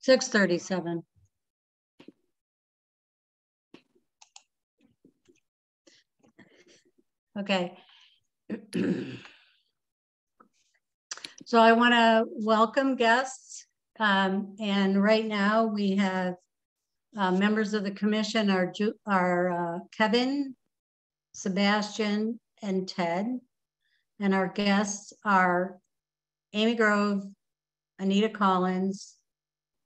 6:37. Okay. So I want to welcome guests. And right now we have members of the commission are Kevin, Sebastian, and Ted. And our guests are Amy Grove, Anita Collins,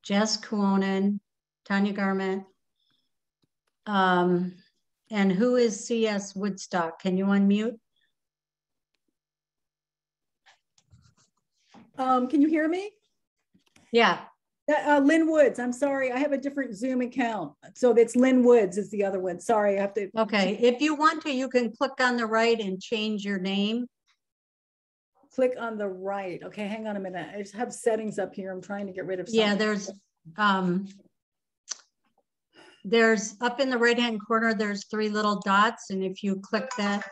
Jess Kuonen, Tanya Garment, and who is CS Woodstock? Can you unmute? Can you hear me? Yeah. Lynn Woods. I'm sorry. I have a different Zoom account. So it's Lynn Woods is the other one. Sorry, I have to. Okay. If you want to, you can click on the right and change your name. Click on the right. Okay, hang on a minute. I just have settings up here. I'm trying to get rid of something. Yeah, there's up in the right-hand corner, there's 3 little dots. And if you click that,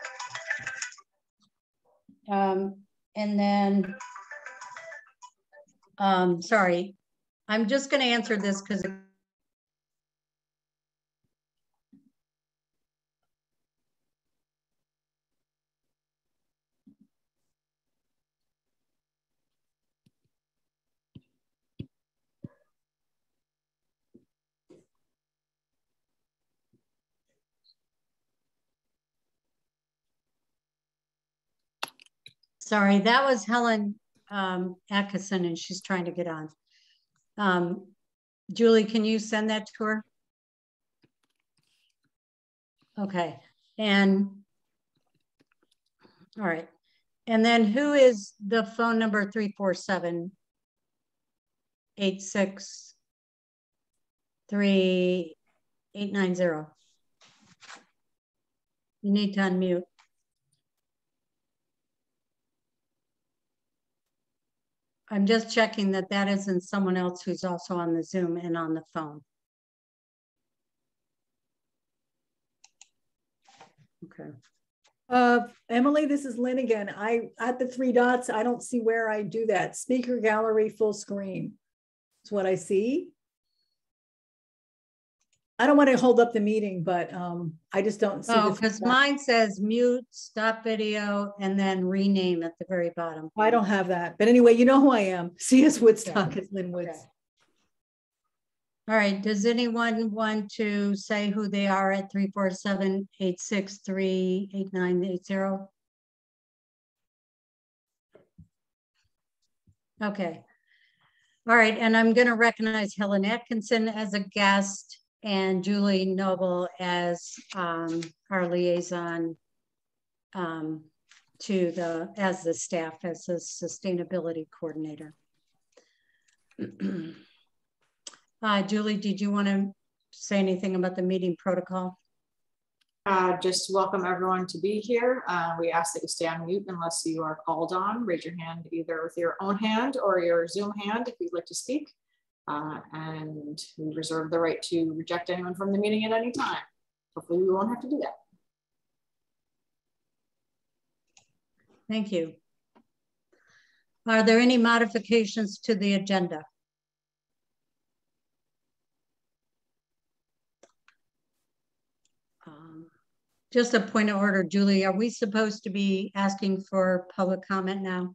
and then, sorry, I'm just going to answer this because sorry, that was Helen Atkinson, and she's trying to get on. Julie, can you send that to her? Okay, and all right. And then who is the phone number 347-863-8990? You need to unmute. I'm just checking that that isn't someone else who's also on the Zoom and on the phone. Okay. Emily, this is Lynn again. At the 3 dots, I don't see where I do that. Speaker gallery full screen. That's what I see. I don't want to hold up the meeting, but I just don't see. Oh, because mine says mute, stop video, and then rename at the very bottom. I don't have that. But anyway, you know who I am. CS Woodstock is Lynn Woods. Okay. All right. Does anyone want to say who they are at 347-863-8980? Okay. All right. And I'm going to recognize Helen Atkinson as a guest and Julie Noble as our liaison as the staff, as the sustainability coordinator. Julie, did you want to say anything about the meeting protocol? Just welcome everyone to be here. We ask that you stay on mute unless you are called on. Raise your hand either with your own hand or your Zoom hand if you'd like to speak. And we reserve the right to reject anyone from the meeting at any time. Hopefully we won't have to do that. Thank you. Are there any modifications to the agenda? Just a point of order, Julie, are we supposed to be asking for public comment now?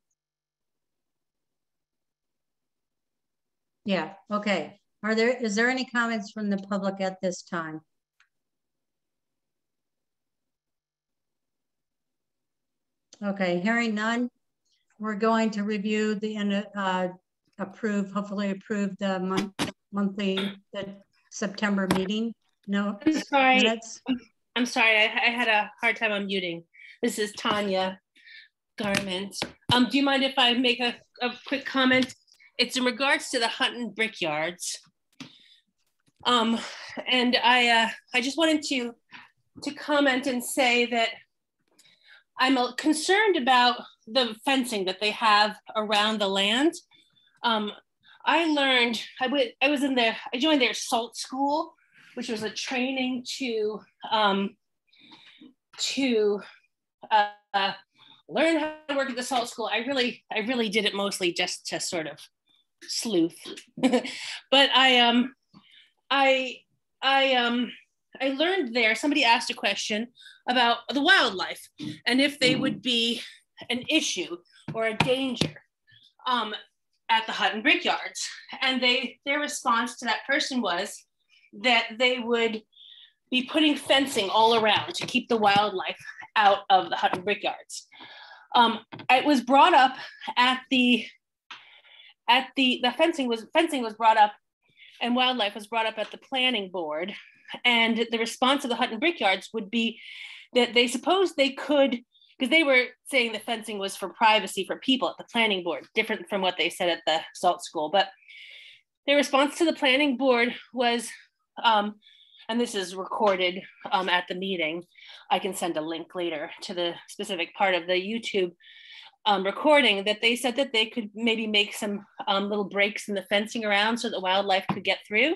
Yeah, okay. Is there any comments from the public at this time? Okay, hearing none, we're going to review the hopefully approve the the September meeting. No, I'm sorry. Minutes. I'm sorry, I had a hard time unmuting. This is Tanya Garment. Do you mind if I make a quick comment? It's in regards to the Hutton Brickyards. And I just wanted to comment and say that I'm concerned about the fencing that they have around the land. I learned, I joined their SALT school, which was a training to learn how to work at the SALT school. I really did it mostly just to sort of sleuth. But I learned there, somebody asked a question about the wildlife and if they would be an issue or a danger at the Hutton Brickyards. And their response to that person was that they would be putting fencing all around to keep the wildlife out of the Hutton Brickyards. It was brought up at the fencing was brought up, and wildlife was brought up at the planning board. And the response of the Hutton Brickyards would be that they supposed they could, because they were saying the fencing was for privacy for people at the planning board, different from what they said at the Salt School. But their response to the planning board was, and this is recorded at the meeting. I can send a link later to the specific part of the YouTube recording, that they said that they could maybe make some little breaks in the fencing around so that wildlife could get through.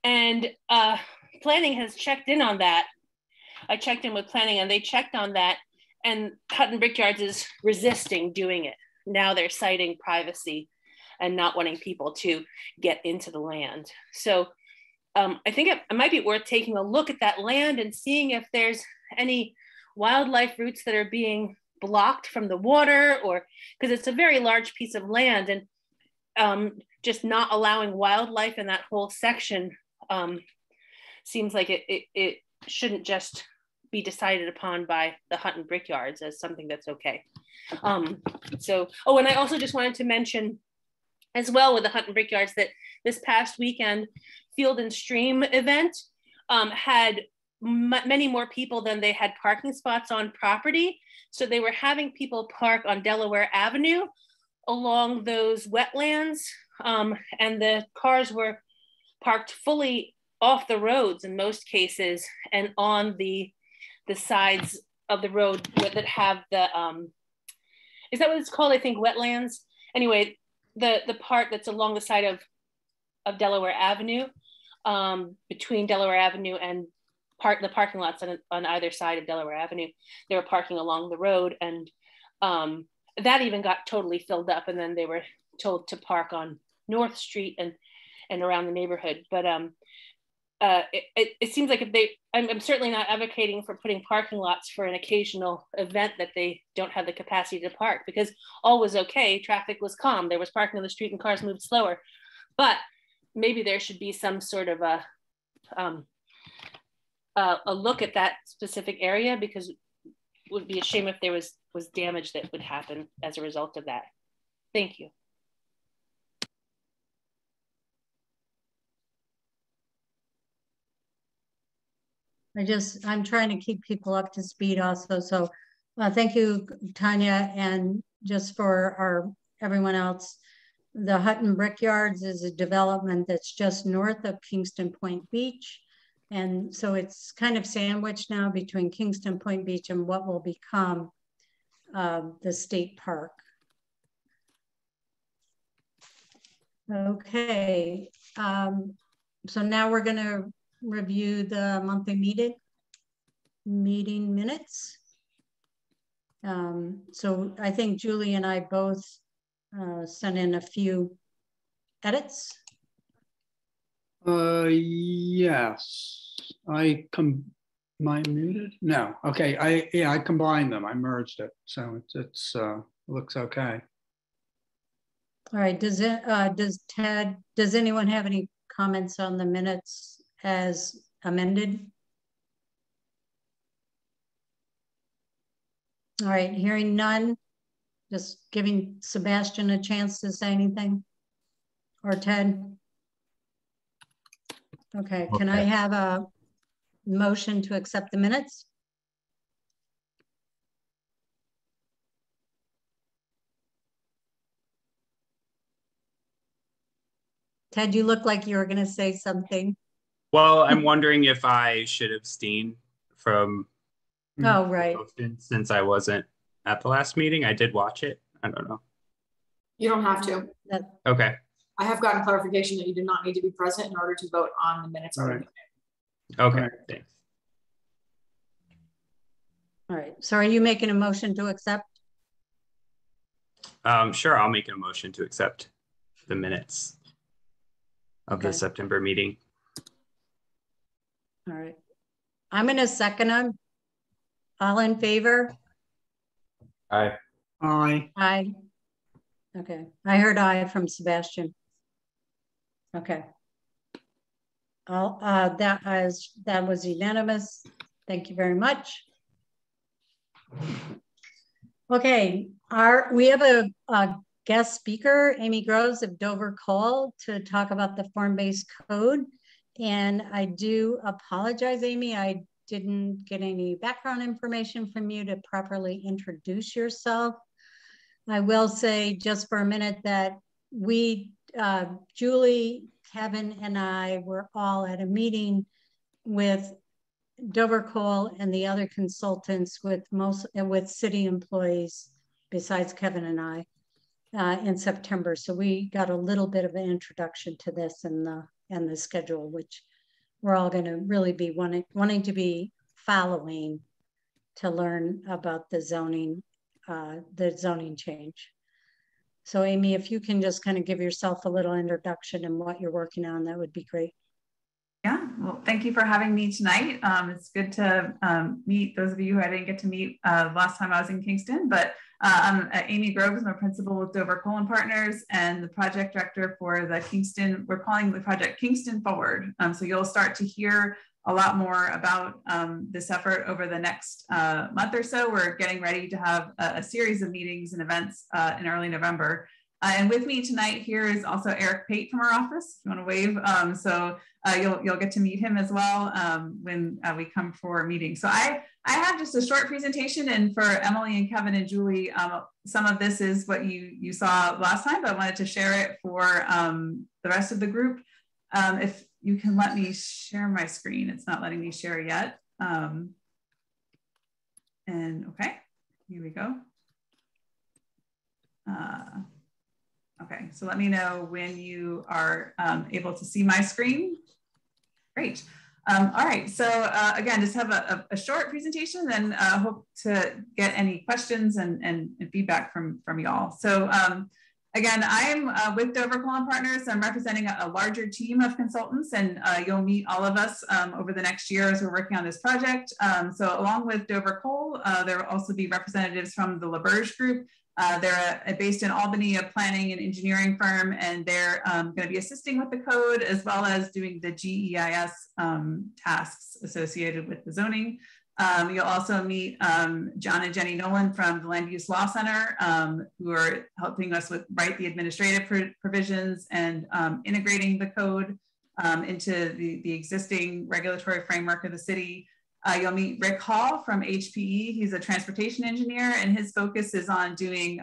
And planning has checked in on that. I checked in with planning and they checked on that, and Hutton Brickyards is resisting doing it. Now they're citing privacy and not wanting people to get into the land. So I think it might be worth taking a look at that land and seeing if there's any wildlife routes that are being blocked from the water, or because it's a very large piece of land, and just not allowing wildlife in that whole section seems like it shouldn't just be decided upon by the Hutton Brickyards as something that's okay. And I also just wanted to mention as well with the Hutton Brickyards that this past weekend, Field and Stream event had many more people than they had parking spots on property. So they were having people park on Delaware Avenue along those wetlands, and the cars were parked fully off the roads in most cases and on the sides of the road that have the, is that what it's called? I think wetlands. Anyway, the part that's along the side of Delaware Avenue, between Delaware Avenue and the parking lots on either side of Delaware Avenue, they were parking along the road, and that even got totally filled up, and then they were told to park on North Street and around the neighborhood. But it seems like I'm certainly not advocating for putting parking lots for an occasional event that they don't have the capacity to park, because all was okay, traffic was calm, there was parking on the street and cars moved slower. But maybe there should be some sort of a look at that specific area, because it would be a shame if there was damage that would happen as a result of that. Thank you. I'm trying to keep people up to speed also. So thank you, Tanya. And just for everyone else, the Hutton Brickyards is a development that's just north of Kingston Point Beach. And so it's kind of sandwiched now between Kingston Point Beach and what will become the state park. Okay, so now we're gonna review the monthly meeting minutes. So I think Julie and I both sent in a few edits. Yes, am I muted? No, okay, I combined them, I merged it, so it's looks okay. All right, does anyone have any comments on the minutes as amended? All right, hearing none, just giving Sebastian a chance to say anything, or Ted. Okay, can I have a motion to accept the minutes? Ted, you look like you were going to say something. Well, I'm wondering if I should abstain from right, since I wasn't at the last meeting. I did watch it. I don't know. You don't have to. Okay. I have gotten clarification that you do not need to be present in order to vote on the minutes. All right. Okay, thanks. All right, so are you making a motion to accept? Sure, I'll make a motion to accept. the minutes of Okay. the September meeting. All right. I'm going to second them. All in favor? Aye. Aye. Aye. Okay. I heard aye from Sebastian. Okay. That was unanimous. Thank you very much. Okay, we have a guest speaker, Amy Groves of Dover Cole, to talk about the form-based code. And I do apologize, Amy, I didn't get any background information from you to properly introduce yourself. I will say just for a minute that we, Julie, Kevin, and I were all at a meeting with Dover Cole and the other consultants with city employees besides Kevin and I in September. So we got a little bit of an introduction to this and the schedule, which we're all going to really be wanting to be following to learn about the zoning change. So Amy, if you can just kind of give yourself a little introduction and what you're working on, that would be great. Yeah, well, thank you for having me tonight. It's good to meet those of you who I didn't get to meet last time I was in Kingston, but I'm Amy Groves. I'm a principal with Dover Cole & Partners and the project director for the Kingston, we're calling the project Kingston Forward. So you'll start to hear a lot more about this effort over the next month or so. We're getting ready to have a series of meetings and events in early November. And with me tonight here is also Eric Pate from our office, if you want to wave. You'll get to meet him as well when we come for a meeting. So I have just a short presentation, and for Emily and Kevin and Julie, some of this is what you saw last time, but I wanted to share it for the rest of the group. If you can let me share my screen, it's not letting me share yet. And okay, here we go. Okay, so let me know when you are able to see my screen. Great. All right, so again, just have a short presentation, and hope to get any questions and feedback from y'all. So again, I'm with Dover Cole & Partners. I'm representing a larger team of consultants, and you'll meet all of us over the next year as we're working on this project. So along with Dover Cole, there will also be representatives from the LaBerge Group. They're based in Albany, a planning and engineering firm, and they're going to be assisting with the code as well as doing the GEIS tasks associated with the zoning. You'll also meet John and Jenny Nolan from the Land Use Law Center, who are helping us write the administrative provisions and integrating the code into the existing regulatory framework of the city. You'll meet Rick Hall from HPE. He's a transportation engineer, and his focus is on doing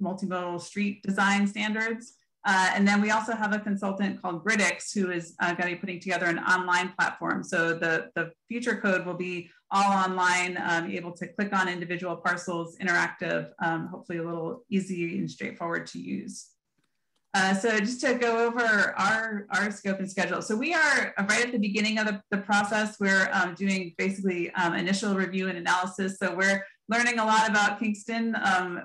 multimodal street design standards. And then we also have a consultant called Gridix, who is going to be putting together an online platform. So the future code will be all online, able to click on individual parcels, interactive, hopefully a little easy and straightforward to use. So just to go over our scope and schedule. So we are right at the beginning of the process. We're doing basically initial review and analysis. So we're learning a lot about Kingston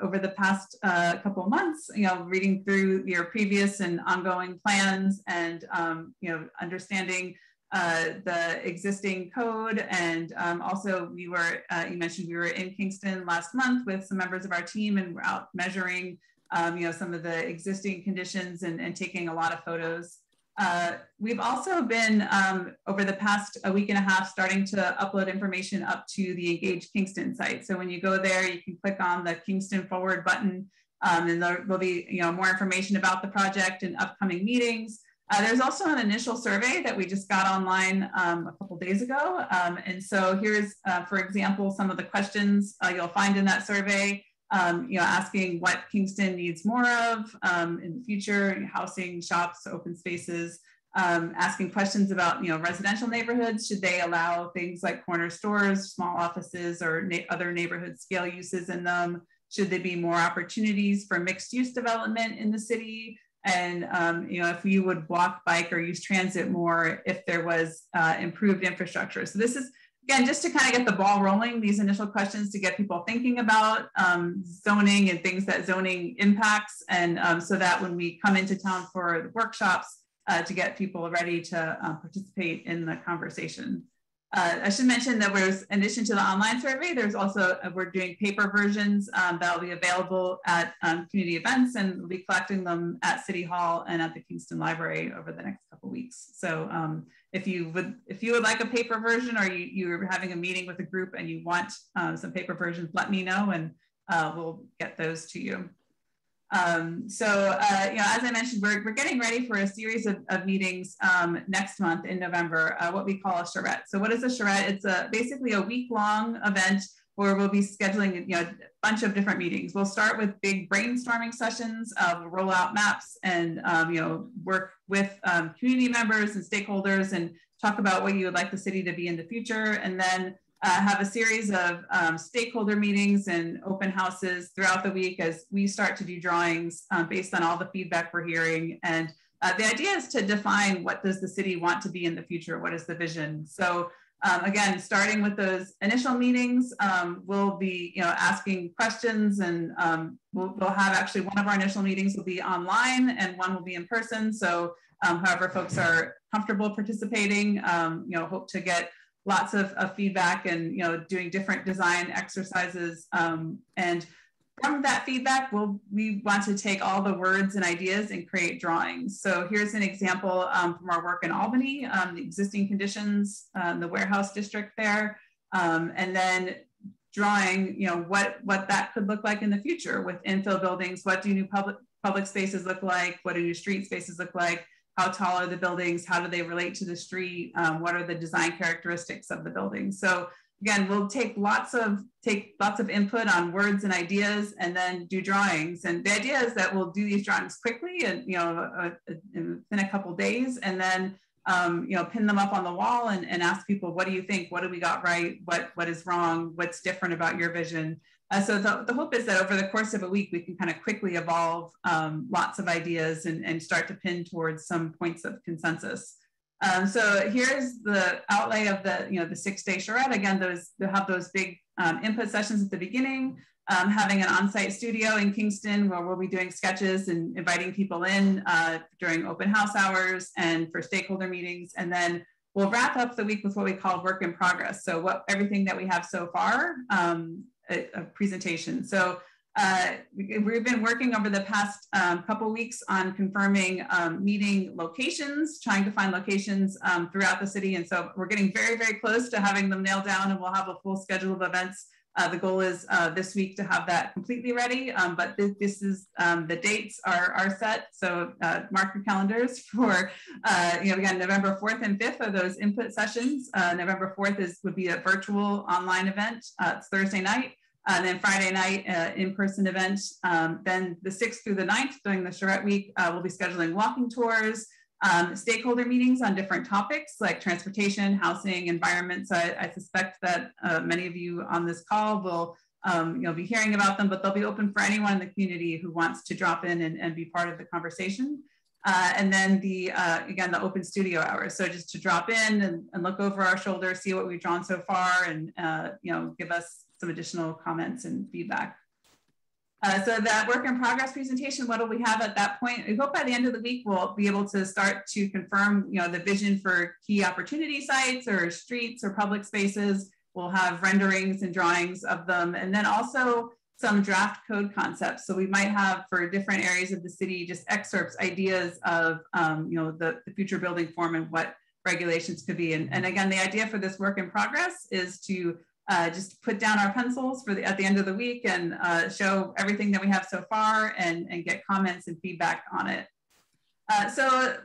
over the past couple of months, reading through your previous and ongoing plans and, understanding the existing code. And also you mentioned we were in Kingston last month with some members of our team, and we're out measuring some of the existing conditions and taking a lot of photos. We've also been, over the past week and a half, starting to upload information up to the Engage Kingston site. So when you go there, you can click on the Kingston Forward button, and there will be more information about the project and upcoming meetings. There's also an initial survey that we just got online a couple days ago. And so here's, for example, some of the questions you'll find in that survey. Asking what Kingston needs more of in the future, housing, shops, open spaces, asking questions about, residential neighborhoods. Should they allow things like corner stores, small offices, or other neighborhood scale uses in them? Should there be more opportunities for mixed use development in the city? And, if you would walk, bike, or use transit more if there was improved infrastructure. So this is again, just to kind of get the ball rolling, these initial questions to get people thinking about zoning and things that zoning impacts, and so that when we come into town for the workshops, to get people ready to participate in the conversation. I should mention that in addition to the online survey, there's also, we're doing paper versions that will be available at community events, and we'll be collecting them at City Hall and at the Kingston Library over the next couple of weeks. So if you would like a paper version, or you're having a meeting with a group and you want some paper versions, let me know, and we'll get those to you. As I mentioned, we're getting ready for a series of meetings next month in November, what we call a charrette. So what is a charrette? It's basically a week-long event where we'll be scheduling a bunch of different meetings. We'll start with big brainstorming sessions. We'll roll out maps and work with community members and stakeholders and talk about what you would like the city to be in the future. And then have a series of stakeholder meetings and open houses throughout the week as we start to do drawings based on all the feedback we're hearing. And the idea is to define, what does the city want to be in the future? What is the vision? So again, starting with those initial meetings, we'll be asking questions, and we'll have actually one of our initial meetings will be online and one will be in person. So however folks are comfortable participating, hope to get lots of feedback and doing different design exercises. And from that feedback, we want to take all the words and ideas and create drawings. So here's an example from our work in Albany, the existing conditions, the warehouse district there, and then drawing what that could look like in the future with infill buildings. What do new public spaces look like? What do new street spaces look like? How tall are the buildings? How do they relate to the street? What are the design characteristics of the building? So again, we'll take lots of input on words and ideas, and then do drawings. And the idea is that we'll do these drawings quickly, and in a couple of days, and then pin them up on the wall and ask people, what do you think? What do we got right? What is wrong? What's different about your vision? So the hope is that over the course of a week, we can kind of quickly evolve lots of ideas and start to pin towards some points of consensus. So here's the outlay of the 6-day charrette. Again, they'll have those big input sessions at the beginning, having an on-site studio in Kingston where we'll be doing sketches and inviting people in during open house hours and for stakeholder meetings. And then we'll wrap up the week with what we call work in progress. So everything that we have so far, a presentation. So we've been working over the past couple weeks on confirming meeting locations, trying to find locations throughout the city. And so we're getting very, very close to having them nailed down, and we'll have a full schedule of events. The goal is this week to have that completely ready, but this is the dates are set. So mark your calendars for, again, November 4th and 5th are those input sessions. November 4th would be a virtual online event. It's Thursday night. And then Friday night, in-person event. Then the 6th through the 9th, during the charrette week, we'll be scheduling walking tours, stakeholder meetings on different topics like transportation, housing, environment. So I suspect that many of you on this call will be hearing about them, but they'll be open for anyone in the community who wants to drop in and be part of the conversation. And then again, the open studio hours. So just to drop in and look over our shoulder, see what we've drawn so far, and give us some additional comments and feedback. So that work in progress presentation, what do we have at that point? We hope by the end of the week, we'll be able to start to confirm the vision for key opportunity sites or streets or public spaces. We'll have renderings and drawings of them, and then also some draft code concepts. So we might have, for different areas of the city, just excerpts, ideas of the future building form and what regulations could be. And again, the idea for this work in progress is to just put down our pencils at the end of the week and show everything that we have so far and get comments and feedback on it. So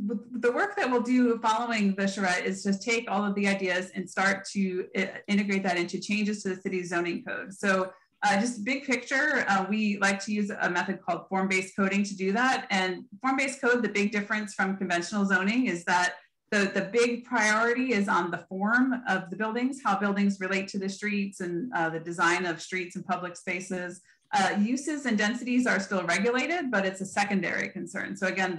the work that we'll do following the charrette is just take all of the ideas and start to integrate that into changes to the city's zoning code. So just big picture, we like to use a method called form-based coding to do that. And form-based code, the big difference from conventional zoning is that the big priority is on the form of the buildings, how buildings relate to the streets and the design of streets and public spaces. Uses and densities are still regulated, but it's a secondary concern. So again,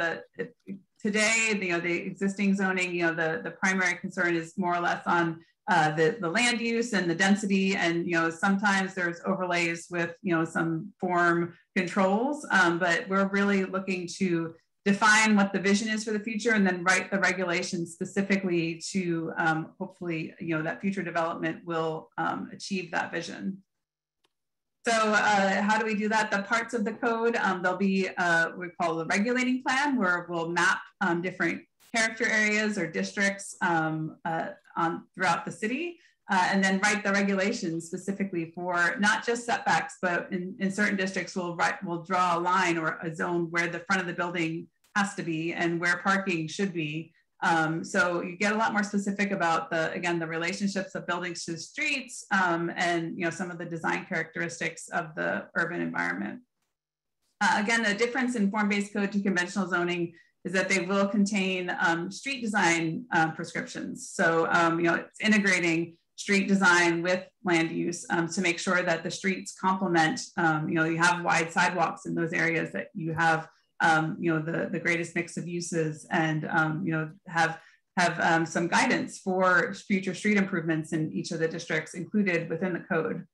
today, the existing zoning, the primary concern is more or less on the land use and the density, and sometimes there's overlays with some form controls, but we're really looking to define what the vision is for the future and then write the regulations specifically to hopefully that future development will achieve that vision. So how do we do that? The parts of the code, there'll be we call the regulating plan, where we'll map different character areas or districts throughout the city, and then write the regulations specifically for not just setbacks, but in certain districts we'll draw a line or a zone where the front of the building has to be and where parking should be. So you get a lot more specific about the relationships of buildings to the streets, and some of the design characteristics of the urban environment. Again, the difference in form-based code to conventional zoning is that they will contain street design prescriptions. So it's integrating street design with land use to make sure that the streets complement. You have wide sidewalks in those areas, that you have the greatest mix of uses, and have some guidance for future street improvements in each of the districts included within the code.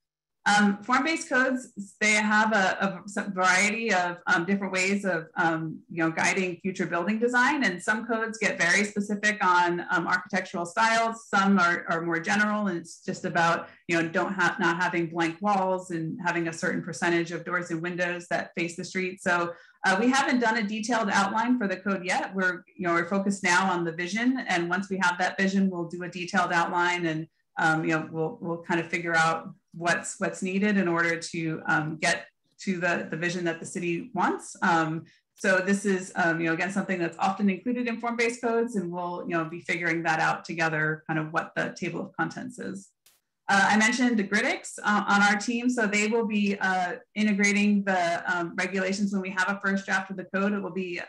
Form-based codes, they have a variety of different ways of guiding future building design, and some codes get very specific on architectural styles. Some are more general, and it's just about not having blank walls and having a certain percentage of doors and windows that face the street. So we haven't done a detailed outline for the code yet. We're focused now on the vision, and once we have that vision, we'll do a detailed outline, and we'll kind of figure out what's needed in order to get to the vision that the city wants. So this is again something that's often included in form-based codes, and we'll be figuring that out together, kind of what the table of contents is. I mentioned the Gridix on our team, so they will be integrating the regulations when we have a first draft of the code. It will be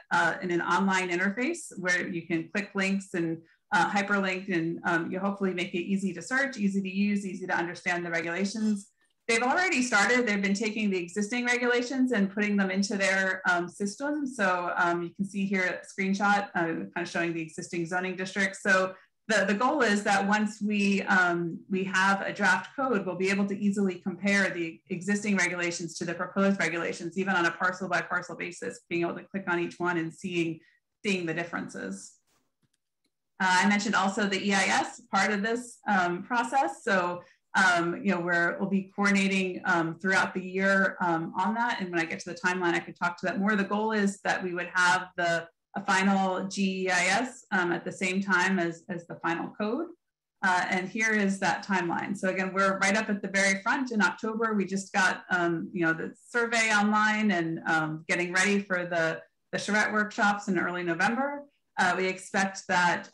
in an online interface where you can click links and hyperlink, and you hopefully make it easy to search, easy to use, easy to understand the regulations. They've already started. They've been taking the existing regulations and putting them into their system. So you can see here a screenshot kind of showing the existing zoning districts. So the goal is that once we have a draft code, we'll be able to easily compare the existing regulations to the proposed regulations, even on a parcel by parcel basis, being able to click on each one and seeing the differences. I mentioned also the EIS part of this process. So, we'll be coordinating throughout the year on that. And when I get to the timeline, I could talk to that more. The goal is that we would have a final GEIS at the same time as the final code. And here is that timeline. So again, we're right up at the very front. In October, we just got the survey online and getting ready for the charrette workshops in early November. We expect that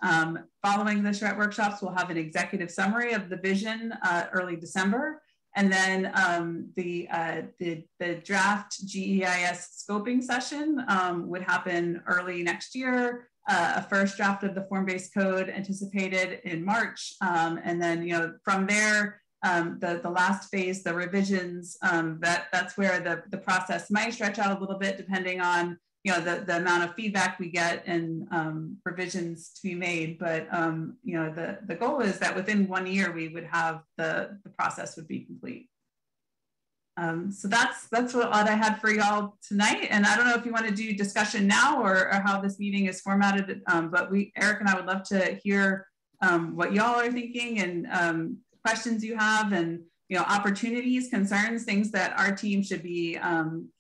following the charrette workshops, we'll have an executive summary of the vision early December. And then the draft GEIS scoping session would happen early next year. A first draft of the form-based code anticipated in March. And then, from there, the last phase, the revisions, that's where the process might stretch out a little bit depending on the amount of feedback we get and revisions to be made. But the goal is that within 1 year we would have the process would be complete. So that's what I had for y'all tonight. And I don't know if you want to do discussion now or how this meeting is formatted, but Eric and I would love to hear what y'all are thinking and questions you have, and opportunities, concerns, things that our team should be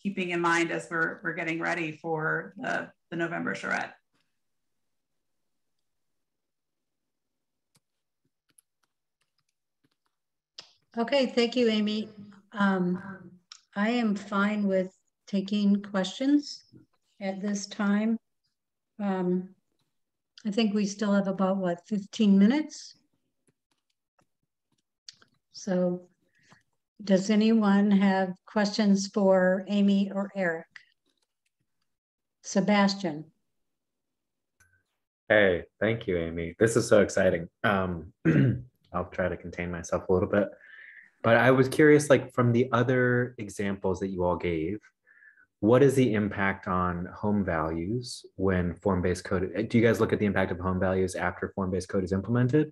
keeping in mind as we're getting ready for the November charrette. Okay, thank you, Amy. I am fine with taking questions at this time. I think we still have about, 15 minutes? So does anyone have questions for Amy or Eric? Sebastian. Hey, thank you, Amy. This is so exciting. I'll try to contain myself a little bit. But I was curious, from the other examples that you all gave, what is the impact on home values when form-based code? Do you guys look at the impact of home values after form-based code is implemented?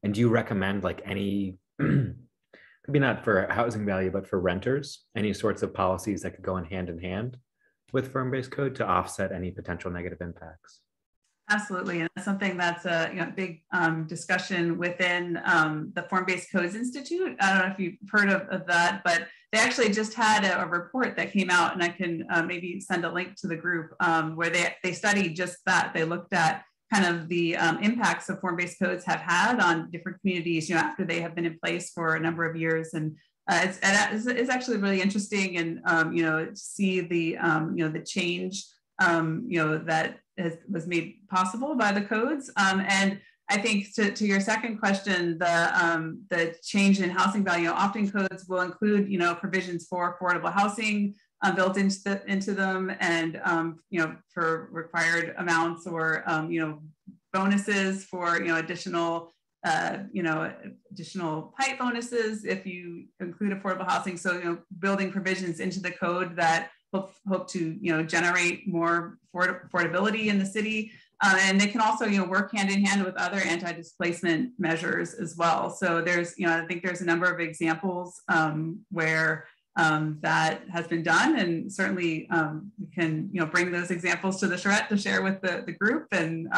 And do you recommend like any, maybe not for housing value, but for renters, any sorts of policies that could go in hand with form-based code to offset any potential negative impacts? Absolutely, and that's something that's a big discussion within the Form-Based Codes Institute. I don't know if you've heard of that, but they actually just had a report that came out, and I can maybe send a link to the group where they studied just that. They looked at kind of the impacts of form-based codes have had on different communities, after they have been in place for a number of years, and it's actually really interesting, and to see the the change that was made possible by the codes. And I think to your second question, the change in housing value, often codes will include, provisions for affordable housing built into them, and for required amounts, or bonuses for additional additional height bonuses if you include affordable housing. So building provisions into the code that hope to generate more affordability in the city, and they can also work hand in hand with other anti-displacement measures as well. So there's I think there's a number of examples where that has been done, and certainly we can bring those examples to the charrette to share with the group. And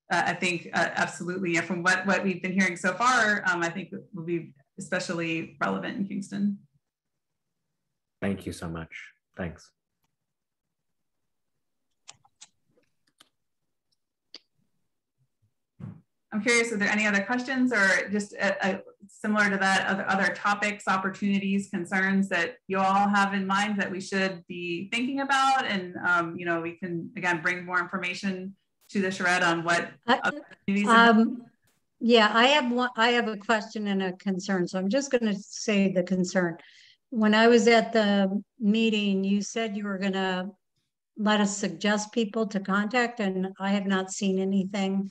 I think absolutely, from what we've been hearing so far, I think it will be especially relevant in Kingston. Thank you so much. Thanks. I'm curious, are there any other questions, or just similar to that, other topics, opportunities, concerns that you all have in mind that we should be thinking about? And we can again bring more information to the charrette on what opportunities. Yeah, I have a question and a concern. So I'm just going to say the concern. When I was at the meeting, you said you were going to let us suggest people to contact, and I have not seen anything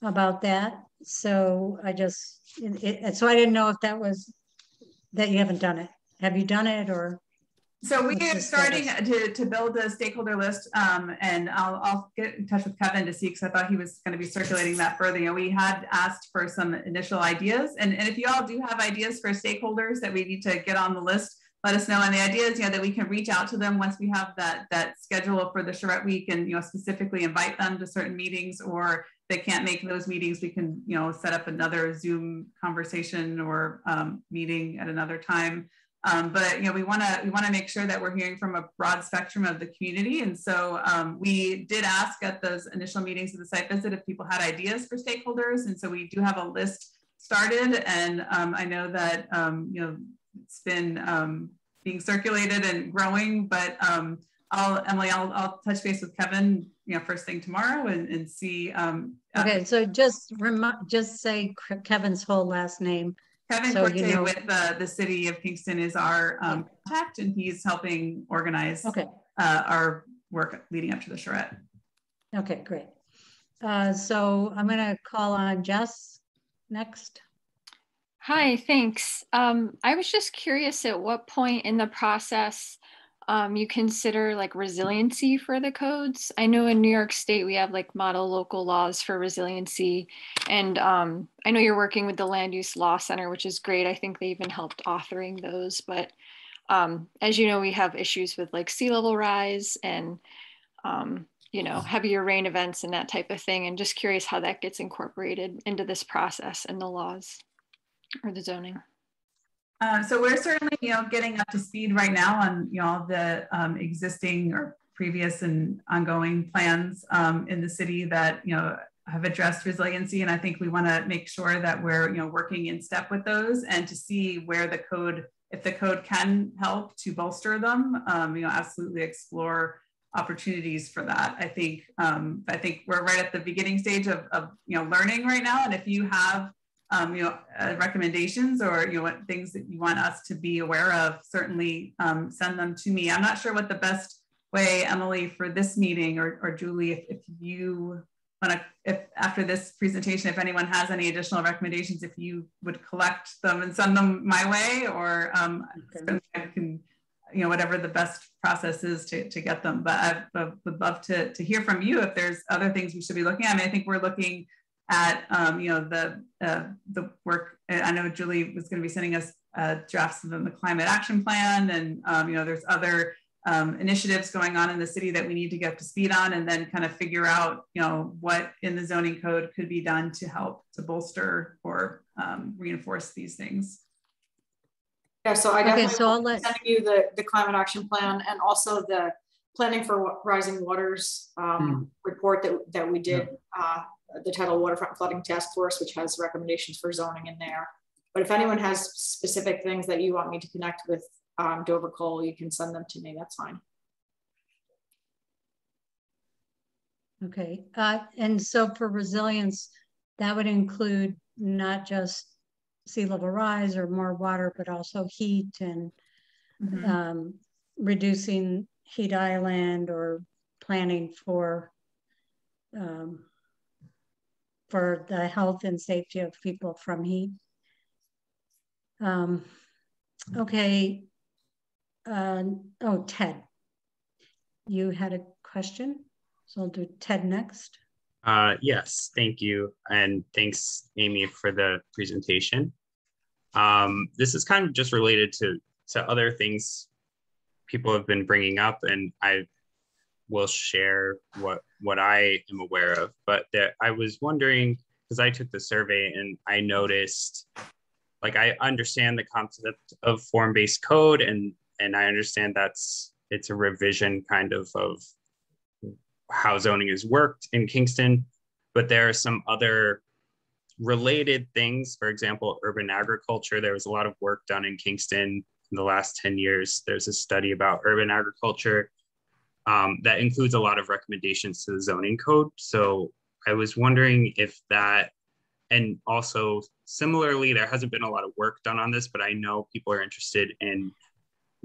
about that. So I didn't know if that was that you haven't done it. Have you done it, or? So we are starting to build a stakeholder list, and I'll get in touch with Kevin to see, because I thought he was going to be circulating that further. We had asked for some initial ideas, and if you all do have ideas for stakeholders that we need to get on the list, let us know. And the idea is that we can reach out to them once we have that schedule for the Charrette Week, and specifically invite them to certain meetings, or if they can't make those meetings, we can set up another Zoom conversation or meeting at another time. But we want to make sure that we're hearing from a broad spectrum of the community. And so we did ask at those initial meetings of the site visit if people had ideas for stakeholders, and so we do have a list started. And I know that it's been being circulated and growing. But Emily, I'll touch base with Kevin first thing tomorrow and see. Okay, so just say Kevin's whole last name. Kevin Corte with the City of Kingston is our contact, and he's helping organize our work leading up to the charrette. Okay, great. So I'm going to call on Jess next. Hi, thanks. I was just curious at what point in the process you consider like resiliency for the codes. I know in New York State, we have like model local laws for resiliency. And I know you're working with the Land Use Law Center, which is great. I think they even helped authoring those. But as you know, we have issues with like sea level rise and, heavier rain events and that type of thing. And just curious how that gets incorporated into this process and the laws or the zoning. So we're certainly, getting up to speed right now on, all the existing or previous and ongoing plans in the city that, have addressed resiliency. And I think we want to make sure that we're, working in step with those, and to see where the code, if the code can help to bolster them, absolutely explore opportunities for that. I think we're right at the beginning stage of learning right now. And if you have recommendations or what things that you want us to be aware of, certainly send them to me. I'm not sure what the best way, Emily, for this meeting, or Julie, if you want to, if after this presentation, if anyone has any additional recommendations, if you would collect them and send them my way, or I can whatever the best process is to get them. But I would love to hear from you if there's other things we should be looking at. I mean, I think we're looking at, the work. I know Julie was going to be sending us drafts of the climate action plan, and there's other initiatives going on in the city that we need to get up to speed on, and then kind of figure out, what in the zoning code could be done to help to bolster or reinforce these things. Yeah, so I definitely so will send you the climate action plan, and also the planning for rising waters report that we did, the Tidal Waterfront Flooding Task Force, which has recommendations for zoning in there. But if anyone has specific things that you want me to connect with Dover Cole, you can send them to me. That's fine. Okay, and so for resilience, that would include not just sea level rise or more water, but also heat and reducing heat island, or planning for the health and safety of people from heat. Okay. Oh, Ted, you had a question, so I'll do Ted next. Yes, thank you. And thanks, Amy, for the presentation. This is kind of just related to other things people have been bringing up, and I will share what I am aware of. But I was wondering, because I took the survey and I noticed, like, I understand the concept of form-based code, and I understand it's a revision kind of how zoning has worked in Kingston, but there are some other related things. For example, urban agriculture. There was a lot of work done in Kingston in the last 10 years. There's a study about urban agriculture that includes a lot of recommendations to the zoning code. So I was wondering if that, and also similarly, there hasn't been a lot of work done on this, but I know people are interested in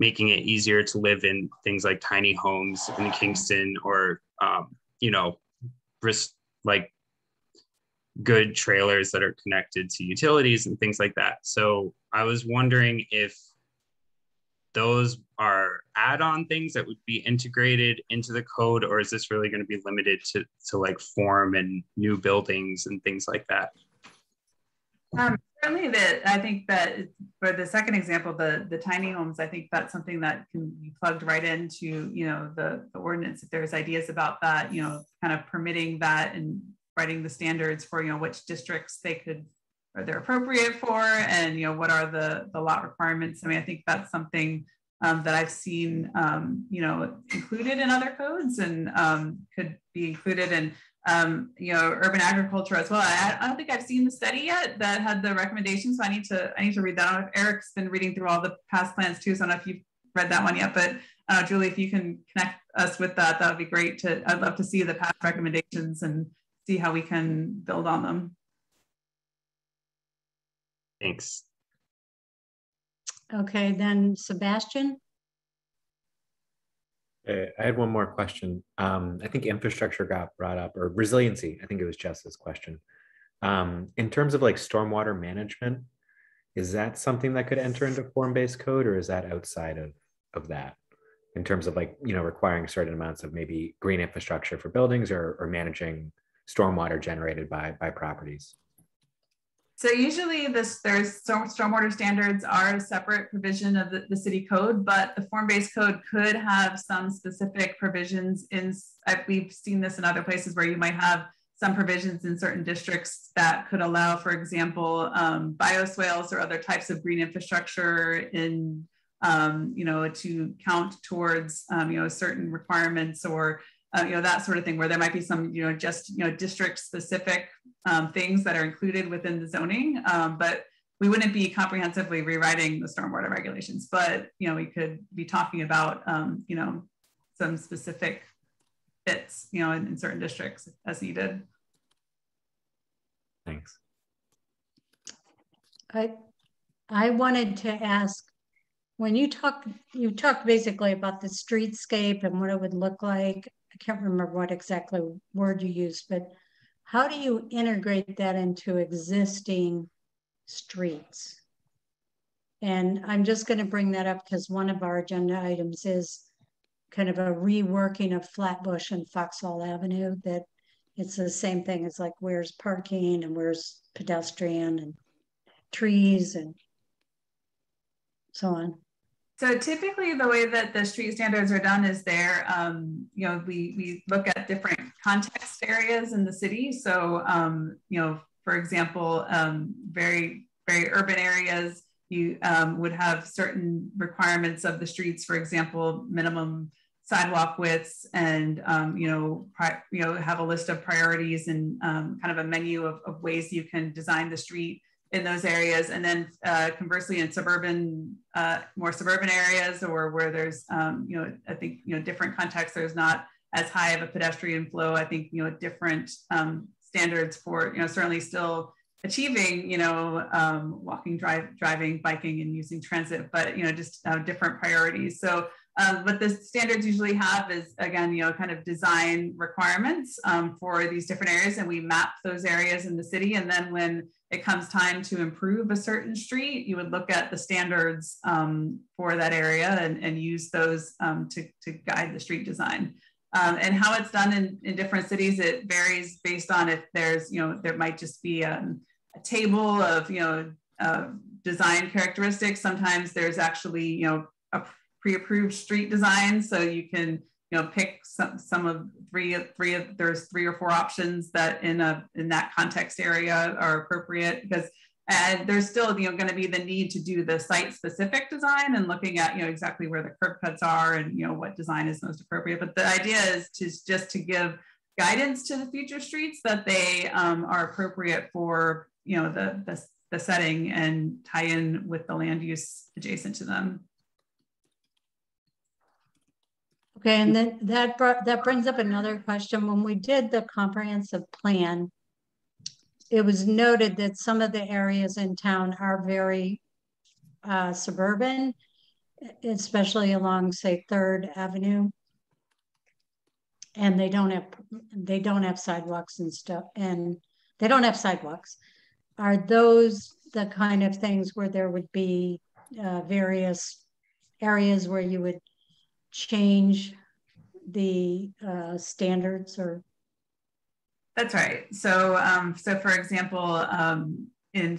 making it easier to live in things like tiny homes in Kingston, or, like good trailers that are connected to utilities and things like that. So I was wondering if those are add-on things that would be integrated into the code, or is this really going to be limited to like form and new buildings and things like that? Certainly I think that for the second example, the tiny homes, I think that's something that can be plugged right into, the ordinance. If there's ideas about that, kind of permitting that and writing the standards for, which districts they're appropriate for, and, what are the lot requirements. I mean, I think that's something that I've seen, included in other codes, and could be included in, urban agriculture as well. I don't think I've seen the study yet that had the recommendations, so I need to read that. I don't know if Eric's been reading through all the past plans too, so I don't know if you've read that one yet, but Julie, if you can connect us with that, that would be great. I'd love to see the past recommendations and see how we can build on them. Thanks. Okay, then Sebastian. I had one more question. I think infrastructure got brought up, or resiliency. I think it was Jess's question. In terms of like stormwater management, is that something that could enter into form-based code, or is that outside of that? In terms of like, requiring certain amounts of maybe green infrastructure for buildings, or managing stormwater generated by properties? So usually there's stormwater standards are a separate provision of the city code, but the form-based code could have some specific provisions we've seen this in other places where you might have some provisions in certain districts that could allow, for example, bioswales or other types of green infrastructure in, to count towards, certain requirements, or that sort of thing, where there might be some, district specific things that are included within the zoning, but we wouldn't be comprehensively rewriting the stormwater regulations, but, we could be talking about, some specific fits, in certain districts as needed. Thanks. I wanted to ask, when you talked basically about the streetscape and what it would look like. I can't remember what exactly word you used, but how do you integrate that into existing streets? And I'm just going to bring that up because one of our agenda items is kind of a reworking of Flatbush and Foxhall Avenue, that it's the same thing. It's like, where's parking and where's pedestrian and trees and so on. So typically the way that the street standards are done is there, you know, we look at different context areas in the city. So, you know, for example, very urban areas, you would have certain requirements of the streets, for example, minimum sidewalk widths, and you know, have a list of priorities and kind of a menu of ways you can design the street in those areas. And then conversely, in suburban, more suburban areas, or where there's, you know, I think, you know, different contexts, there's not as high of a pedestrian flow. I think, you know, different standards for, you know, certainly still achieving, you know, walking, driving, biking, and using transit, but, you know, just different priorities. So what the standards usually have is, again, you know, kind of design requirements for these different areas, and we map those areas in the city. And then when it comes time to improve a certain street, you would look at the standards for that area and use those to guide the street design. And how it's done in different cities, it varies based on if there's, you know, there might just be a table of, you know, design characteristics. Sometimes there's actually, you know, a pre-approved street design. So you can, you know, pick some of there's 3 or 4 options that in that context area are appropriate, because there's still, you know, going to be the need to do the site specific design and looking at, you know, exactly where the curb cuts are and, you know, what design is most appropriate. But the idea is just to give guidance to the future streets that they are appropriate for, you know, the setting and tie in with the land use adjacent to them. Okay, and then that brings up another question. When we did the comprehensive plan, it was noted that some of the areas in town are very suburban, especially along, say, 3rd Avenue, and they don't have sidewalks and stuff, and they don't have sidewalks. Are those the kind of things where there would be various areas where you would change the standards? Or that's right. So so for example, I'm not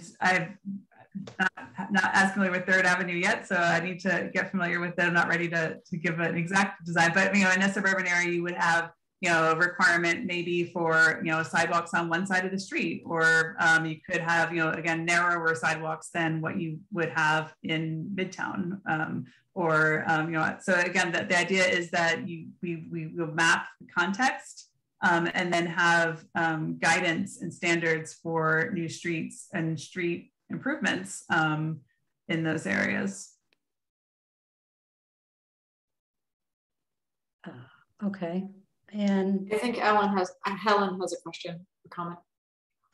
as familiar with 3rd Avenue yet, so I need to get familiar with it. I'm not ready to give an exact design, but, you know, in a suburban area, you would have, you know, a requirement maybe for, you know, sidewalks on one side of the street, or you could have, you know, again, narrower sidewalks than what you would have in Midtown, or, you know, so again, the idea is that we will map the context and then have guidance and standards for new streets and street improvements in those areas. Okay. And I think Helen has a question, a comment.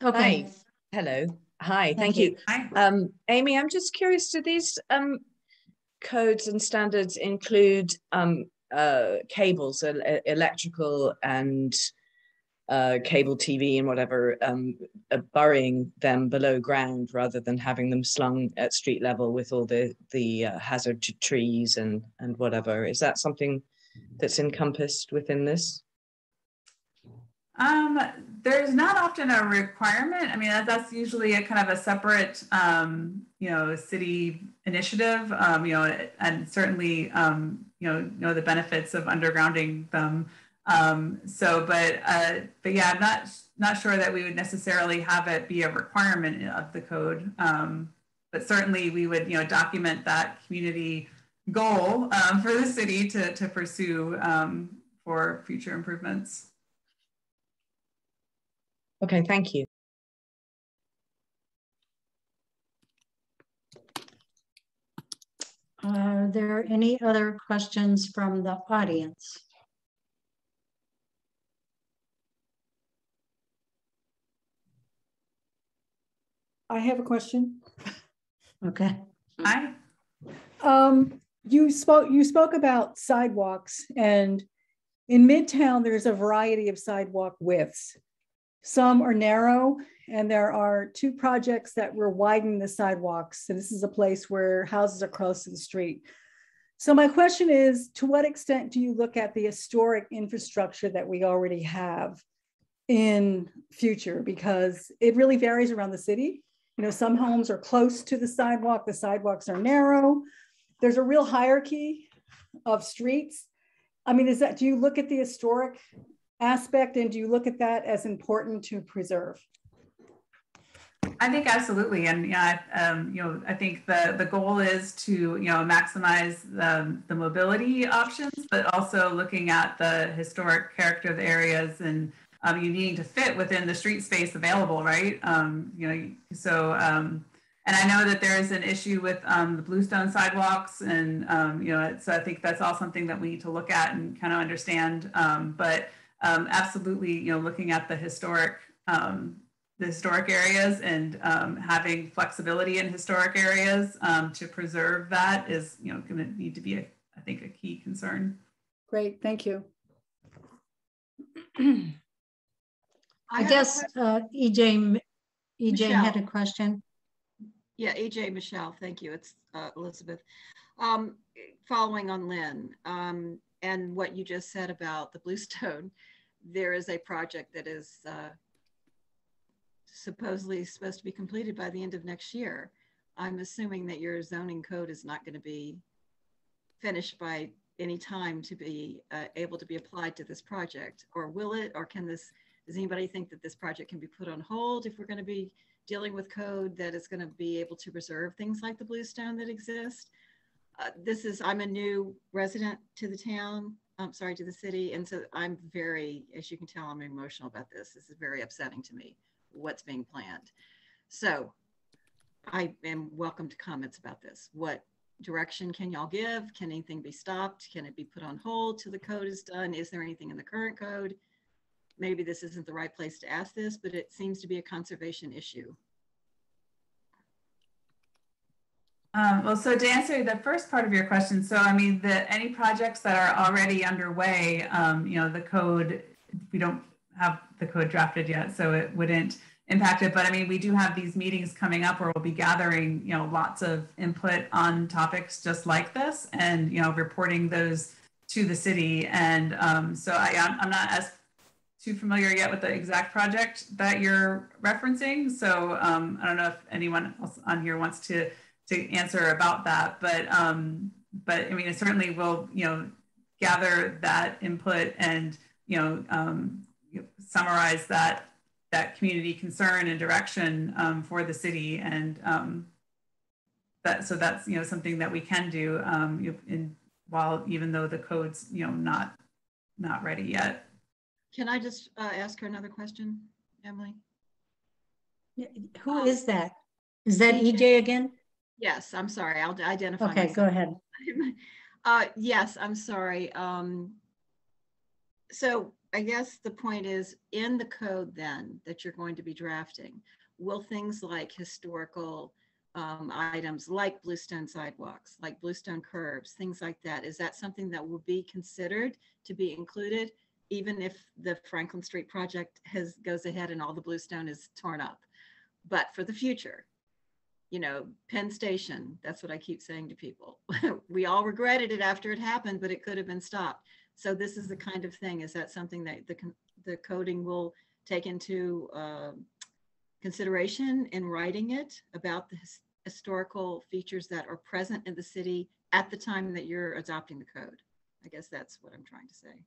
Okay. Hi. Hello. Hi. Thank you. Hi. Amy, I'm just curious, do these codes and standards include cables, electrical and cable TV and whatever, burying them below ground rather than having them slung at street level with all the hazard to trees and whatever? Is that something that's encompassed within this? There's not often a requirement. I mean, that's usually a kind of a separate, you know, city initiative, you know, and certainly, you know the benefits of undergrounding them. But yeah, I'm not sure that we would necessarily have it be a requirement of the code. But certainly we would, you know, document that community goal for the city to pursue for future improvements. Okay, thank you. Are there any other questions from the audience? I have a question. Okay. Hi. You spoke about sidewalks, and in Midtown, there's a variety of sidewalk widths. Some are narrow, and there are 2 projects that were widening the sidewalks. And this is a place where houses are close to the street. So my question is, to what extent do you look at the historic infrastructure that we already have in future? Because it really varies around the city. You know, some homes are close to the sidewalks are narrow. There's a real hierarchy of streets. I mean, do you look at the historic aspect, and do you look at that as important to preserve? I think absolutely, and yeah, I think the goal is to maximize the mobility options, but also looking at the historic character of the areas, and you needing to fit within the street space available, right? And I know that there is an issue with the bluestone sidewalks, and so I think that's all something that we need to look at and kind of understand. But absolutely, looking at the historic areas, and having flexibility in historic areas to preserve that is going to need to be, I think, a key concern. Great, thank you. I guess EJ Michelle had a question. Yeah, EJ, Michelle, thank you. It's Elizabeth. Following on Lynn and what you just said about the bluestone, there is a project that is supposedly supposed to be completed by the end of next year. I'm assuming that your zoning code is not going to be finished by any time to be able to be applied to this project, or will it, or does anybody think that this project can be put on hold if we're going to be dealing with code that is going to be able to preserve things like the bluestone that exist? I'm a new resident to the town, to the city. And so I'm very, as you can tell, I'm emotional about this. This is very upsetting to me, what's being planned. So I am welcome to comments about this. What direction can y'all give? Can anything be stopped? Can it be put on hold till the code is done? Is there anything in the current code? Maybe this isn't the right place to ask this, but it seems to be a conservation issue. Well, so to answer the first part of your question, so I mean, any projects that are already underway, the code, we don't have the code drafted yet, so it wouldn't impact it. But I mean, we do have these meetings coming up where we'll be gathering, lots of input on topics just like this, and reporting those to the city. And so I'm not as too familiar yet with the exact project that you're referencing. So I don't know if anyone else on here wants to answer about that, but I mean, it certainly will, gather that input and, summarize that community concern and direction for the city. And so that's, something that we can do even though the code's, not ready yet. Can I just ask her another question, Emily? Who is that? Is that EJ again? Yes, I'm sorry. I'll identify Okay, myself. go ahead. Yes, I'm sorry. So I guess the point is, in the code then that you're going to be drafting, will things like historical items like bluestone sidewalks, like bluestone curbs, things like that, is that something that will be considered to be included, even if the Franklin Street project goes ahead and all the bluestone is torn up? But for the future, Penn Station, that's what I keep saying to people. We all regretted it after it happened, but it could have been stopped. So this is the kind of thing, is that something that the coding will take into consideration in writing it, about the historical features that are present in the city at the time that you're adopting the code? I guess that's what I'm trying to say.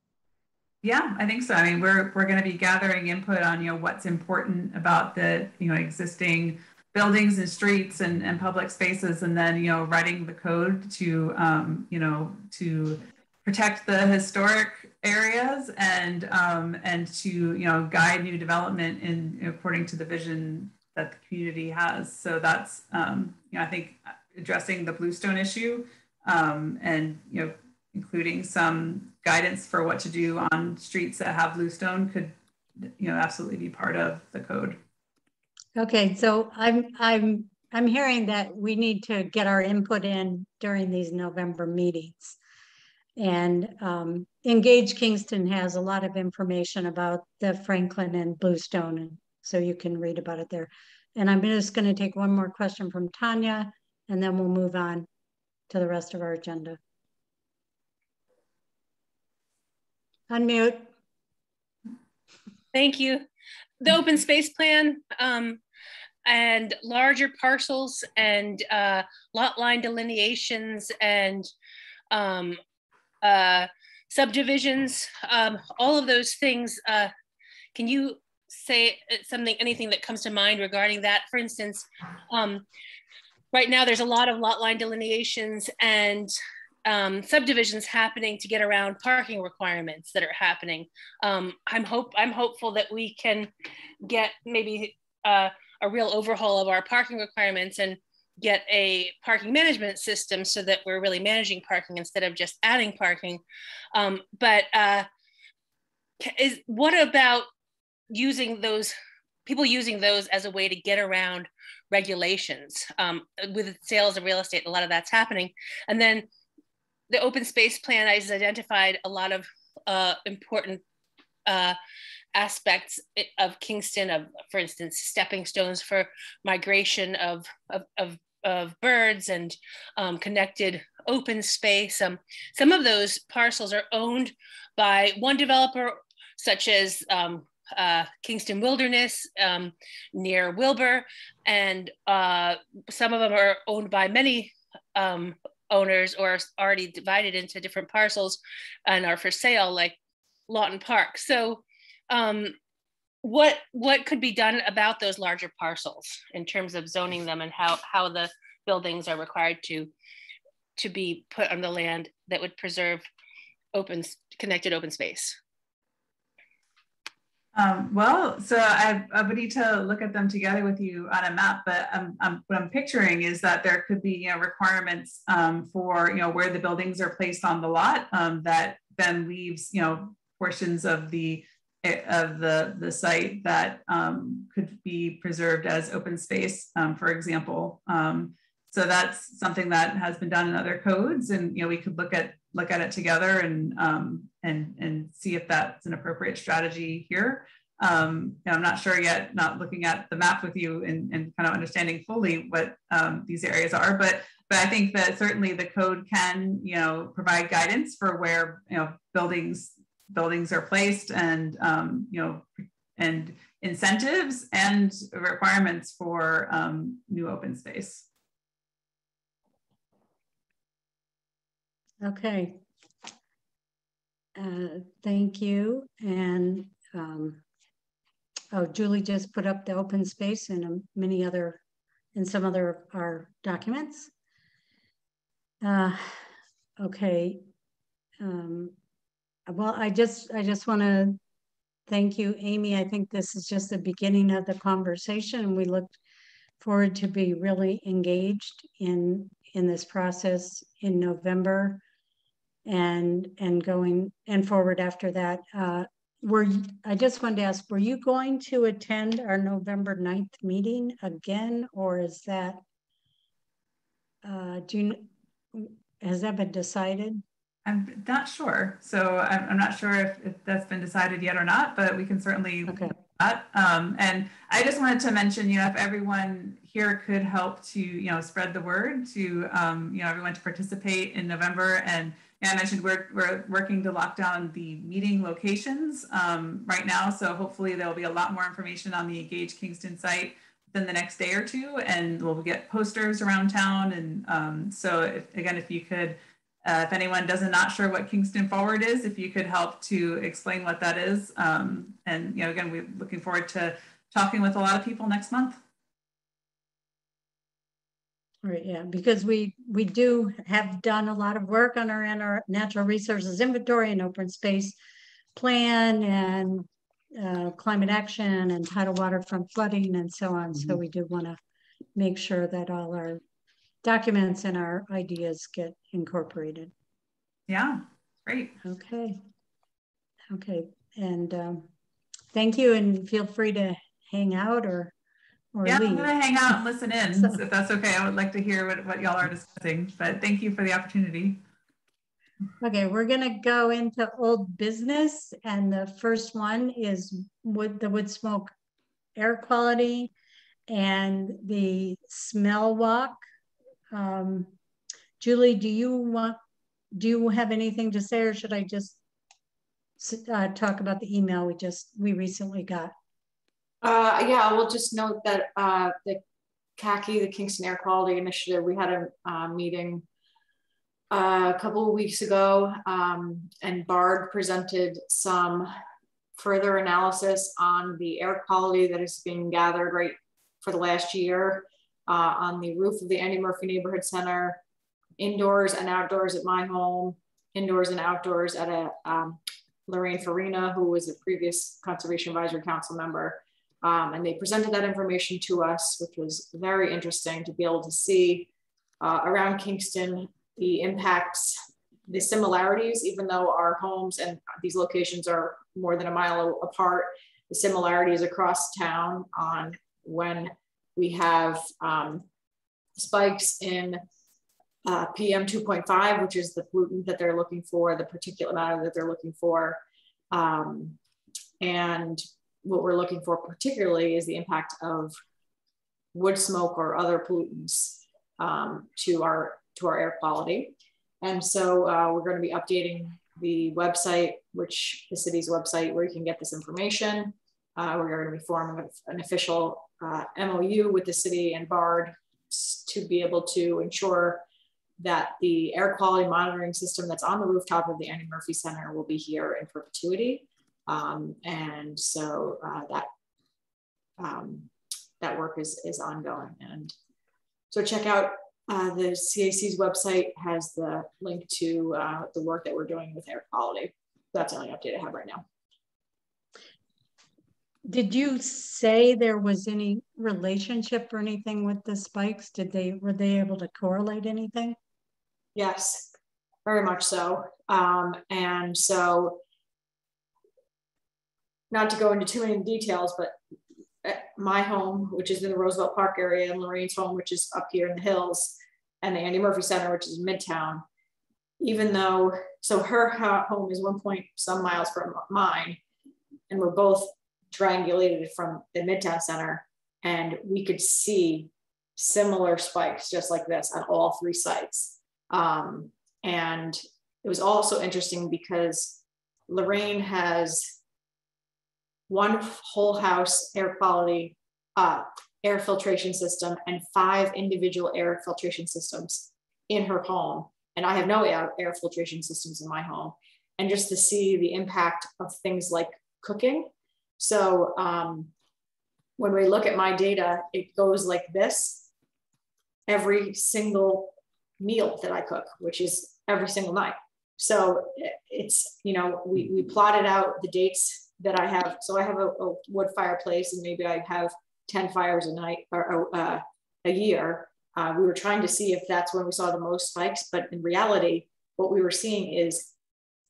Yeah, I think so. I mean, we're going to be gathering input on, what's important about the, existing buildings and streets and public spaces, and then, writing the code to, to protect the historic areas and to, guide new development in according to the vision that the community has. So that's, I think addressing the bluestone issue and, including some guidance for what to do on streets that have bluestone could, absolutely be part of the code. Okay, so I'm hearing that we need to get our input in during these November meetings. And Engage Kingston has a lot of information about the Franklin and Bluestone, and so you can read about it there. And I'm just going to take one more question from Tanya, and then we'll move on to the rest of our agenda. Unmute. Thank you. The open space plan and larger parcels and lot line delineations and subdivisions, all of those things. Can you say anything that comes to mind regarding that? For instance, right now there's a lot of lot line delineations and subdivisions happening to get around parking requirements that are happening. I'm hopeful that we can get maybe a real overhaul of our parking requirements and get a parking management system so that we're really managing parking instead of just adding parking. What about people using those as a way to get around regulations? With sales of real estate, a lot of that's happening. And then the open space plan has identified a lot of important aspects of Kingston, for instance, stepping stones for migration of birds and connected open space. Some of those parcels are owned by one developer, such as Kingston Wilderness near Wilbur, and some of them are owned by many owners or are already divided into different parcels and are for sale, like Lawton Park. So what could be done about those larger parcels in terms of zoning them and how the buildings are required to be put on the land that would preserve connected open space? So I would need to look at them together with you on a map, but what I'm picturing is that there could be requirements for where the buildings are placed on the lot that then leaves portions of the site that could be preserved as open space, for example. So that's something that has been done in other codes, and we could look at it together and see if that's an appropriate strategy here. I'm not sure yet, not looking at the map with you and kind of understanding fully what these areas are, but I think that certainly the code can provide guidance for where buildings are placed, and and incentives and requirements for new open space. Okay. Thank you. And Julie just put up the open space and some other of our documents. Okay. Well, I just want to thank you, Amy. I think this is just the beginning of the conversation. We look forward to be really engaged in this process in November and going forward after that. I just wanted to ask, were you going to attend our November 9th meeting again, or is that, has that been decided? I'm not sure. So I'm not sure if that's been decided yet or not, but we can certainly look at that. And I just wanted to mention, if everyone here could help to, spread the word to, everyone to participate in November. And I mentioned we're working to lock down the meeting locations right now. So hopefully there'll be a lot more information on the Engage Kingston site within the next day or two, and we'll get posters around town. And so if you could, if anyone not sure what Kingston Forward is, if you could help to explain what that is. And again, we're looking forward to talking with a lot of people next month. Right, yeah, because we have done a lot of work on our natural resources inventory and open space plan and climate action and tidal water from flooding and so on. So we do want to make sure that all our documents and our ideas get incorporated. Yeah, great. Okay. And thank you, and feel free to hang out or leave. I'm gonna hang out and listen in, so if that's okay. I would like to hear what y'all are discussing, but thank you for the opportunity. Okay, we're gonna go into old business, and the first one is the wood smoke air quality and the smell walk. Julie, do you have anything to say, or should I just talk about the email we recently got? Yeah, we'll just note that the CAC, the Kingston Air Quality Initiative, we had a meeting a couple of weeks ago, and BARD presented some further analysis on the air quality that is being gathered right for the last year on the roof of the Andy Murphy Neighborhood Center, indoors and outdoors at my home, indoors and outdoors at a Lorraine Farina, who was a previous Conservation Advisory Council member. And they presented that information to us, which was very interesting to be able to see around Kingston, the impacts, the similarities, even though our homes and these locations are more than a mile apart, the similarities across town on when we have spikes in PM 2.5, which is the pollutant that they're looking for, the particulate matter that they're looking for. And what we're looking for particularly is the impact of wood smoke or other pollutants to our air quality. And so we're going to be updating the website, which the city's website, where you can get this information. We're going to be forming an official MOU with the city and BARD to be able to ensure that the air quality monitoring system that's on the rooftop of the Andy Murphy Center will be here in perpetuity. And so that work is ongoing. And so check out the CAC's website has the link to the work that we're doing with air quality. That's the only update I have right now. Did you say there was any relationship or anything with the spikes? Were they able to correlate anything? Yes, very much so. And so, not to go into too many details, but my home, which is in the Roosevelt Park area, and Lorraine's home, which is up here in the hills, and the Andy Murphy Center, which is in Midtown, even though, so her home is 1 point some miles from mine, and we're both triangulated from the Midtown Center, and we could see similar spikes just like this on all three sites. And it was also interesting because Lorraine has one whole house air quality, air filtration system, and 5 individual air filtration systems in her home. And I have no air filtration systems in my home. And just to see the impact of things like cooking. So when we look at my data, it goes like this every single meal that I cook, which is every single night. So it's, you know, we plotted out the dates that I have. So I have a wood fireplace, and maybe I have 10 fires a night or a year. We were trying to see if that's when we saw the most spikes, but in reality, what we were seeing is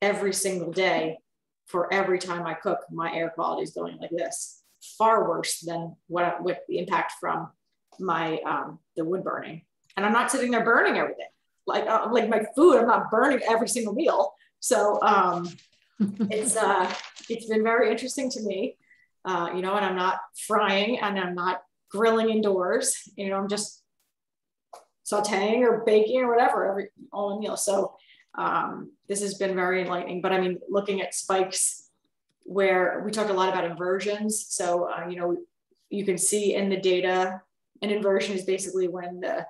every single day for every time I cook, my air quality is going like this, far worse than what the impact from my the wood burning. And I'm not sitting there burning everything. Like my food, I'm not burning every single meal. So it's been very interesting to me, you know, and I'm not frying and I'm not grilling indoors, you know, I'm just sauteing or baking or whatever, all in meal. So this has been very enlightening, but I mean, looking at spikes where we talked a lot about inversions. So, you know, you can see in the data, an inversion is basically when the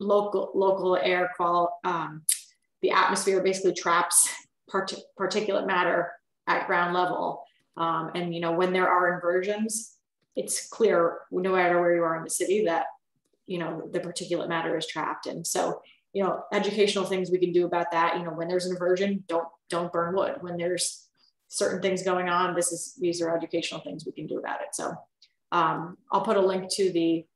local air quality, the atmosphere basically traps particulate matter at ground level. And, you know, when there are inversions, it's clear no matter where you are in the city that, you know, the particulate matter is trapped. And so, you know, educational things we can do about that. You know, when there's an inversion, don't burn wood. When there's certain things going on, these are educational things we can do about it. So I'll put a link to the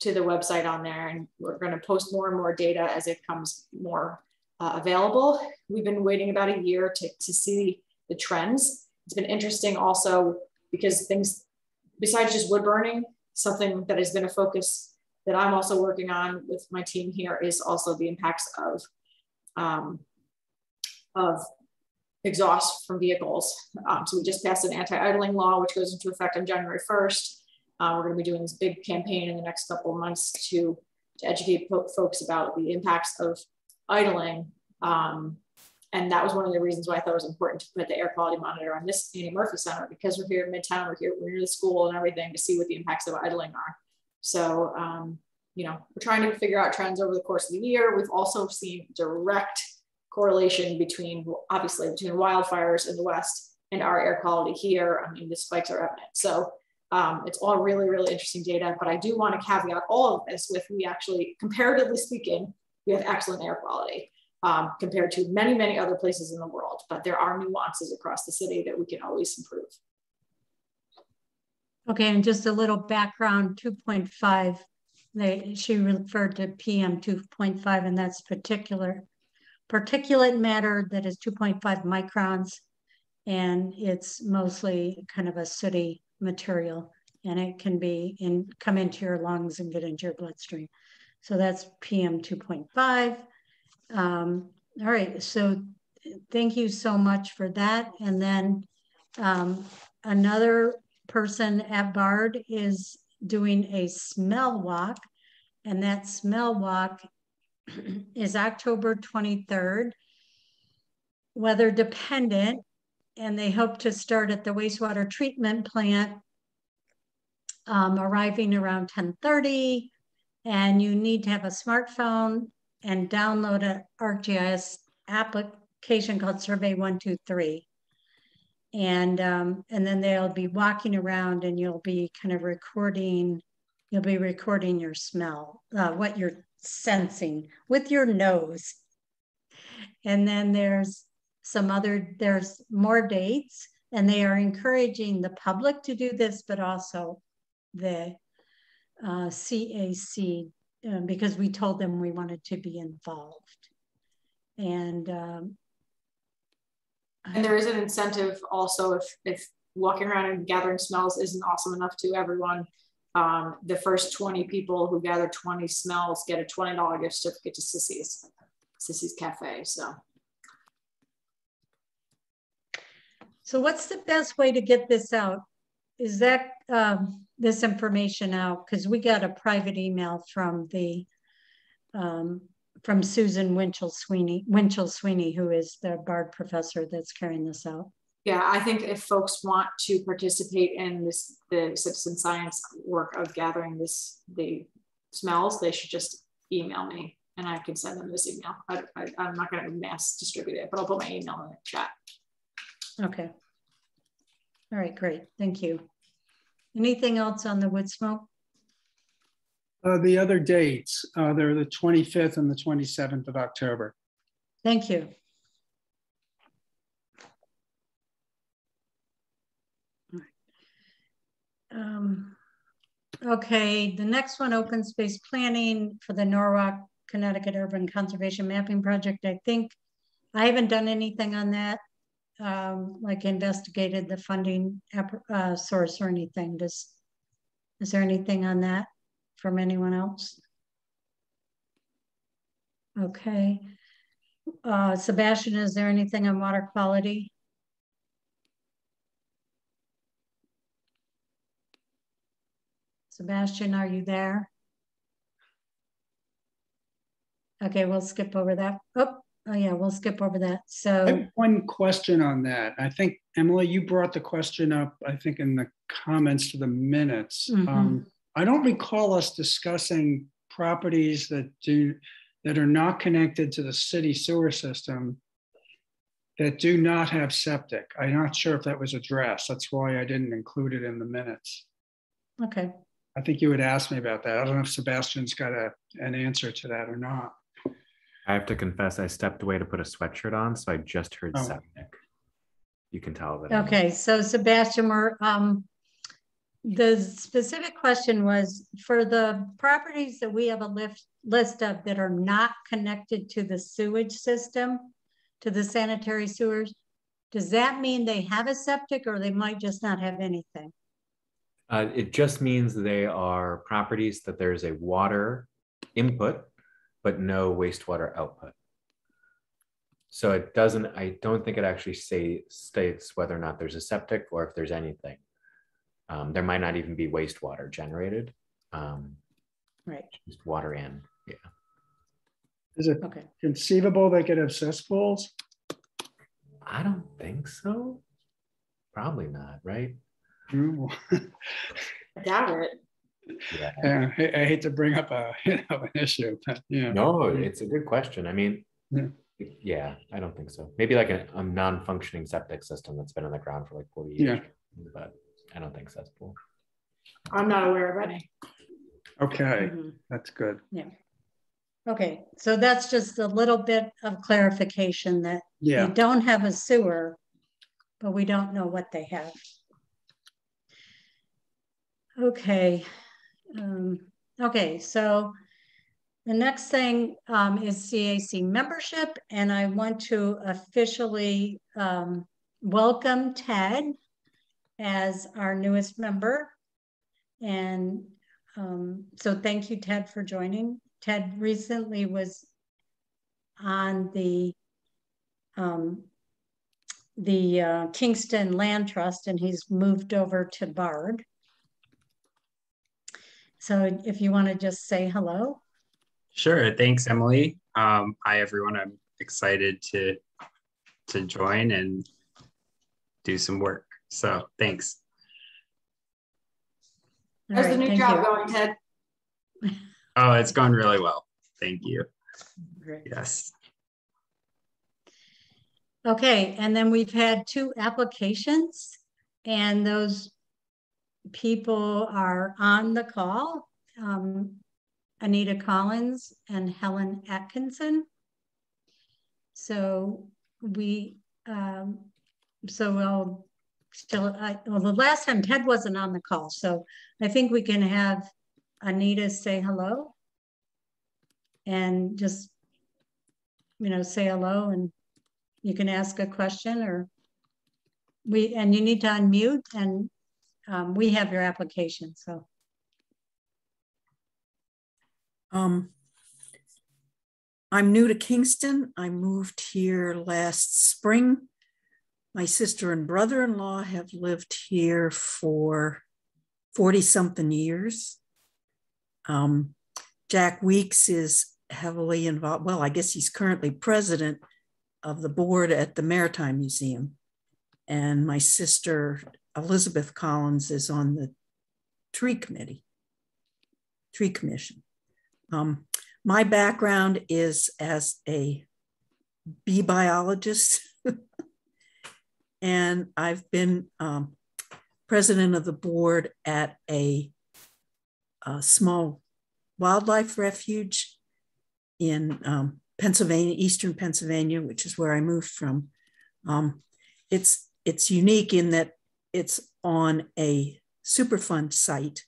website on there, and we're going to post more and more data as it comes more available. We've been waiting about a year to see the trends. It's been interesting also because things besides just wood burning, something that has been a focus that I'm also working on with my team here is also the impacts of exhaust from vehicles. So we just passed an anti-idling law, which goes into effect on January 1st. We're going to be doing this big campaign in the next couple of months to educate folks about the impacts of idling. And that was one of the reasons why I thought it was important to put the air quality monitor on this Annie Murphy Center, because we're here in Midtown, we're near the school and everything, to see what the impacts of idling are. So, you know, we're trying to figure out trends over the course of the year. We've also seen direct correlation between, obviously, between wildfires in the West and our air quality here. I mean, the spikes are evident. So it's all really, really interesting data, but I do want to caveat all of this with, we actually, comparatively speaking, we have excellent air quality compared to many, many other places in the world, but there are nuances across the city that we can always improve. Okay, and just a little background, 2.5, she referred to PM 2.5, and that's particulate matter that is 2.5 microns, and it's mostly kind of a sooty material, and it can be come into your lungs and get into your bloodstream. So that's PM 2.5. All right, so thank you so much for that. And then another person at BARD is doing a smell walk, and that smell walk is October 23rd, weather dependent, and they hope to start at the wastewater treatment plant, arriving around 10:30, and you need to have a smartphone and download an ArcGIS application called Survey 123. And then they'll be walking around, and you'll be kind of recording, your smell, what you're sensing with your nose. And then there's more dates, and they are encouraging the public to do this, but also the CAC, because we told them we wanted to be involved. And there is an incentive also, if walking around and gathering smells isn't awesome enough to everyone, the first 20 people who gather 20 smells get a $20 gift certificate to Sissy's Cafe. So what's the best way to get this out? Is that this information out? Because we got a private email from the from Susan Winchell Sweeney, who is the BARD professor that's carrying this out. Yeah, I think if folks want to participate in the citizen science work of gathering the smells, they should just email me, and I can send them this email. I'm not going to mass distribute it, but I'll put my email in the chat. Okay. All right, great. Thank you. Anything else on the wood smoke? The other dates, they're the 25th and the 27th of October. Thank you. Okay, the next one, open space planning for the Norwalk, Connecticut Urban Conservation Mapping Project. I think I haven't done anything on that, like investigated the funding source or anything. Is there anything on that from anyone else? Okay. Sebastian, is there anything on water quality? Sebastian, are you there? Okay, we'll skip over that. Oh yeah, we'll skip over that. So I have one question on that. I think, Emily, you brought the question up, I think, in the comments to the minutes. I don't recall us discussing properties that are not connected to the city sewer system that do not have septic. I'm not sure if that was addressed. That's why I didn't include it in the minutes. Okay. I think you had asked me about that. I don't know if Sebastian's got an answer to that or not. I have to confess, I stepped away to put a sweatshirt on, so I just heard septic. You can tell that. Okay, so Sebastian, the specific question was for the properties that we have a list of that are not connected to the sewage system, to the sanitary sewers. Does that mean they have a septic, or they might just not have anything? It just means they are properties that there's a water input, but no wastewater output. So it doesn't, I don't think it actually states whether or not there's a septic or if there's anything. There might not even be wastewater generated. Right. Just water in, yeah. Is it Okay. conceivable they could have cesspools? I don't think so. Probably not, right? Ooh. I doubt it. Yeah. Yeah, I hate to bring up an issue, but yeah. No, it's a good question. I mean, Yeah. yeah, I don't think so. Maybe like a non-functioning septic system that's been on the ground for like 40 years, but I don't think cesspool. I'm not aware of any. Okay, that's good. Yeah. Okay, so that's just a little bit of clarification that they don't have a sewer, but we don't know what they have. Okay. Okay, so the next thing is CAC membership, and I want to officially welcome Ted as our newest member. And so thank you, Ted, for joining. Ted recently was on the Kingston Land Trust, and he's moved over to BARD. So if you want to just say hello. Sure. Thanks, Emily. Hi, everyone. I'm excited to join and do some work. So thanks. How's the new job going, Ted? Oh, it's gone really well. Thank you. Great. Yes. Okay, and then we've had 2 applications, and those people are on the call. Anita Collins and Helen Atkinson. So we, well, the last time Ted wasn't on the call, so I think we can have Anita say hello and just, say hello, and you can ask a question, or and you need to unmute, and we have your application, so. I'm new to Kingston. I moved here last spring. My sister and brother-in-law have lived here for 40-something years. Jack Weeks is heavily involved. Well, I guess he's currently president of the board at the Maritime Museum. And my sister, Elizabeth Collins, is on the tree commission. My background is as a bee biologist, and I've been president of the board at a small wildlife refuge in Pennsylvania, Eastern Pennsylvania, which is where I moved from. It's unique in that it's on a Superfund site,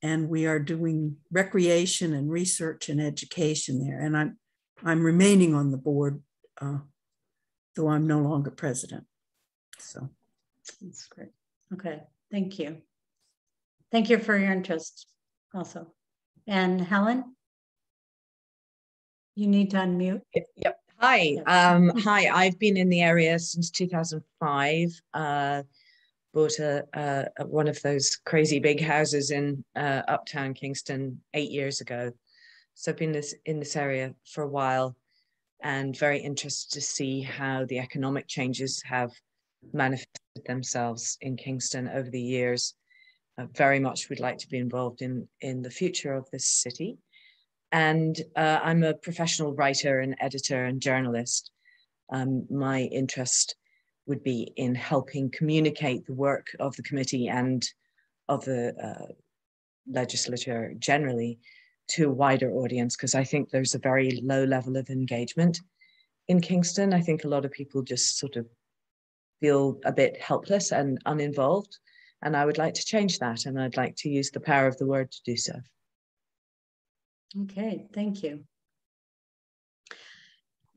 and we are doing recreation and research and education there. And I'm remaining on the board, though I'm no longer president. So that's great. Okay, thank you. Thank you for your interest also. And Helen, you need to unmute. Yep. Hi. Yes. Hi. I've been in the area since 2005. Bought one of those crazy big houses in uptown Kingston 8 years ago. So I've been in this area for a while, and very interested to see how the economic changes have manifested themselves in Kingston over the years. Very much would like to be involved in the future of this city. And I'm a professional writer and editor and journalist. My interest would be in helping communicate the work of the committee and of the legislature generally to a wider audience, because I think there's a very low level of engagement in Kingston. I think a lot of people just sort of feel a bit helpless and uninvolved, and I would like to change that, and I'd like to use the power of the word to do so. Okay, thank you.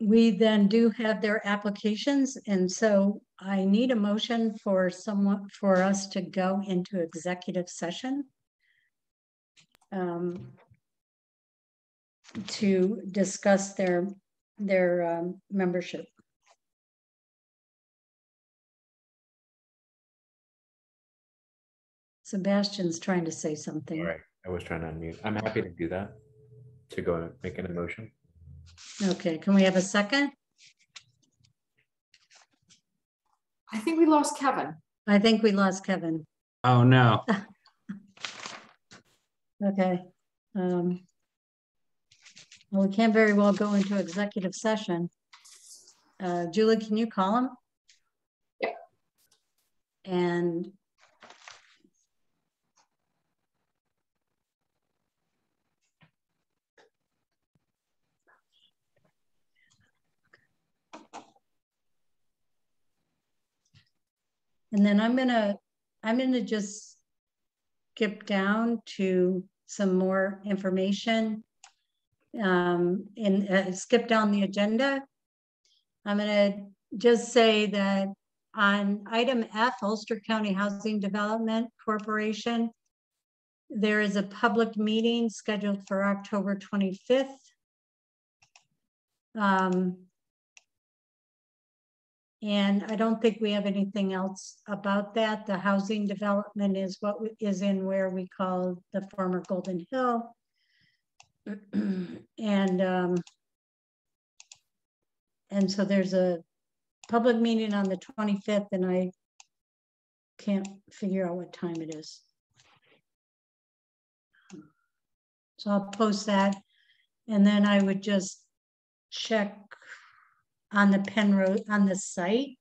We then do have their applications, and so I need a motion for us to go into executive session to discuss their membership. Sebastian's trying to say something. All right, I was trying to unmute. I'm happy to do that, to go and make an motion. Okay, can we have a second? I think we lost Kevin. I think we lost Kevin. Oh, no. Okay. Well, we can't very well go into executive session. Julie, can you call him? Yep. And then I'm gonna just skip down to some more information and skip down the agenda. I'm gonna just say that on item F, Ulster County Housing Development Corporation, there is a public meeting scheduled for October 25th. And I don't think we have anything else about that. The housing development is what is in where we call the former Golden Hill. And so there's a public meeting on the 25th, and I can't figure out what time it is. So I'll post that. And then I would just check on the Penrose, on the site.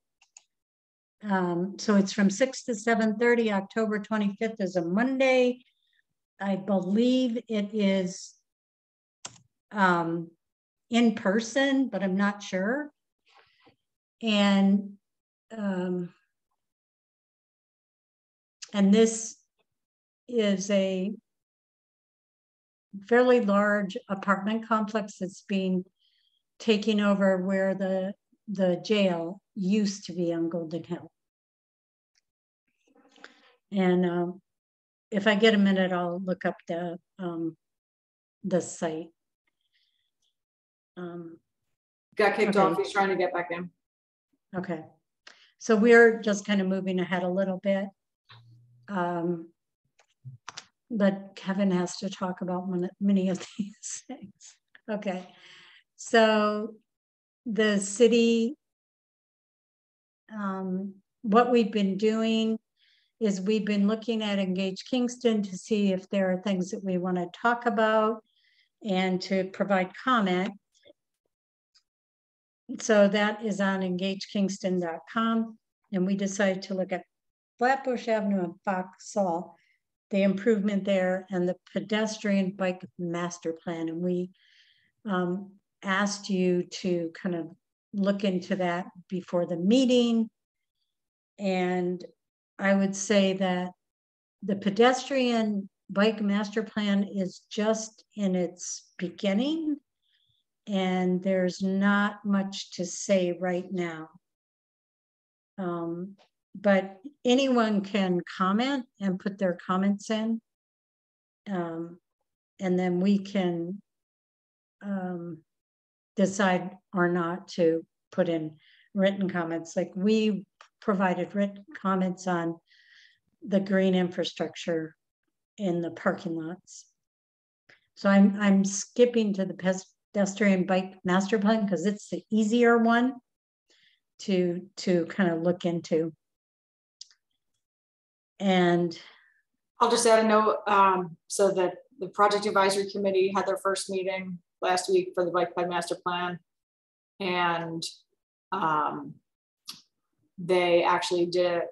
So it's from 6 to 7:30, October 25th is a Monday. I believe it is in person, but I'm not sure. And this is a fairly large apartment complex that's being taken over where the jail used to be on Golden Hill. And if I get a minute, I'll look up the site. Got kicked off, he's trying to get back in. Okay, so we're just kind of moving ahead a little bit. But Kevin has to talk about many of these things. Okay, so the city, what we've been doing is we've been looking at Engage Kingston to see if there are things that we want to talk about and to provide comment. So that is on engagekingston.com. And we decided to look at Flatbush Avenue and Foxhall, the improvement there, and the pedestrian bike master plan. And we asked you to kind of look into that before the meeting. And I would say that the pedestrian bike master plan is just in its beginning, and there's not much to say right now. But anyone can comment and put their comments in, and then we can decide or not to put in written comments. Like we provided written comments on the green infrastructure in the parking lots. So I'm skipping to the pedestrian bike master plan because it's the easier one to kind of look into. And I'll just add a note, so that the project advisory committee had their first meeting last week for the bike plan master plan. And they actually did it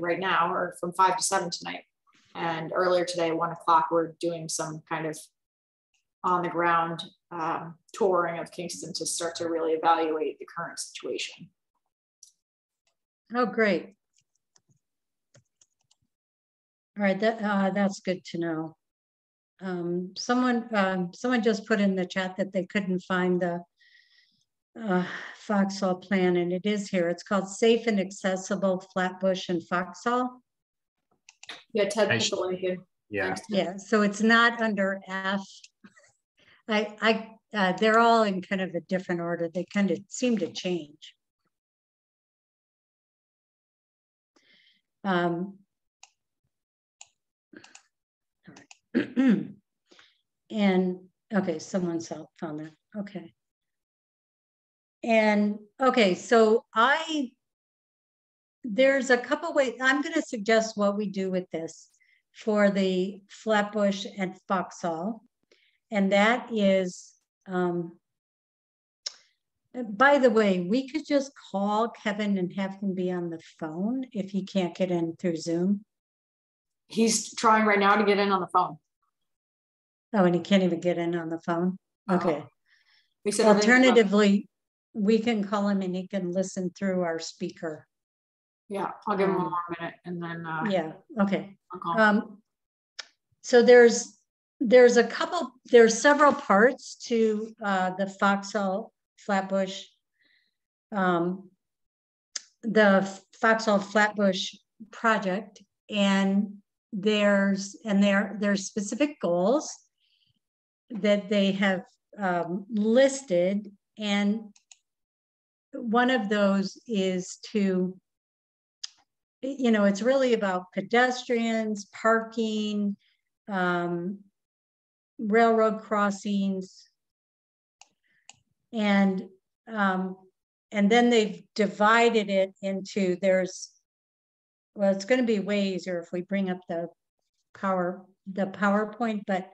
right now, or from 5 to 7 tonight. And earlier today, 1 o'clock, we're doing some kind of on the ground touring of Kingston to start to really evaluate the current situation. Oh, great. All right, that's good to know. Someone just put in the chat that they couldn't find the Foxhall plan, and it is here. It's called Safe and Accessible Flatbush and Foxhall. Yeah, Ted put the link in. Yeah. Yeah, so it's not under F. I they're all in kind of a different order. They kind of seem to change. All right. And okay, someone found that. Okay. And okay, so there's a couple ways. I'm going to suggest what we do with this for the Flatbush and Foxhall. And that is, by the way, we could just call Kevin and have him be on the phone if he can't get in through Zoom. He's trying right now to get in on the phone. Oh, and he can't even get in on the phone? Okay. Alternatively, we can call him and he can listen through our speaker. Yeah, I'll give him 1 more minute and then. Yeah, okay. So there's several parts to the Foxhall Flatbush, the Foxhall Flatbush project, and there's specific goals that they have listed, and one of those is to, you know, it's really about pedestrians, parking, railroad crossings, and then they've divided it into, well, it's going to be way easier if we bring up the PowerPoint, but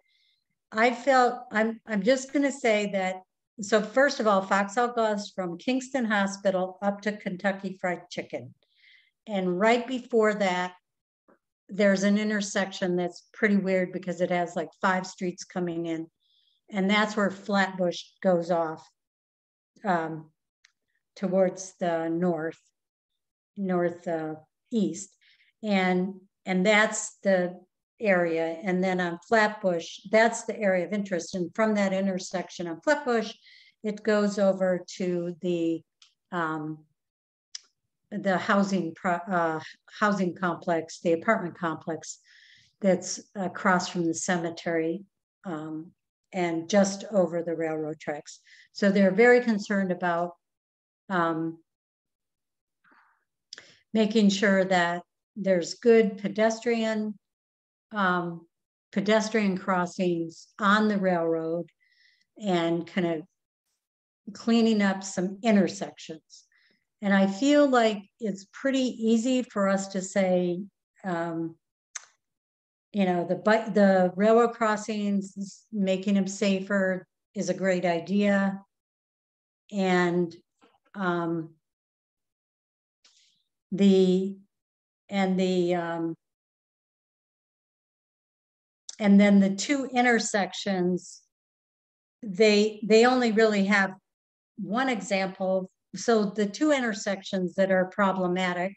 I felt I'm just going to say that. So first of all, Foxhall goes from Kingston Hospital up to Kentucky Fried Chicken. And right before that, there's an intersection that's pretty weird because it has like 5 streets coming in. And that's where Flatbush goes off towards the northeast. And that's the area. And then on Flatbush, that's the area of interest. And from that intersection on Flatbush, it goes over to the housing complex, the apartment complex that's across from the cemetery and just over the railroad tracks. So they're very concerned about making sure that there's good pedestrian crossings on the railroad and kind of cleaning up some intersections. And I feel like it's pretty easy for us to say, you know, the railroad crossings, making them safer is a great idea. And and then the 2 intersections, they only really have one example. So the 2 intersections that are problematic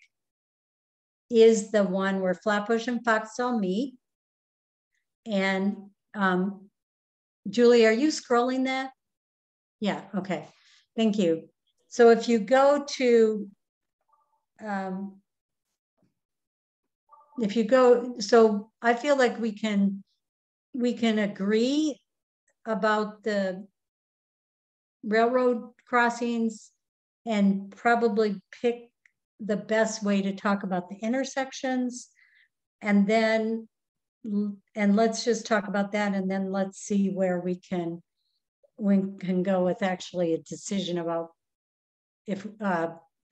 is the one where Flatbush and Foxhall meet. And Julie, are you scrolling that? Yeah, okay, thank you. So if you go to, so I feel like we can agree about the railroad crossings and probably pick the best way to talk about the intersections, and let's just talk about that, and then let's see where we can go with actually a decision about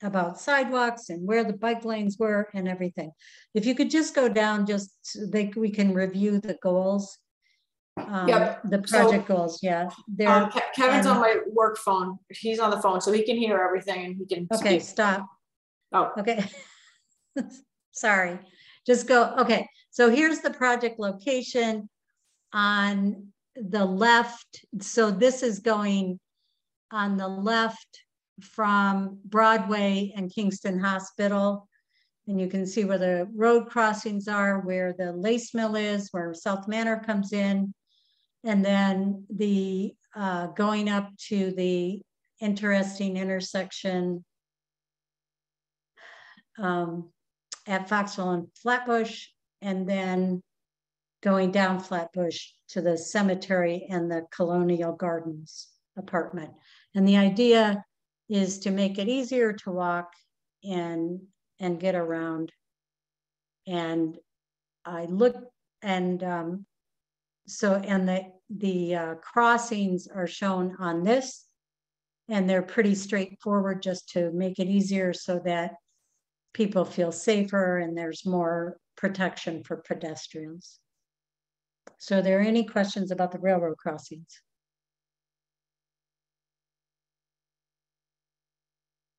about sidewalks and where the bike lanes were and everything. If you could just go down, just so we can review the goals. Yep. The project goals, yeah. Kevin's on my work phone. He's on the phone, so he can hear everything and he can Okay, speak. stop. Oh. Okay. Sorry. Just go. Okay. So here's the project location on the left. So this is going on the left from Broadway and Kingston Hospital. And you can see where the road crossings are, where the lace mill is, where South Manor comes in. And then the going up to the interesting intersection at Foxhall and Flatbush, and then going down Flatbush to the cemetery and the Colonial Gardens. apartment. And the idea is to make it easier to walk and get around. And I looked, and the crossings are shown on this, and they're pretty straightforward just to make it easier so that people feel safer and there's more protection for pedestrians. So are there any questions about the railroad crossings?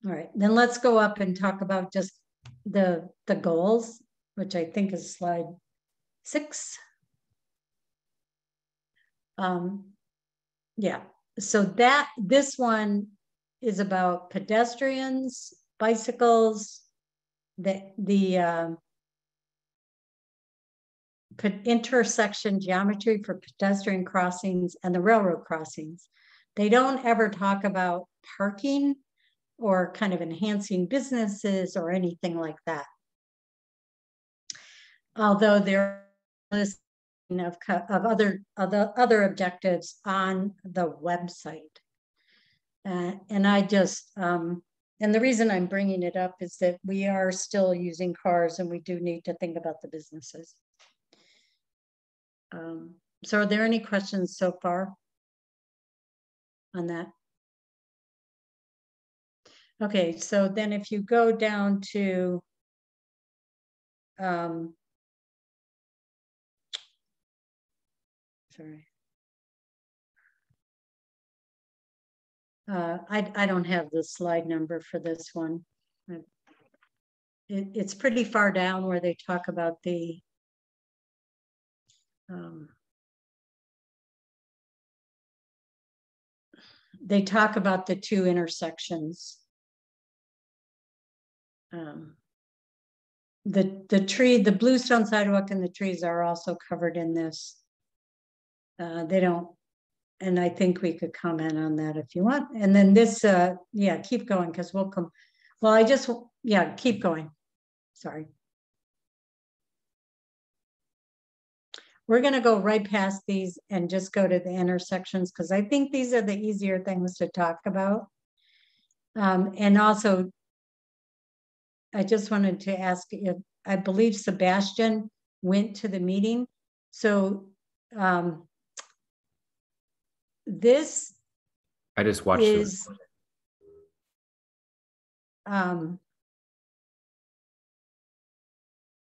All right, then let's go up and talk about just the goals, which I think is slide 6. Yeah, so this one is about pedestrians, bicycles, the intersection geometry for pedestrian crossings and the railroad crossings. They don't ever talk about parking or kind of enhancing businesses or anything like that. Although there is of other objectives on the website. And I just, and the reason I'm bringing it up is that we are still using cars and we do need to think about the businesses. So are there any questions so far on that? Okay, so then if you go down to sorry. I don't have the slide number for this one. It's pretty far down where they talk about the they talk about the 2 intersections. The bluestone sidewalk and the trees are also covered in this. They don't, and I think we could comment on that if you want. And then this, yeah, keep going because we'll come. Well, yeah, keep going. Sorry. We're going to go right past these and just go to the intersections because I think these are the easier things to talk about. And also, I just wanted to ask if, I believe Sebastian went to the meeting. So this I just watched is,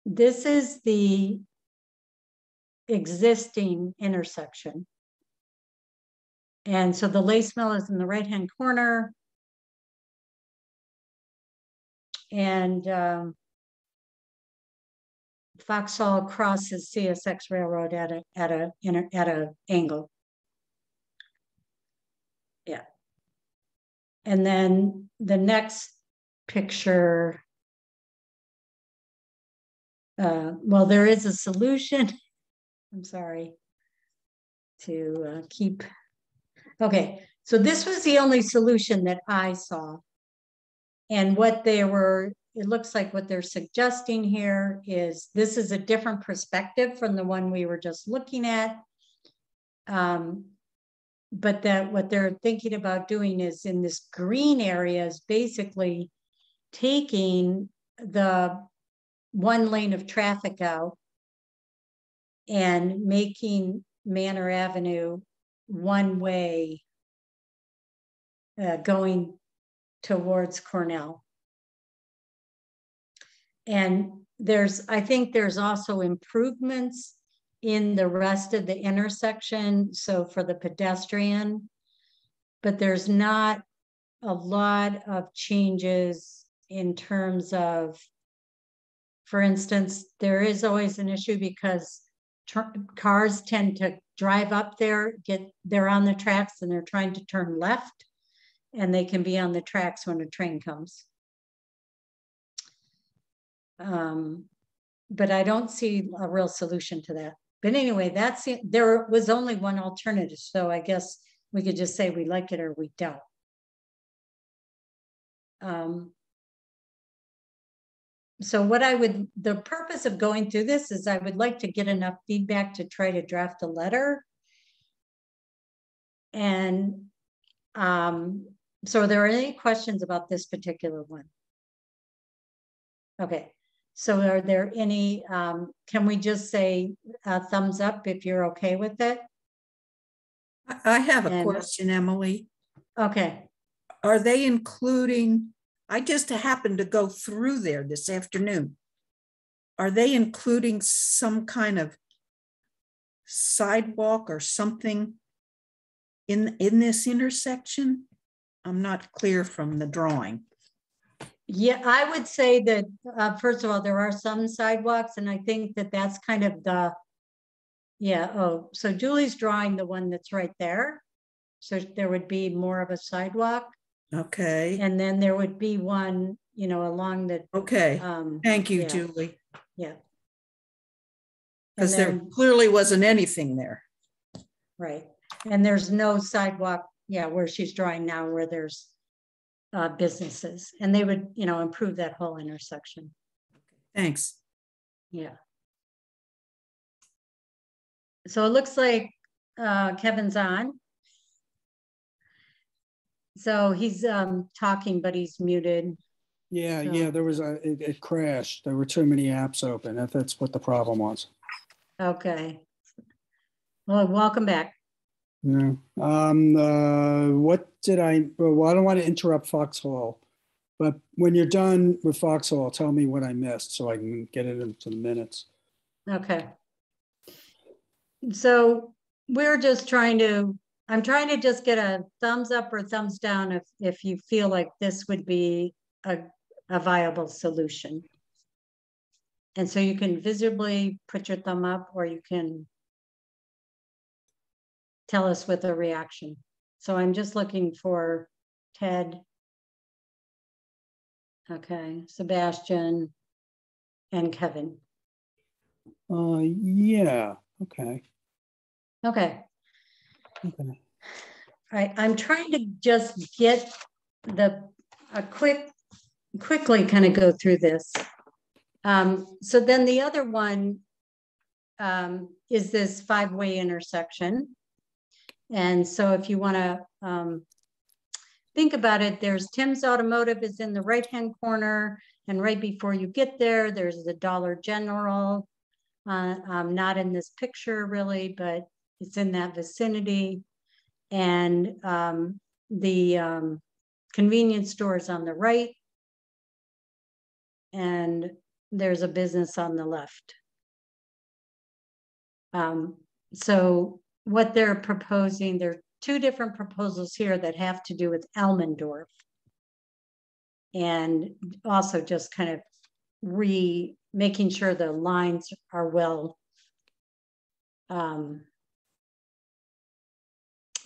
this is the existing intersection. And so the lace mill is in the right-hand corner. And Foxhall crosses CSX Railroad at a angle. Yeah. And then the next picture, well, there is a solution. I'm sorry to keep. Okay, so this was the only solution that I saw. And what they were, it looks like what they're suggesting here is this is a different perspective from the one we were just looking at. But that what they're thinking about doing is in this green area is basically taking the 1 lane of traffic out and making Manor Avenue 1 way going towards Cornell. And I think there's also improvements in the rest of the intersection. So for the pedestrian, but there's not a lot of changes in terms of, for instance, there is always an issue because cars tend to drive up there, they're on the tracks and they're trying to turn left, and they can be on the tracks when a train comes. But I don't see a real solution to that. But anyway, there was only one alternative. So I guess we could just say we like it or we don't. So the purpose of going through this is I would like to get enough feedback to try to draft a letter. And So are there any questions about this particular one? Okay, so are there any, can we just say thumbs up if you're okay with it? I have a question, Emily. Okay. Are they including, I just happened to go through there this afternoon. Are they including some kind of sidewalk or something in this intersection? I'm not clear from the drawing. Yeah, I would say that, first of all, there are some sidewalks, and I think that that's kind of the, yeah, oh, so Julie's drawing the one that's right there. So there would be more of a sidewalk. Okay. And then there would be one, you know, along the. Okay, thank you, yeah. Julie. Yeah. Because there clearly wasn't anything there. Right. And there's no sidewalk, yeah, where she's drawing now, where there's businesses, and they would, you know, improve that whole intersection. Thanks. Yeah. So it looks like Kevin's on. So he's talking, but he's muted. Yeah, so. yeah, there was it crashed. There were too many apps open. That's what the problem was. Okay. Well, welcome back. Yeah. What did well, I don't want to interrupt Foxhall, but when you're done with Foxhall, tell me what I missed so I can get it into the minutes. Okay. So we're just trying to, I'm trying to just get a thumbs up or thumbs down if you feel like this would be a viable solution. And so you can visibly put your thumb up, or you can tell us with a reaction. So I'm just looking for Ted. Okay, Sebastian and Kevin. Yeah, okay. Okay. Okay. All right, I'm trying to just get quickly kind of go through this. So then the other one is this 5-way intersection. And so if you want to think about it, there's Tim's Automotive is in the right-hand corner, and right before you get there, there's the Dollar General. Not in this picture really, but it's in that vicinity. And the convenience store is on the right. And there's a business on the left. So what they're proposing, there are 2 different proposals here that have to do with Elmendorf. And also just kind of making sure the lines are well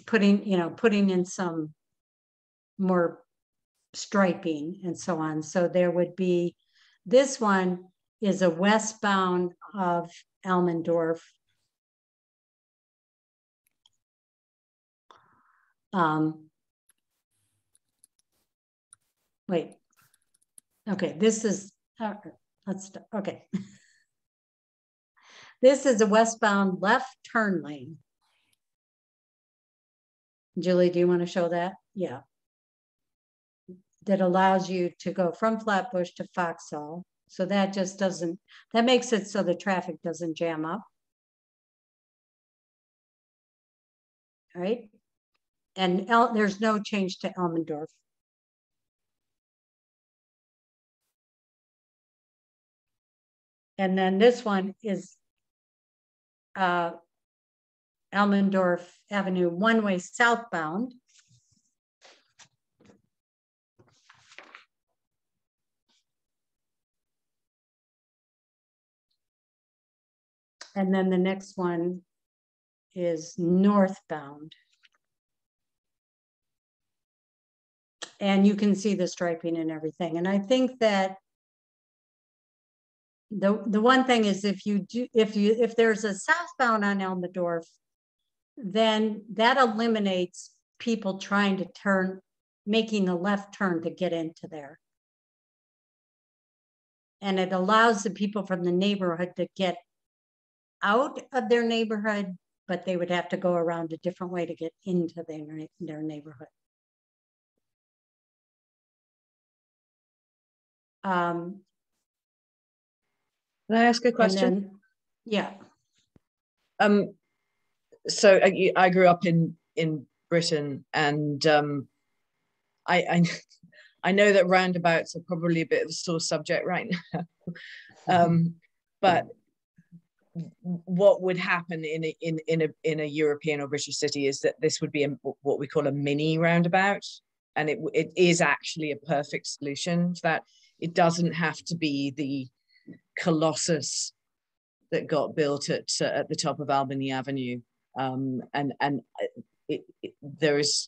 putting in some more striping and so on. So there would be, this one is a westbound of Elmendorf. Wait, okay, this is, okay. This is a westbound left turn lane. Julie, do you want to show that? Yeah. That allows you to go from Flatbush to Foxhall. So that just doesn't, that makes it so the traffic doesn't jam up. All right. And there's no change to Elmendorf. And then this one is Elmendorf Avenue, 1-way southbound. And then the next one is northbound. And you can see the striping and everything. And I think that the one thing is, if there's a southbound on Elmendorf, then that eliminates people trying to turn, making a left turn to get into there. And it allows the people from the neighborhood to get out of their neighborhood, but they would have to go around a different way to get into their neighborhood. Can I ask a question? Then, yeah. So I grew up in Britain, and I know that roundabouts are probably a bit of a sore subject right now. But what would happen in a European or British city is that this would be what we call a mini roundabout, and it is actually a perfect solution to that. It doesn't have to be the colossus that got built at the top of Albany Avenue, and there's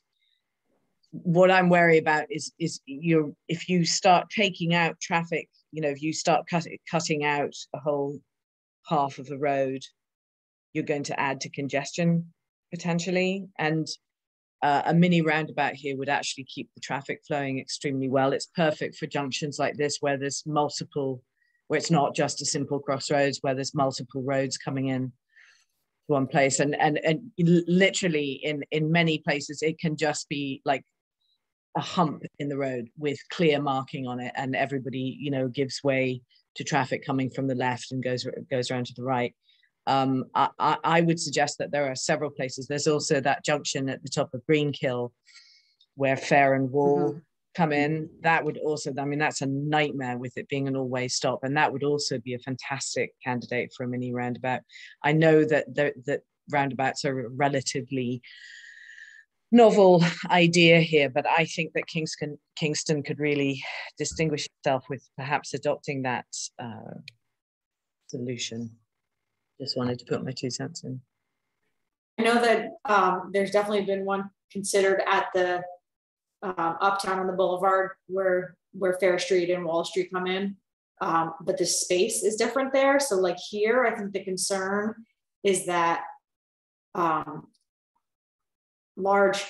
what I'm worried about is if you start taking out traffic, if you start cutting out a whole half of the road, you're going to add to congestion potentially. And a mini roundabout here would actually keep the traffic flowing extremely well. It's perfect for junctions like this where there's multiple, where it's not just a simple crossroads, where there's multiple roads coming in to one place. And literally in many places, it can just be like a hump in the road with clear marking on it, and everybody, gives way to traffic coming from the left and goes around to the right. I would suggest that there are several places. There's also that junction at the top of Greenkill where Fair and Wall come in. That would also, that's a nightmare with it being an all-way stop, and that would also be a fantastic candidate for a mini roundabout. I know that roundabouts are a relatively novel idea here, but I think that Kingston could really distinguish itself with perhaps adopting that solution. Just wanted to put my 2 cents in. I know that there's definitely been one considered at the uptown on the boulevard where Fair Street and Wall Street come in, but the space is different there. So like here, I think the concern is that large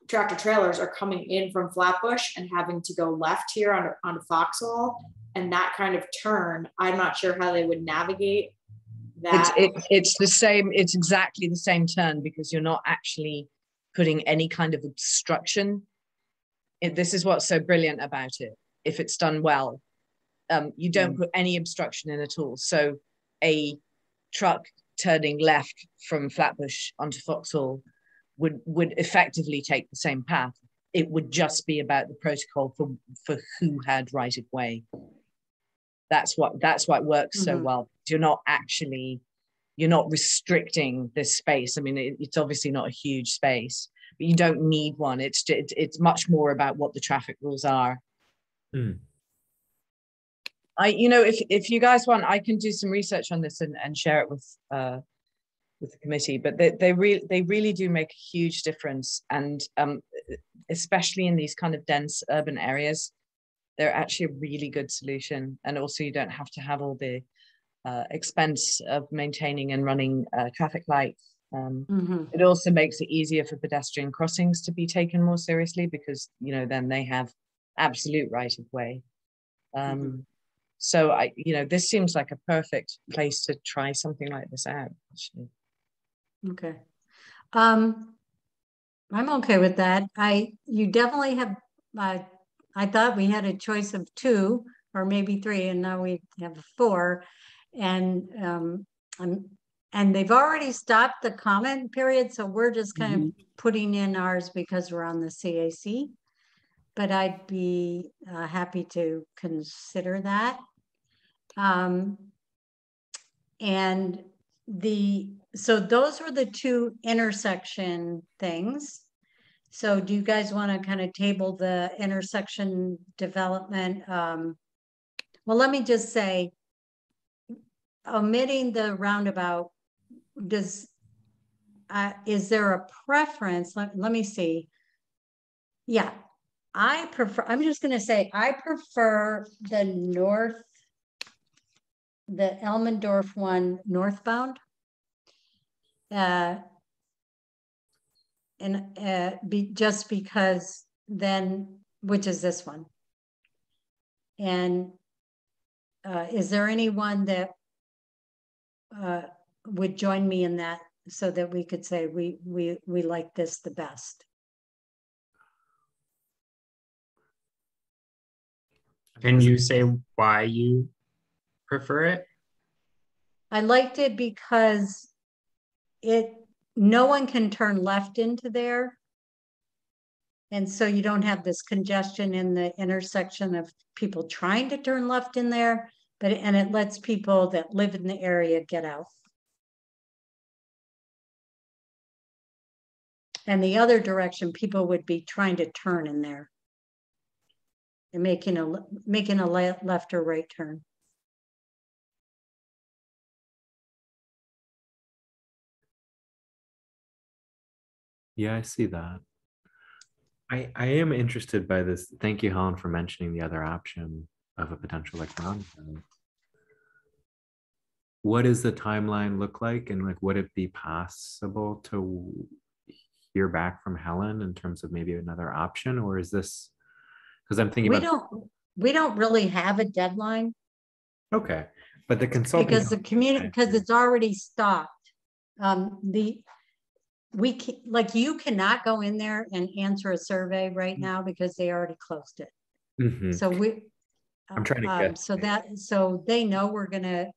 tractor trailers are coming in from Flatbush and having to go left here onto Foxhall, and that kind of turn, I'm not sure how they would navigate that. It's the same, it's exactly the same turn, because you're not actually putting any kind of obstruction. This is what's so brilliant about it. If it's done well, you don't put any obstruction in at all. So a truck turning left from Flatbush onto Foxhall would effectively take the same path. It would just be about the protocol for who had right of way. That's why it works so well. You're not restricting this space. I mean, it's obviously not a huge space, but you don't need one. It's much more about what the traffic rules are. If you guys want, I can do some research on this and share it with the committee, but they really do make a huge difference, and especially in these kind of dense urban areas, they're actually a really good solution. And also, you don't have to have all the expense of maintaining and running traffic lights. It also makes it easier for pedestrian crossings to be taken more seriously, because then they have absolute right of way. So this seems like a perfect place to try something like this out, actually. Okay. I'm okay with that. You definitely have, I thought we had a choice of 2 or maybe 3, and now we have 4. And they've already stopped the comment period, so we're just kind of putting in ours because we're on the CAC. But I'd be happy to consider that. So those were the 2 intersection things. So do you guys want to kind of table the intersection development? Well, let me just say, omitting the roundabout, is there a preference? Let me see. Yeah, I'm just going to say, I prefer the Elmendorf one northbound. Just because then, which is this one. And is there anyone that would join me in that, so that we could say we like this the best? Can you say why you prefer it? I liked it because no one can turn left into there. And so you don't have this congestion in the intersection of people trying to turn left in there, and it lets people that live in the area get out. And the other direction, people would be trying to turn in there and making a left or right turn. Yeah, I see that. I am interested by this. Thank you, Helen, for mentioning the other option of a potential like roundabout. What does the timeline look like, and like would it be possible to hear back from Helen in terms of maybe another option, or is this because I'm thinking we don't really have a deadline. Okay, but the consulting because the community because it's already stopped. You cannot go in there and answer a survey right now because they already closed it. Mm-hmm. So I'm trying to get so they know we're gonna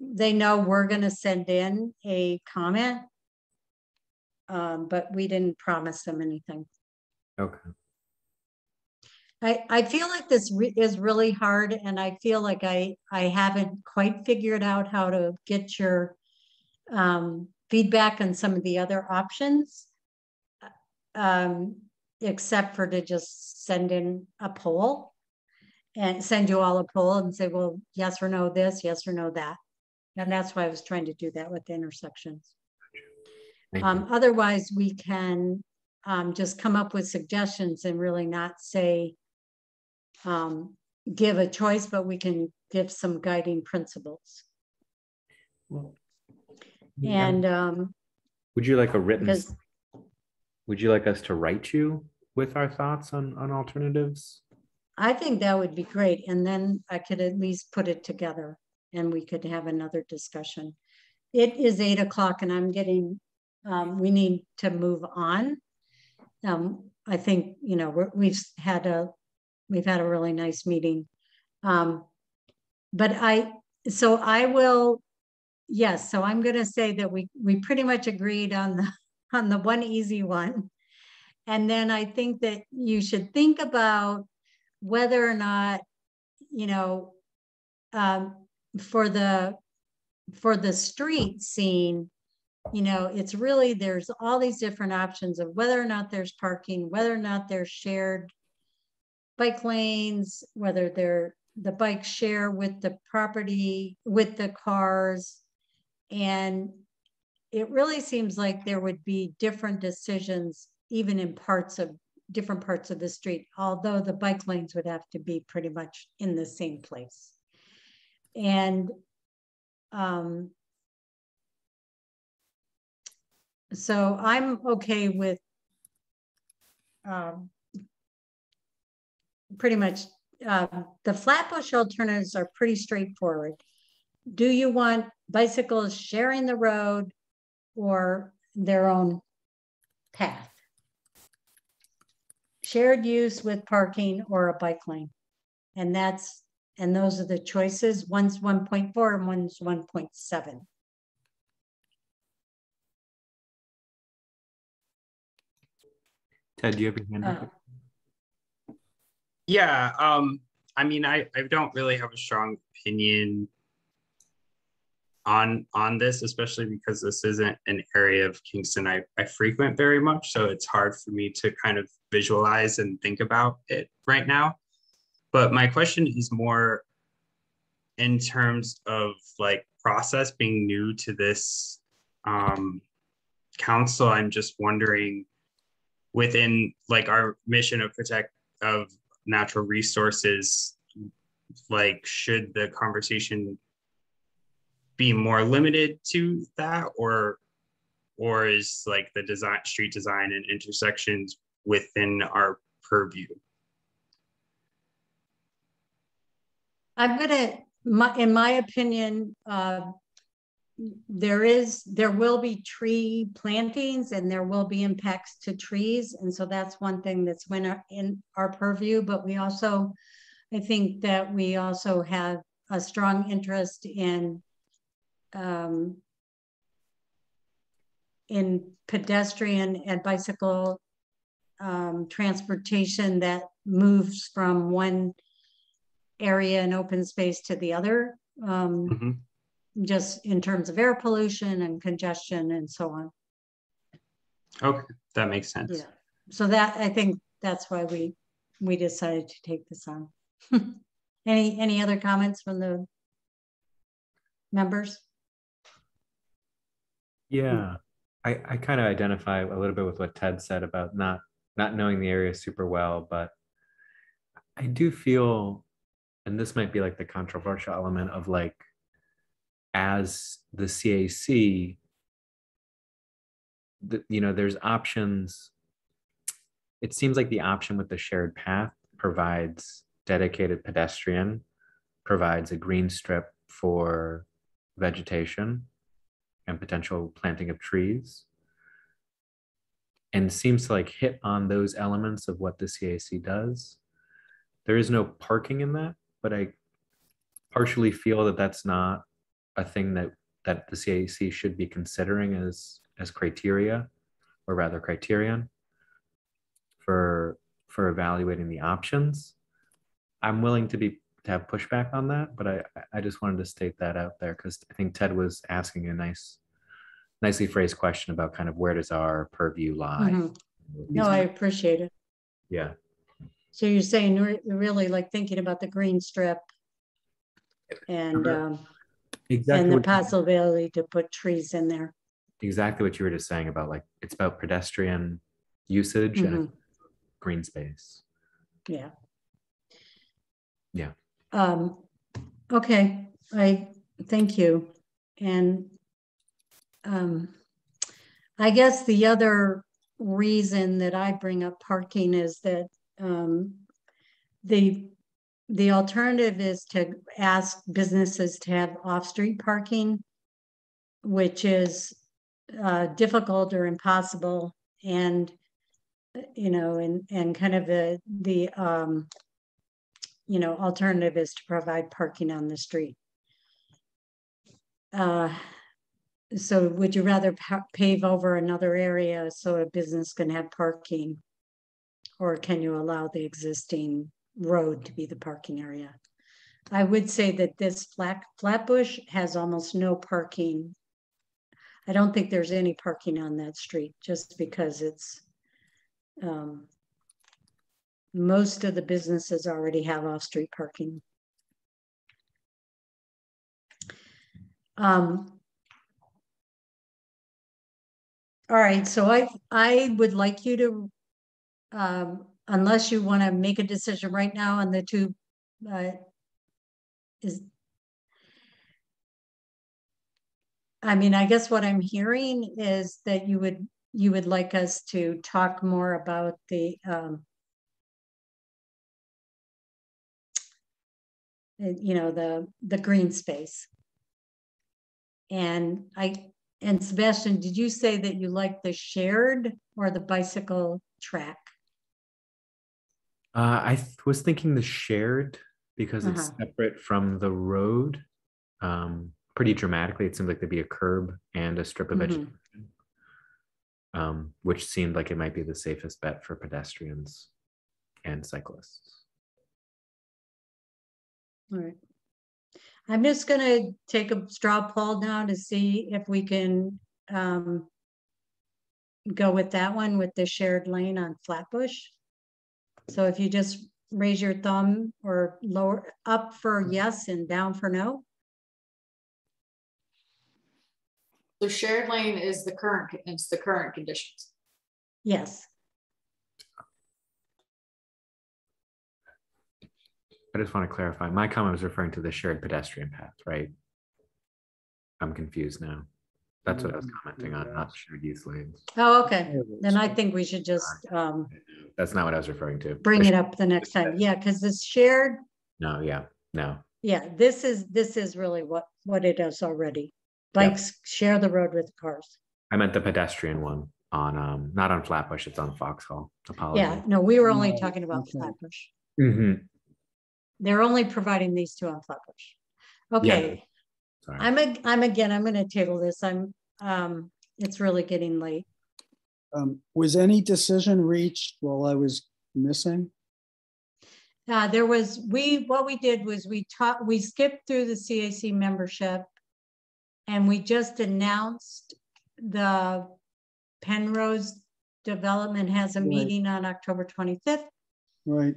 they know we're gonna send in a comment, but we didn't promise them anything. Okay. I feel like this is really hard, and I feel like I haven't quite figured out how to get your feedback on some of the other options, except for to just send in a poll and send you all a poll and say, well, yes or no this, yes or no that. And that's why I was trying to do that with the intersections. Otherwise, we can just come up with suggestions and really not say, give a choice, but we can give some guiding principles. Well, and would you like a written? Would you like us to write you with our thoughts on alternatives? I think that would be great, and then I could at least put it together, and we could have another discussion. It is 8 o'clock, and I'm getting. We need to move on. I think we've had a really nice meeting, but I will. Yes, so I'm going to say that we pretty much agreed on the one easy one, and then I think that you should think about whether or not for the street scene, it's really there's all these different options of whether or not there's parking, whether or not there's shared bike lanes, whether the bikes share with the property, with the cars. And it really seems like there would be different decisions, even in different parts of the street, although the bike lanes would have to be pretty much in the same place. And so I'm okay with pretty much the Flatbush alternatives are pretty straightforward. Do you want bicycles sharing the road or their own path? Shared use with parking or a bike lane. And those are the choices. One's 1.4 and one's 1.7. Ted, do you have your hand up? Yeah, I mean, I don't really have a strong opinion on this, especially because this isn't an area of Kingston I frequent very much. So it's hard for me to kind of visualize and think about it right now. But my question is more in terms of like process being new to this council. I'm just wondering, within like our mission of protect of natural resources, like should the conversation be more limited to that, or is like the street design and intersections within our purview? I'm gonna, in my opinion, there will be tree plantings and there will be impacts to trees. And so that's one thing that's in our purview, but we also, I think that we also have a strong interest in pedestrian and bicycle transportation that moves from one area and open space to the other, just in terms of air pollution and congestion and so on. Okay, that makes sense. Yeah. So that, I think that's why we decided to take this on. Any other comments from the members? Yeah, I kind of identify a little bit with what Ted said about not knowing the area super well, but I do feel, and this might be like the controversial element of like, as the CAC, there's options. It seems like the option with the shared path provides dedicated pedestrian, provides a green strip for vegetation and potential planting of trees, and seems to like hit on those elements of what the CAC does. There is no parking in that, but I partially feel that that's not a thing that the CAC should be considering as criteria, or rather criterion for evaluating the options. I'm willing to have pushback on that, but I just wanted to state that out there because I think Ted was asking a nicely phrased question about kind of where does our purview lie. No, I appreciate it. Yeah. So you're saying you're really like thinking about the green strip and exactly, and the possibility to put trees in there. Exactly what you were just saying about like, it's about pedestrian usage and green space. Yeah. Yeah. Okay, I thank you. And I guess the other reason that I bring up parking is that the alternative is to ask businesses to have off-street parking, which is difficult or impossible, and and kind of the alternative is to provide parking on the street. So would you rather pave over another area so a business can have parking, or can you allow the existing road to be the parking area? I would say that this Flatbush has almost no parking. I don't think there's any parking on that street, just because it's most of the businesses already have off-street parking. All right, so I would like you to, unless you want to make a decision right now on the two, I guess what I'm hearing is that you would like us to talk more about the the green space. And Sebastian, did you say that you like the shared or the bicycle track? I was thinking the shared because it's separate from the road. Pretty dramatically, it seemed like there'd be a curb and a strip of vegetation, which seemed like it might be the safest bet for pedestrians and cyclists. All right. I'm just going to take a straw poll now to see if we can go with that one with the shared lane on Flatbush. So if you just raise your thumb or lower up for yes and down for no. So shared lane is the current conditions. Yes. I just want to clarify. My comment was referring to the shared pedestrian path, right? I'm confused now. That's what I was commenting on, not shared use lanes. Oh, okay. Then I think we should just that's not what I was referring to. Bring it up the next time. Yeah, because it's shared. No, yeah, no. Yeah, this is really what it is already. Bikes share the road with cars. I meant the pedestrian one on not on Flatbush, it's on Foxhall. Apologies. Yeah, no, we were only talking about Flatbush. Mm-hmm. They're only providing these two on Flatbush. Okay. Yeah. Sorry. I'm going to table this. It's really getting late. Was any decision reached while I was missing? What we did was we skipped through the CAC membership, and we just announced the Penrose development has a meeting on October 25th. Right.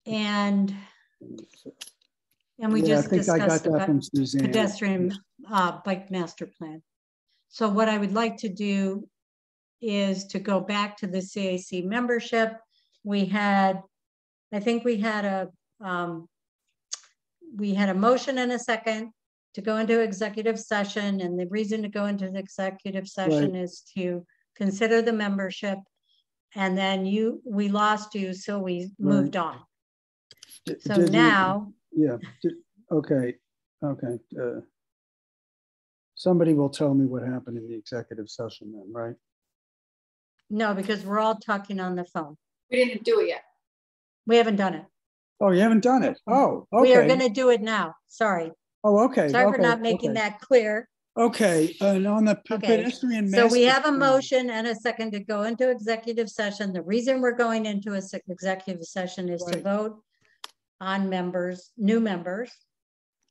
And we just discussed the pedestrian bike master plan. So what I would like to do is to go back to the CAC membership. I think we had a motion and a second to go into executive session. And the reason to go into the executive session is to consider the membership. And then we lost you, so we moved on. Okay. Somebody will tell me what happened in the executive session then, right? No, because we're all talking on the phone. We didn't do it yet. We haven't done it. Oh, you haven't done it? Oh, okay. We are going to do it now. Sorry. Oh, okay. Sorry for not making that clear. Okay, and on the pedestrian master. So we have a motion and a second to go into executive session. The reason we're going into executive session is to vote on new members.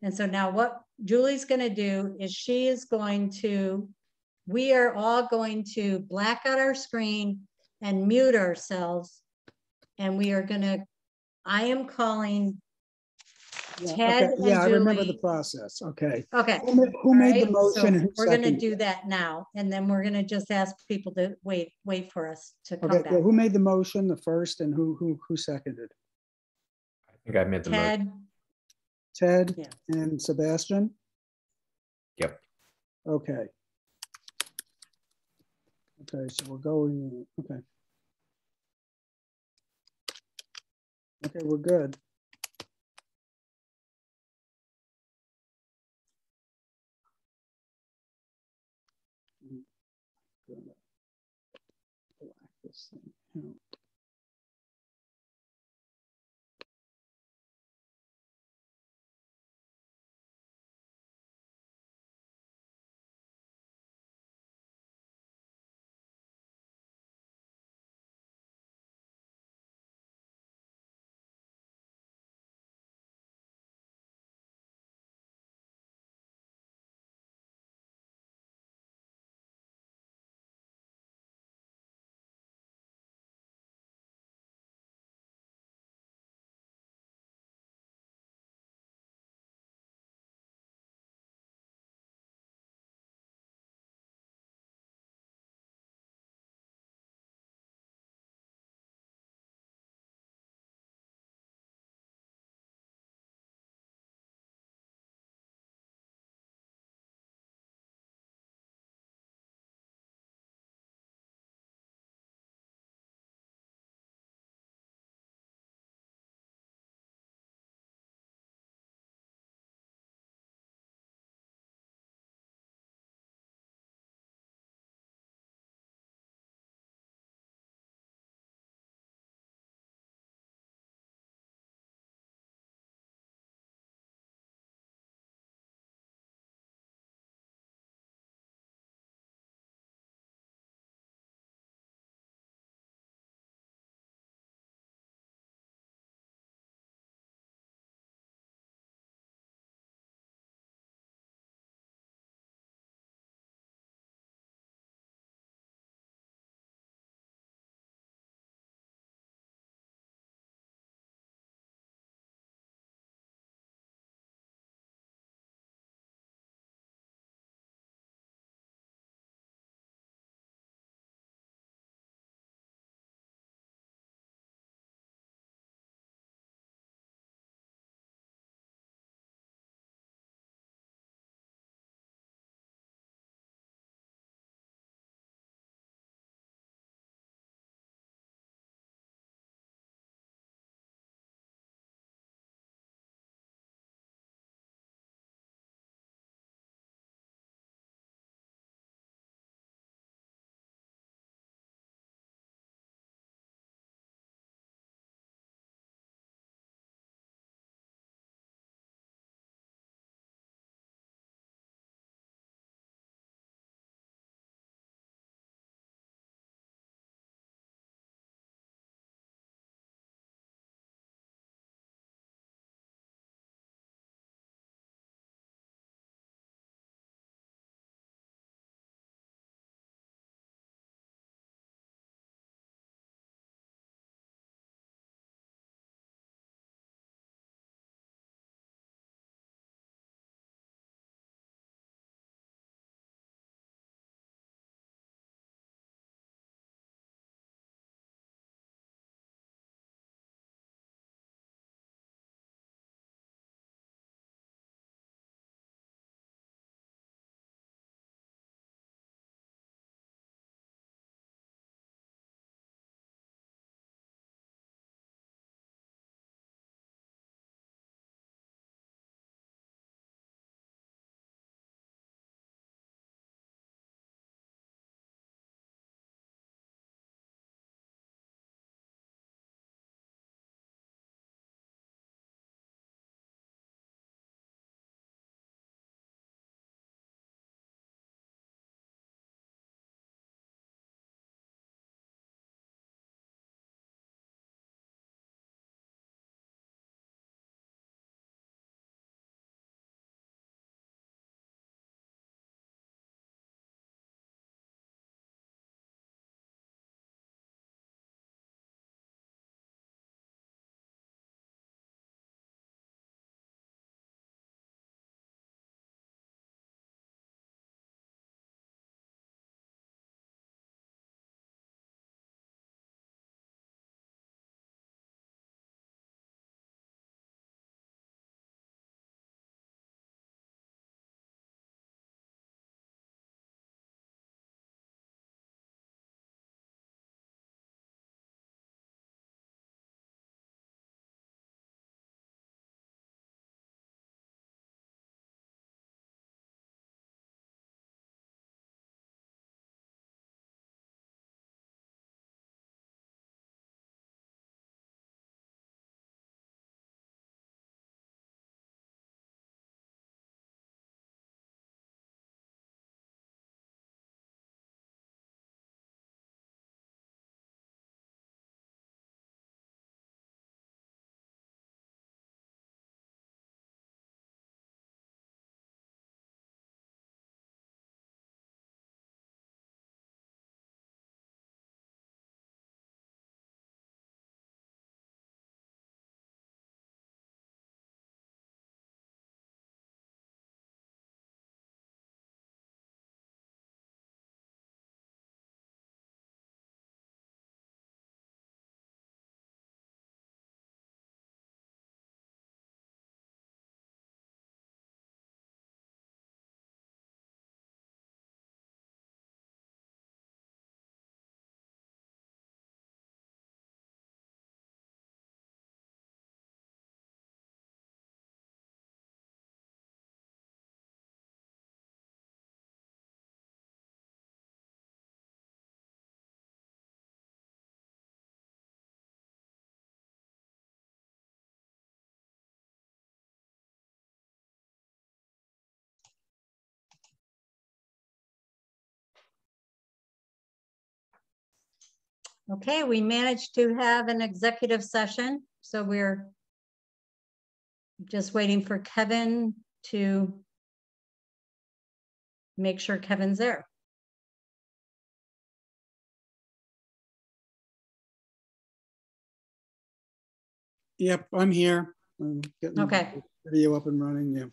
And so now what Julie's going to do is we are all going to black out our screen and mute ourselves. And I am calling Ted and Julie. I remember the process. Okay. Okay. Who made the motion? So we're going to do that now, and then we're going to just ask people to wait for us to come back. Well, who made the motion, the first, and who seconded? I think I made the motion. Ted and Sebastian. Yep. Okay. Okay, so we're going. Okay. Okay, we're good. Black this thing out. Okay, we managed to have an executive session. So we're just waiting for Kevin to make sure Kevin's there. Yep, I'm here. I'm getting Okay. the video up and running. Yeah.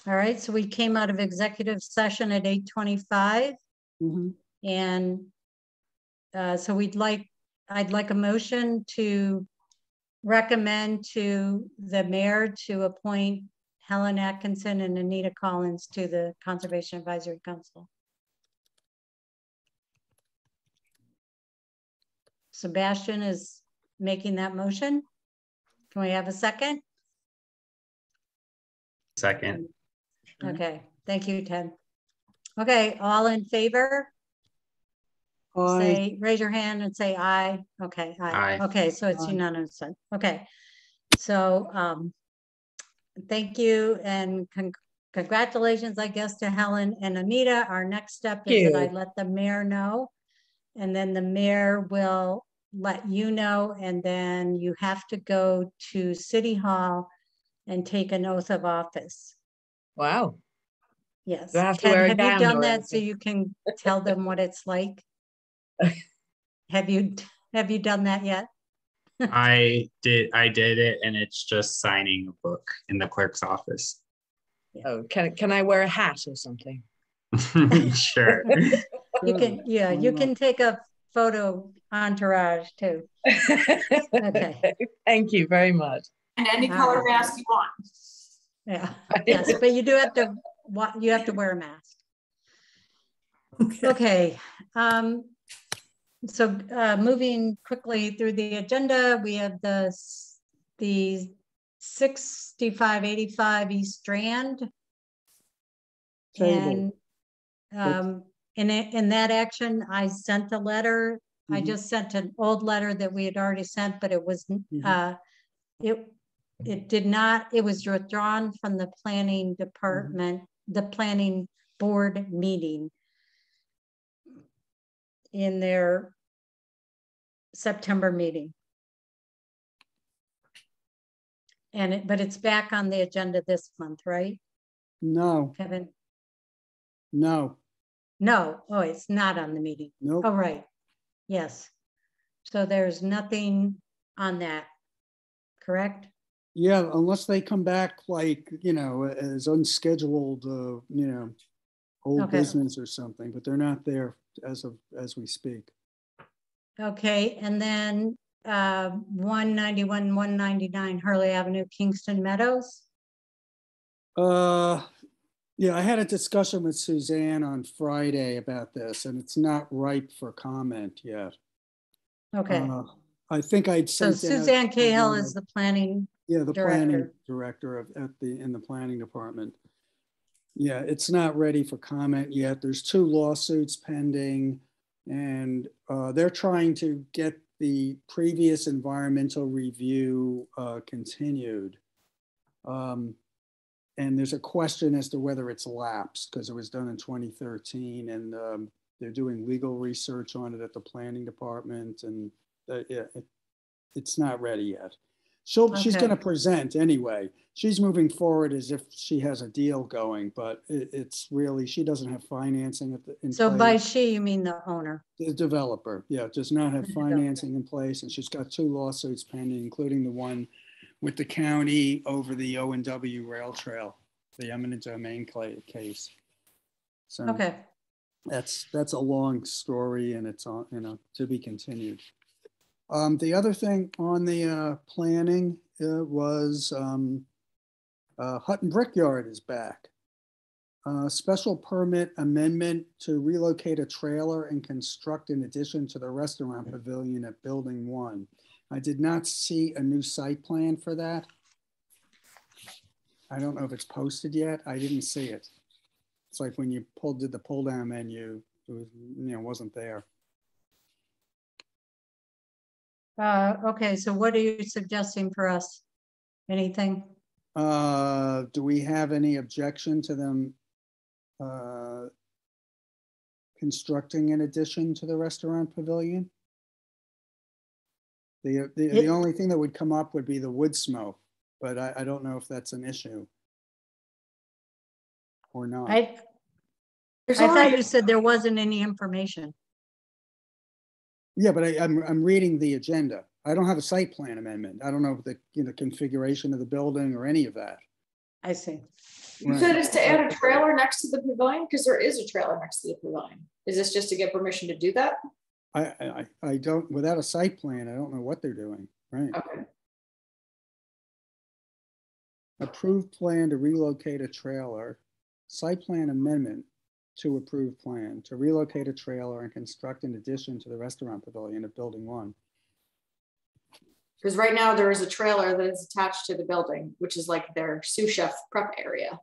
All right, so we came out of executive session at 8:25. Mm-hmm. And so I'd like a motion to recommend to the mayor to appoint Helen Atkinson and Anita Collins to the Conservation Advisory Council. Sebastian is making that motion. Can we have a second? Second. Okay, thank you, Ted. Okay, all in favor? Aye. Say, raise your hand and say aye. Okay, aye. Aye. Okay, so it's Aye. unanimous. Okay, so thank you and congratulations, I guess, to Helen and Anita. Our next step is that I let the mayor know, and then the mayor will let you know, and then you have to go to City Hall and take an oath of office. Wow. Yes. Do I have to Ted, wear a have you gown done or that so anything? you can tell them what it's like? Have you done that yet? I did it, and it's just signing a book in the clerk's office. Oh, can I wear a hat or something? Sure. You can, yeah, you can take a photo entourage too. Okay. Thank you very much. And any color mask you want. Yeah. Yes, but you do have to. You have to wear a mask. Okay. So moving quickly through the agenda, we have the 6585 East Strand. Table. And in that action, I sent a letter. I just sent an old letter that we had already sent, but it was it did not, it was withdrawn from the planning department, the planning board meeting in their September meeting. And but it's back on the agenda this month, right? No. Kevin? No. No. Oh, it's not on the meeting. Nope. Oh, right. Yes. So there's nothing on that, correct? Yeah, unless they come back like, you know, as unscheduled, you know, old business or something, but they're not there as we speak. Okay, and then 191, 199 Hurley Avenue, Kingston Meadows. Yeah, I had a discussion with Suzanne on Friday about this, and it's not ripe for comment yet. Okay. I think I'd sent so Suzanne Cahill is the planning. Yeah, the director. planning director in the planning department. Yeah, it's not ready for comment yet. There's 2 lawsuits pending, and they're trying to get the previous environmental review continued. And there's a question as to whether it's lapsed because it was done in 2013, and they're doing legal research on it at the planning department, and yeah, it's not ready yet. She's going to present anyway. She's moving forward as if she has a deal going, but it's really, she doesn't have financing in so place. By she, you mean the owner? The developer, yeah, does not have financing in place, and she's got 2 lawsuits pending, including the one with the county over the O&W rail trail, the eminent domain case. So that's a long story, and it's on, you know, to be continued. The other thing on the planning was Hutton Brickyard is back. Special permit amendment to relocate a trailer and construct an addition to the restaurant pavilion at Building 1. I did not see a new site plan for that. I don't know if it's posted yet. I didn't see it. It's like when you did the pull down menu, it was, you know, wasn't there. Okay, so what are you suggesting for us? Anything? Do we have any objection to them constructing an addition to the restaurant pavilion? The only thing that would come up would be the wood smoke, but I don't know if that's an issue or not. I thought you said there wasn't any information. Yeah, but I'm reading the agenda. I don't have a site plan amendment. I don't know if the configuration of the building or any of that. I see. You said it's to add a trailer next to the pavilion, because there is a trailer next to the pavilion. Is this just to get permission to do that? I don't, without a site plan, I don't know what they're doing, right? Okay. Approved plan to relocate a trailer, site plan amendment to approved plan to relocate a trailer and construct an addition to the restaurant pavilion of building 1. Because right now there is a trailer that is attached to the building, which is like their sous chef prep area.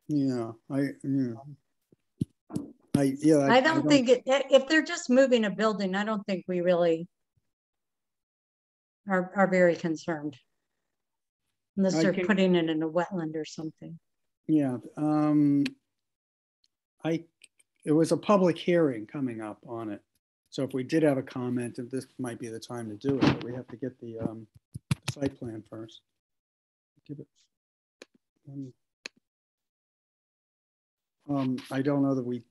Yeah, I don't think if they're just moving a building, I don't think we really are very concerned. Unless they're putting it in a wetland or something. Yeah, it was a public hearing coming up on it. So if we did have a comment, this might be the time to do it, but we have to get the site plan first. Give it. I don't know that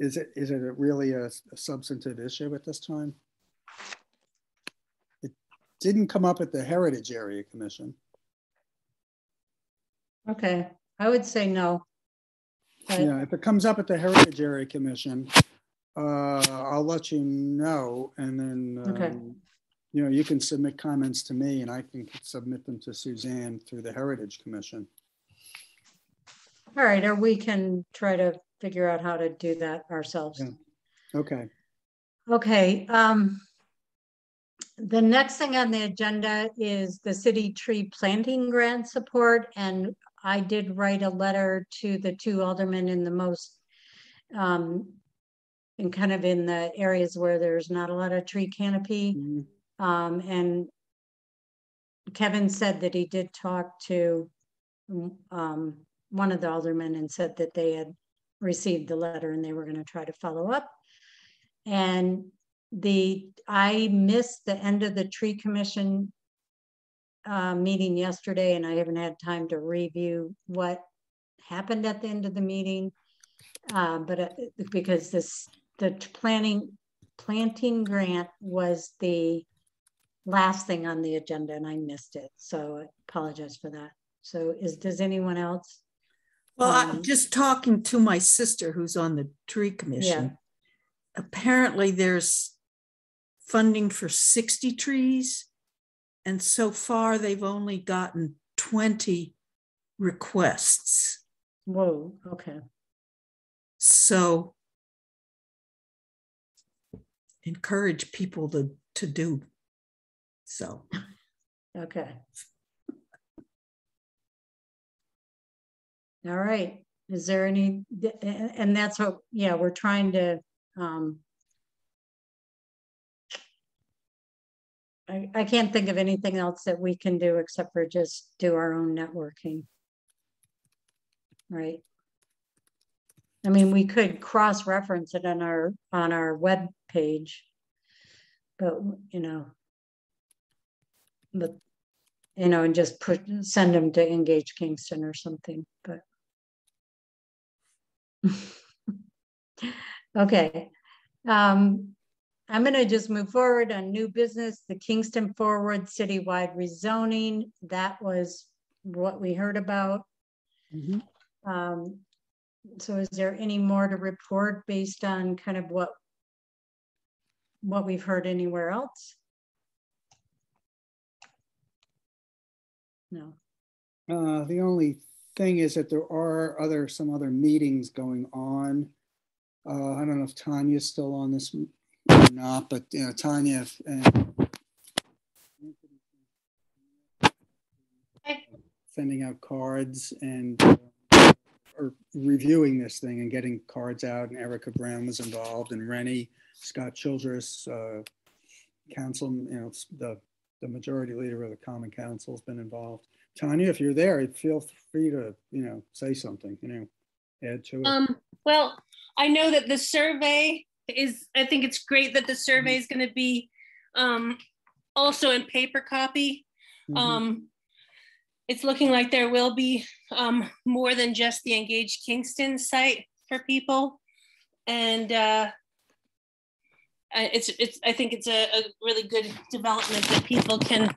is it really a substantive issue at this time? It didn't come up at the Heritage Area Commission. Okay, I would say no. But yeah, if it comes up at the Heritage Area Commission, I'll let you know, and then okay. You know, you can submit comments to me, and I can submit them to Suzanne through the Heritage Commission. All right, or we can try to figure out how to do that ourselves. Yeah. Okay. Okay. The next thing on the agenda is the city tree planting grant support, and I did write a letter to the 2 aldermen in the most and kind of in the areas where there's not a lot of tree canopy. Mm-hmm. And Kevin said that he did talk to one of the aldermen and said that they had received the letter and they were going to try to follow up. And I missed the end of the tree commission meeting yesterday, and I haven't had time to review what happened at the end of the meeting. But because the planting grant was the last thing on the agenda and I missed it. So I apologize for that. So does anyone else? Well, I'm just talking to my sister who's on the tree commission. Yeah. Apparently there's funding for 60 trees. And so far they've only gotten 20 requests. Whoa, okay. So encourage people to do so. Okay. All right. Is there any, and that's what, yeah, we're trying to, I can't think of anything else that we can do except for just do our own networking. Right. I mean, we could cross-reference it on our web page, but and just send them to Engage Kingston or something. But okay, I'm going to just move forward on new business. The Kingston Forward citywide rezoning. That was what we heard about. Mm-hmm. So is there any more to report based on kind of what we've heard anywhere else? No. The only thing is that there are some other meetings going on. I don't know if Tanya's still on this or not, but Tanya and sending out cards and or reviewing this thing and getting cards out, and Erica Brown was involved, and Rennie, Scott Childress, council, the majority leader of the Common Council has been involved. Tanya, if you're there, feel free to, say something, add to it. Well, I know that the survey is, I think it's great that the survey is going to be also in paper copy. It's looking like there will be more than just the Engage Kingston site for people. And I think it's a really good development that people can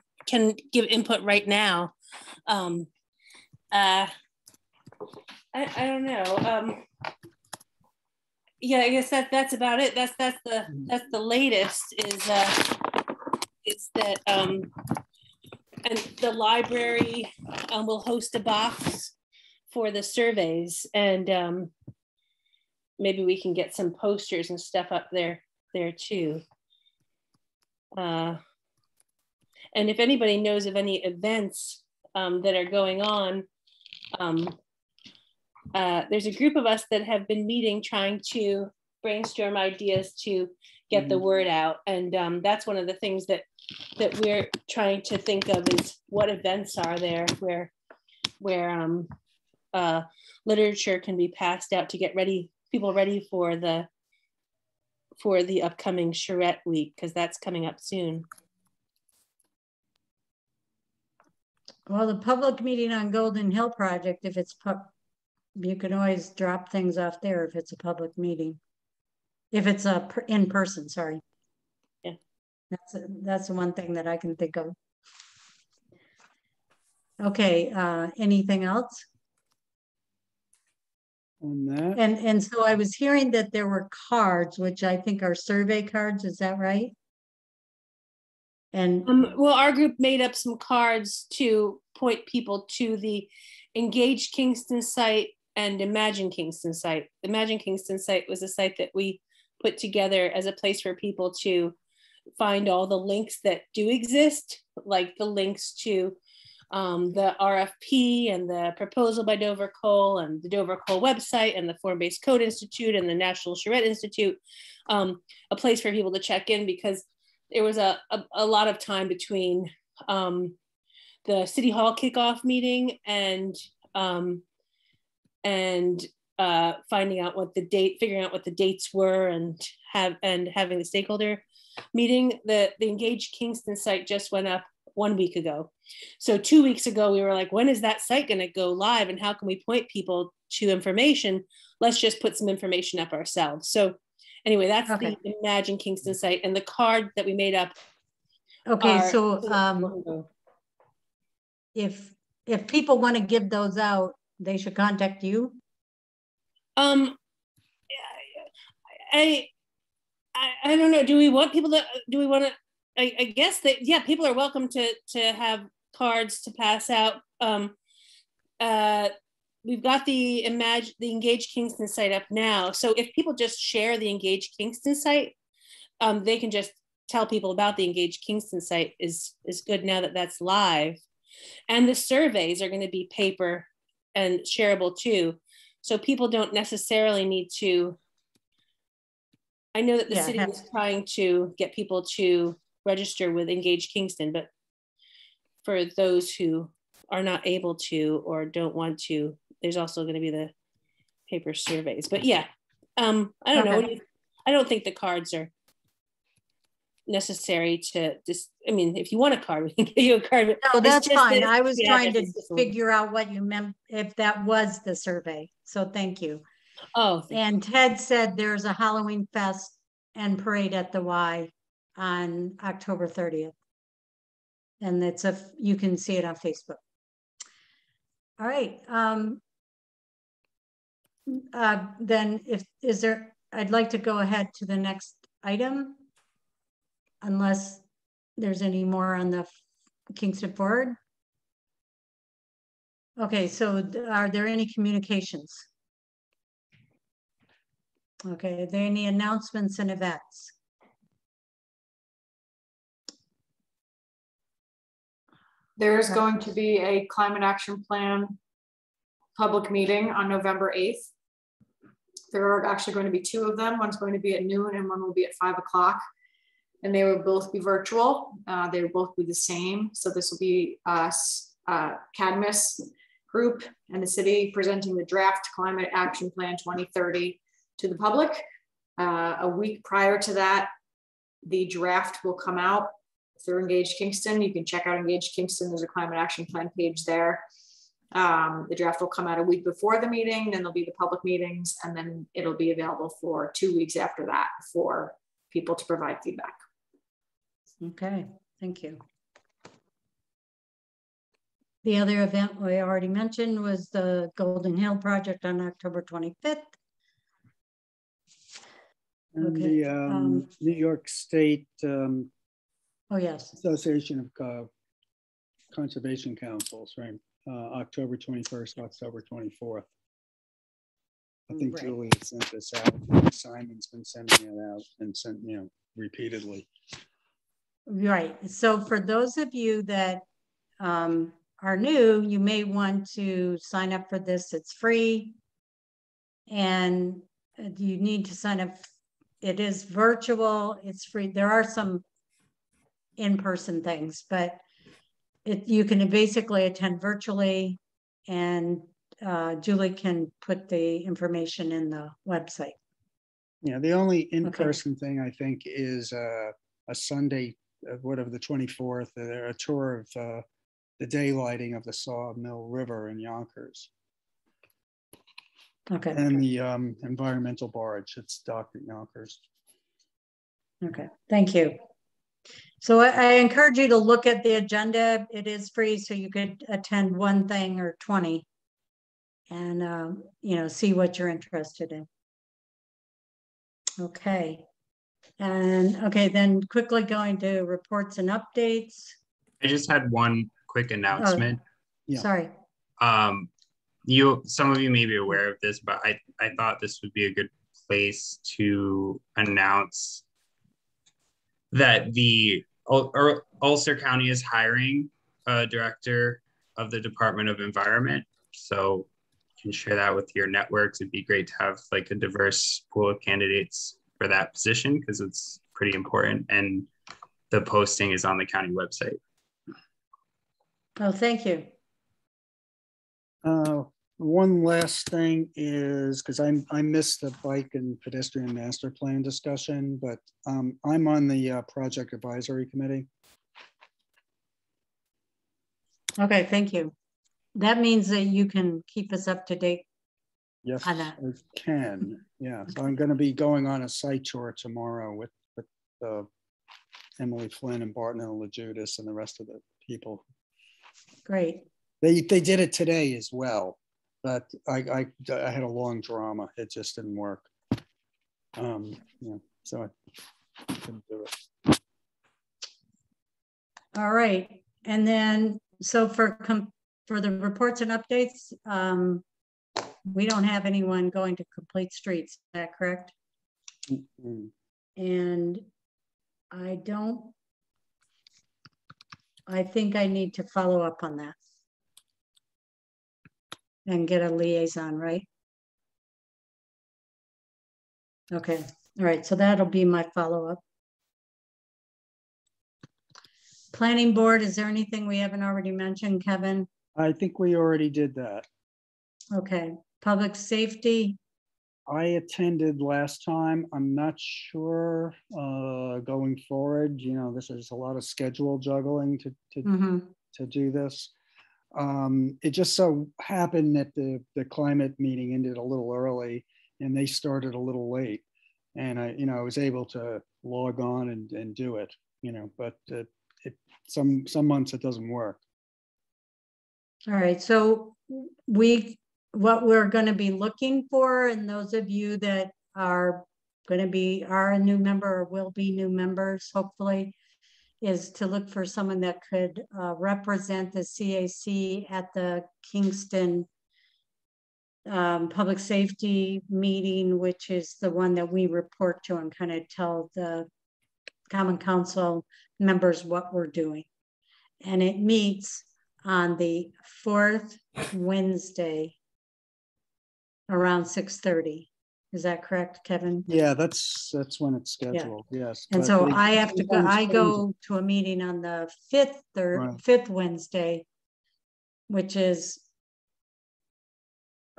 give input right now. I don't know. Yeah, I guess that's about it. That's the latest is that and the library will host a box for the surveys, and maybe we can get some posters and stuff up there too. And if anybody knows of any events that are going on, there's a group of us that have been meeting trying to brainstorm ideas to get the word out. And that's one of the things that we're trying to think of is what events are there where literature can be passed out to get people ready for the upcoming Charrette Week, because that's coming up soon. Well, the public meeting on Golden Hill project, if it's you can always drop things off there if it's a public meeting. If it's in person, sorry. Yeah. That's the one thing that I can think of. Okay, anything else? On that. And so I was hearing that there were cards, which I think are survey cards, is that right? And well, our group made up some cards to point people to the Engage Kingston site and Imagine Kingston site. Imagine Kingston site was a site that we put together as a place for people to find all the links that do exist, like the links to the RFP and the proposal by Dover Coal and the Dover Coal website and the Form-Based Code Institute and the National Charrette Institute, a place for people to check in, because there was a lot of time between the City Hall kickoff meeting and figuring out what the dates were and having the stakeholder meeting. The Engage Kingston site just went up 1 week ago. So 2 weeks ago, we were like, when is that site going to go live? And how can we point people to information? Let's just put some information up ourselves. So anyway, that's okay. The Imagine Kingston site, and the card that we made up. Okay, so if people want to give those out, they should contact you. I don't know. Do we want people to? Do we want to? I guess that, yeah, people are welcome to have cards to pass out. We've got the Engage Kingston site up now. So if people just share the Engage Kingston site, they can just tell people about the Engage Kingston site is good now that that's live. And the surveys are going to be paper and shareable too. So people don't necessarily need to. I know that the city was trying to get people to register with Engage Kingston, but for those who are not able to or don't want to, there's also going to be the paper surveys. But yeah, I don't know. I don't think the cards are necessary to just, I mean, if you want a card, we can give you a card. No, that's fine. I was trying to figure out what you meant, if that was the survey. So thank you. Oh, and Ted said there's a Halloween fest and parade at the Y on October 30th. And it's you can see it on Facebook. All right. Then I'd like to go ahead to the next item, unless there's any more on the Kingston Forward. Okay, so are there any communications? Okay, are there any announcements and events? There's going to be a climate action plan public meeting on November 8th. There are actually going to be two of them. One's going to be at noon and one will be at 5 o'clock. And they will both be virtual. They will both be the same. So this will be Cadmus group and the city presenting the draft Climate Action Plan 2030 to the public. A week prior to that, the draft will come out through Engage Kingston. You can check out Engage Kingston. There's a Climate Action Plan page there. The draft will come out a week before the meeting, then there'll be the public meetings, and then it'll be available for 2 weeks after that for people to provide feedback. Okay, thank you. The other event we already mentioned was the Golden Hill Project on October 25th. And Okay. the New York State Oh, yes. Association of Conservation Councils, right? October 21st, October 24th. I think Right. Julie sent this out. Simon's been sending it out and sent, repeatedly. Right. So for those of you that are new, you may want to sign up for this. It's free. And you need to sign up. It is virtual. It's free. There are some in-person things, but you can basically attend virtually, and Julie can put the information in the website. Yeah, the only in-person thing I think is a Sunday, whatever, the 24th, a tour of the daylighting of the Sawmill River in Yonkers. Okay. And the environmental barge that's docked at Yonkers. Okay, thank you. So I encourage you to look at the agenda. It is free, so you could attend one thing or 20 and, see what you're interested in. Okay. And okay, then quickly going to reports and updates. I just had one quick announcement. Sorry. Some of you may be aware of this, but I thought this would be a good place to announce that the Ulster County is hiring a director of the Department of Environment. So you can share that with your networks. It'd be great to have like a diverse pool of candidates for that position because it's pretty important. And the posting is on the county website. Oh, thank you. One last thing is, because I missed the bike and pedestrian master plan discussion, but I'm on the project advisory committee. Okay, thank you. That means that you can keep us up to date. Yes, on that. I can. Yeah, so I'm going to be going on a site tour tomorrow with Emily Flynn and Barton and LaJudas and the rest of the people. Great. They did it today as well. But I had a long drama. It just didn't work. So I couldn't do it. All right. And then, so for the reports and updates, we don't have anyone going to Complete Streets. Is that correct? Mm-hmm. And I think I need to follow up on that and get a liaison, right? Okay, all right, so that'll be my follow-up. Planning board, is there anything we haven't already mentioned, Kevin? I think we already did that. Okay, public safety. I attended last time. I'm not sure going forward, this is a lot of schedule juggling to do this. It just so happened that the climate meeting ended a little early and they started a little late, and I was able to log on and do it, but some months it doesn't work. All right, so what we're going to be looking for, and those of you that are a new member or will be new members, hopefully, is to look for someone that could represent the CAC at the Kingston public safety meeting, which is the one that we report to and kind of tell the Common Council members what we're doing. And it meets on the 4th Wednesday around 6:30. Is that correct, Kevin? Yeah, that's when it's scheduled. Yeah. Yes. And so I have to go. I go to a meeting on the 5th Wednesday, which is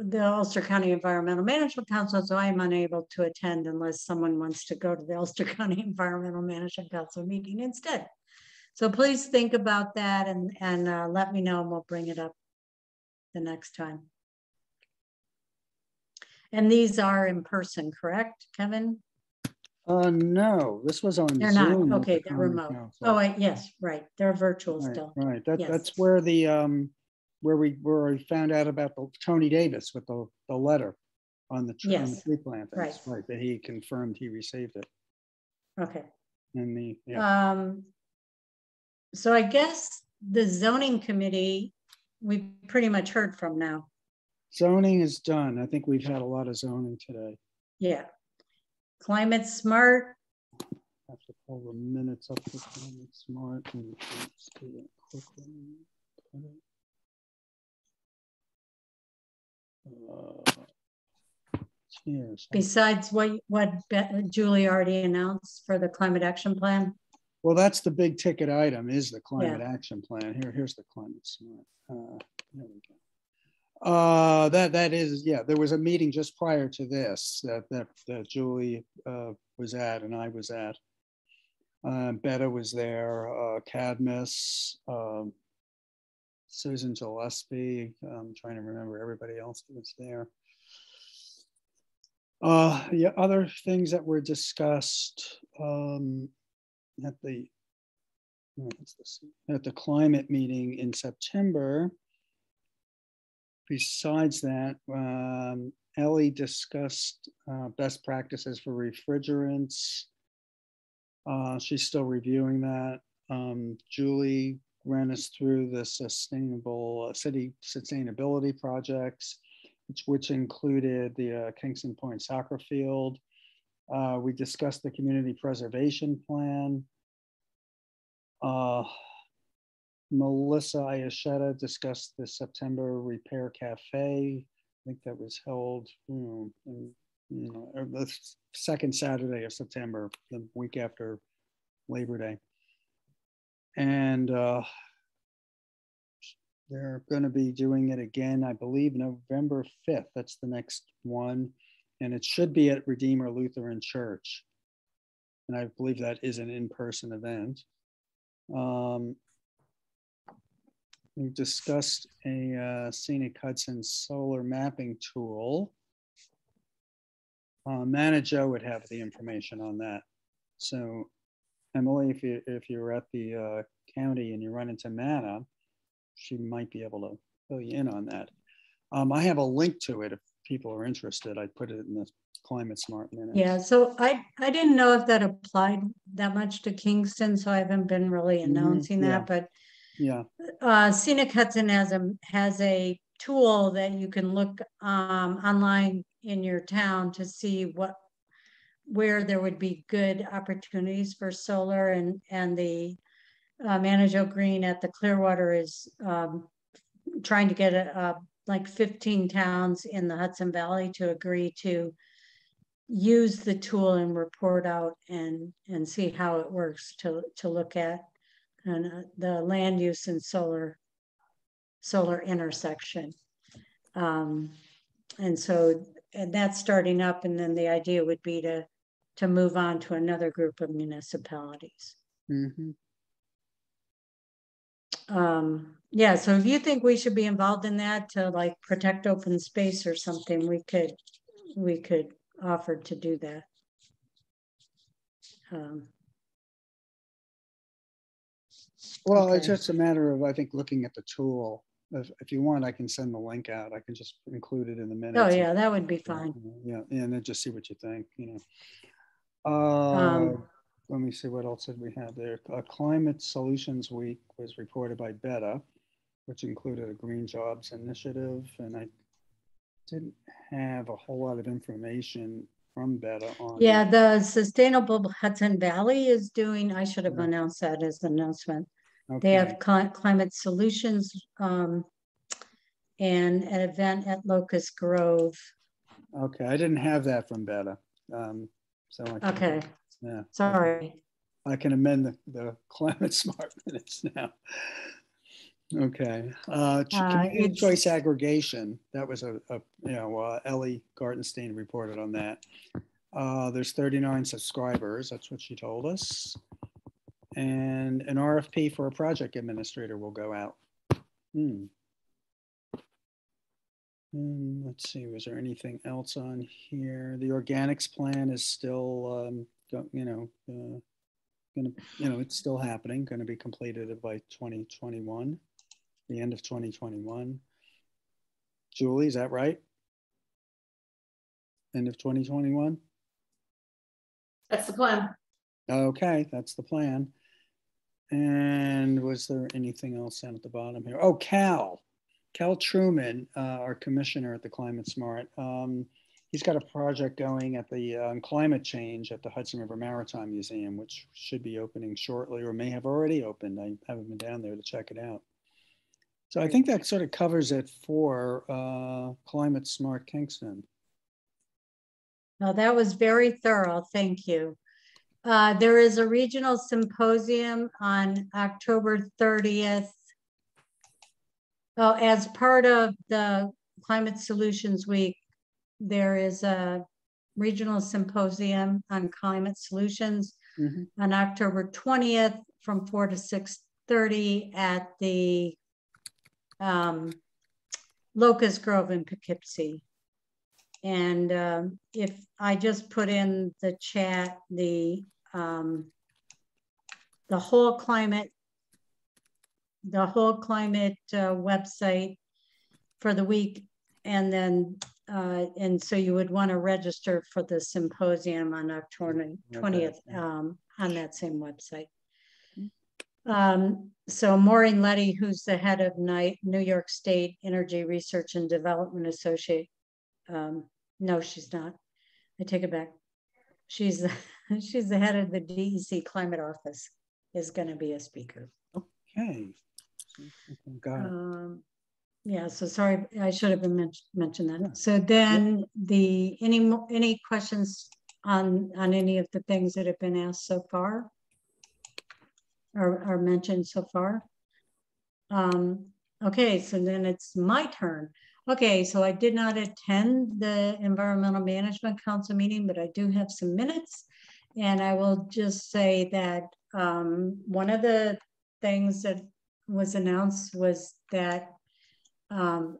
the Ulster County Environmental Management Council, so I am unable to attend unless someone wants to go to the Ulster County Environmental Management Council meeting instead. So please think about that and let me know, and we'll bring it up the next time. And these are in person, correct, Kevin? No, this was on They're Zoom. not. Okay, they're remote. Oh, yes, right. They're virtual right, still. Right. Yes. That's where the where we found out about the Tony Davis with the letter on the tree plantings. Right. That he confirmed he received it. Okay. And the so I guess the zoning committee we pretty much heard from now. Zoning is done. I think we've had a lot of zoning today. Yeah. Climate smart. I have to pull the minutes up for Climate Smart and let's do it quickly. Besides what Julie already announced for the climate action plan. Well, that's the big ticket item is the climate action plan. Here's the Climate Smart. There we go. That is, yeah, there was a meeting just prior to this that Julie was at and I was at. Betta was there, Cadmus, Susan Gillespie. I'm trying to remember everybody else that was there. Yeah, other things that were discussed at the climate meeting in September. Besides that, Ellie discussed best practices for refrigerants. She's still reviewing that. Julie ran us through the sustainable city sustainability projects, which included the Kingston Point soccer field. We discussed the community preservation plan. Melissa Ayasheta discussed the September Repair Cafe. I think that was held the second Saturday of September, the week after Labor Day. And they're going to be doing it again, I believe, November 5th. That's the next one. And it should be at Redeemer Lutheran Church. And I believe that is an in-person event. We discussed a Scenic Hudson solar mapping tool. Manager would have the information on that. So Emily, if you're at the county and you run into Manna, she might be able to fill you in on that. I have a link to it if people are interested. I put it in the Climate Smart Minutes. Yeah, so I didn't know if that applied that much to Kingston, so I haven't been really announcing that. But yeah, Scenic Hudson has a tool that you can look online in your town to see where there would be good opportunities for solar, and the Manager Green at the Clearwater is trying to get like 15 towns in the Hudson Valley to agree to use the tool and report out and see how it works to look at the land use and solar intersection. And that's starting up, and then the idea would be to move on to another group of municipalities. Mm-hmm. Yeah, so if you think we should be involved in that to like protect open space or something, we could offer to do that. Well, it's just a matter of, I think, looking at the tool. If you want, I can send the link out. I can just include it in the minutes. Oh yeah, that would be fine. Yeah, and then just see what you think, Let me see what else did we have there. Climate Solutions Week was reported by Betta, which included a Green Jobs Initiative, and I didn't have a whole lot of information from Betta on. Yeah, the Sustainable Hudson Valley is doing, I should have announced that as an announcement. Okay. They have Climate Solutions and an event at Locust Grove. Okay, I didn't have that from Betta. Okay. Yeah. Sorry. I can amend the Climate Smart Minutes now. Okay. Community It's choice aggregation. That was Ellie Gartenstein reported on that. There's 39 subscribers. That's what she told us. And an RFP for a project administrator will go out. Let's see, was there anything else on here? The organics plan is still, it's still happening, going to be completed by 2021, the end of 2021. Julie, is that right? End of 2021? That's the plan. Okay, that's the plan. And was there anything else down at the bottom here? Oh, Cal Truman, our commissioner at the Climate Smart. He's got a project going at the on climate change at the Hudson River Maritime Museum, which should be opening shortly or may have already opened. I haven't been down there to check it out. So I think that sort of covers it for Climate Smart Kingston. No, that was very thorough. Thank you. There is a regional symposium on October 30th. Oh, as part of the Climate Solutions Week, there is a regional symposium on climate solutions on October 20th from 4 to 6:30 at the Locust Grove in Poughkeepsie. And if I just put in the chat, the whole climate website for the week, and then and so you would want to register for the symposium on October 20th on that same website. So Maureen Letty, who's the head of New York State Energy Research and Development Associate. No, she's not. I take it back. She's the head of the DEC Climate Office, is going to be a speaker. Okay. Got it. Yeah, so sorry, I should have mentioned that. So then any questions on any of the things that have been asked so far or mentioned so far? Okay, so then it's my turn. Okay, so I did not attend the Environmental Management Council meeting, but I do have some minutes. And I will just say that one of the things that was announced was that at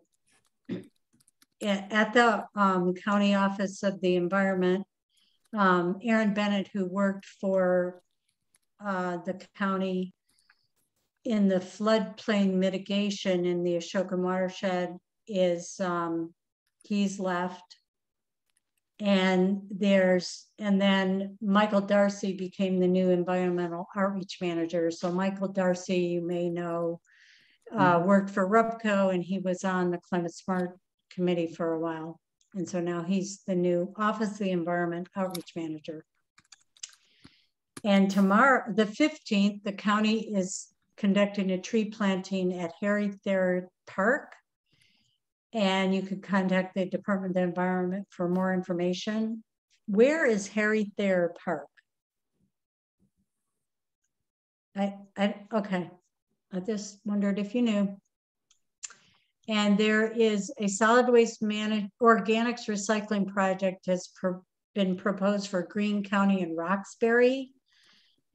the County Office of the Environment, Aaron Bennett, who worked for the county in the floodplain mitigation in the Ashoka watershed, he's left. And then Michael Darcy became the new environmental outreach manager. So Michael Darcy, you may know, worked for RUBCO, and he was on the Climate Smart committee for a while. And so now he's the new Office of the Environment Outreach Manager. And tomorrow, the 15th, the county is conducting a tree planting at Harry Thayer Park. And you can contact the Department of the Environment for more information. Where is Harry Thayer Park? Okay. I just wondered if you knew. And there is a solid waste organics recycling project has been proposed for Greene County and Roxbury.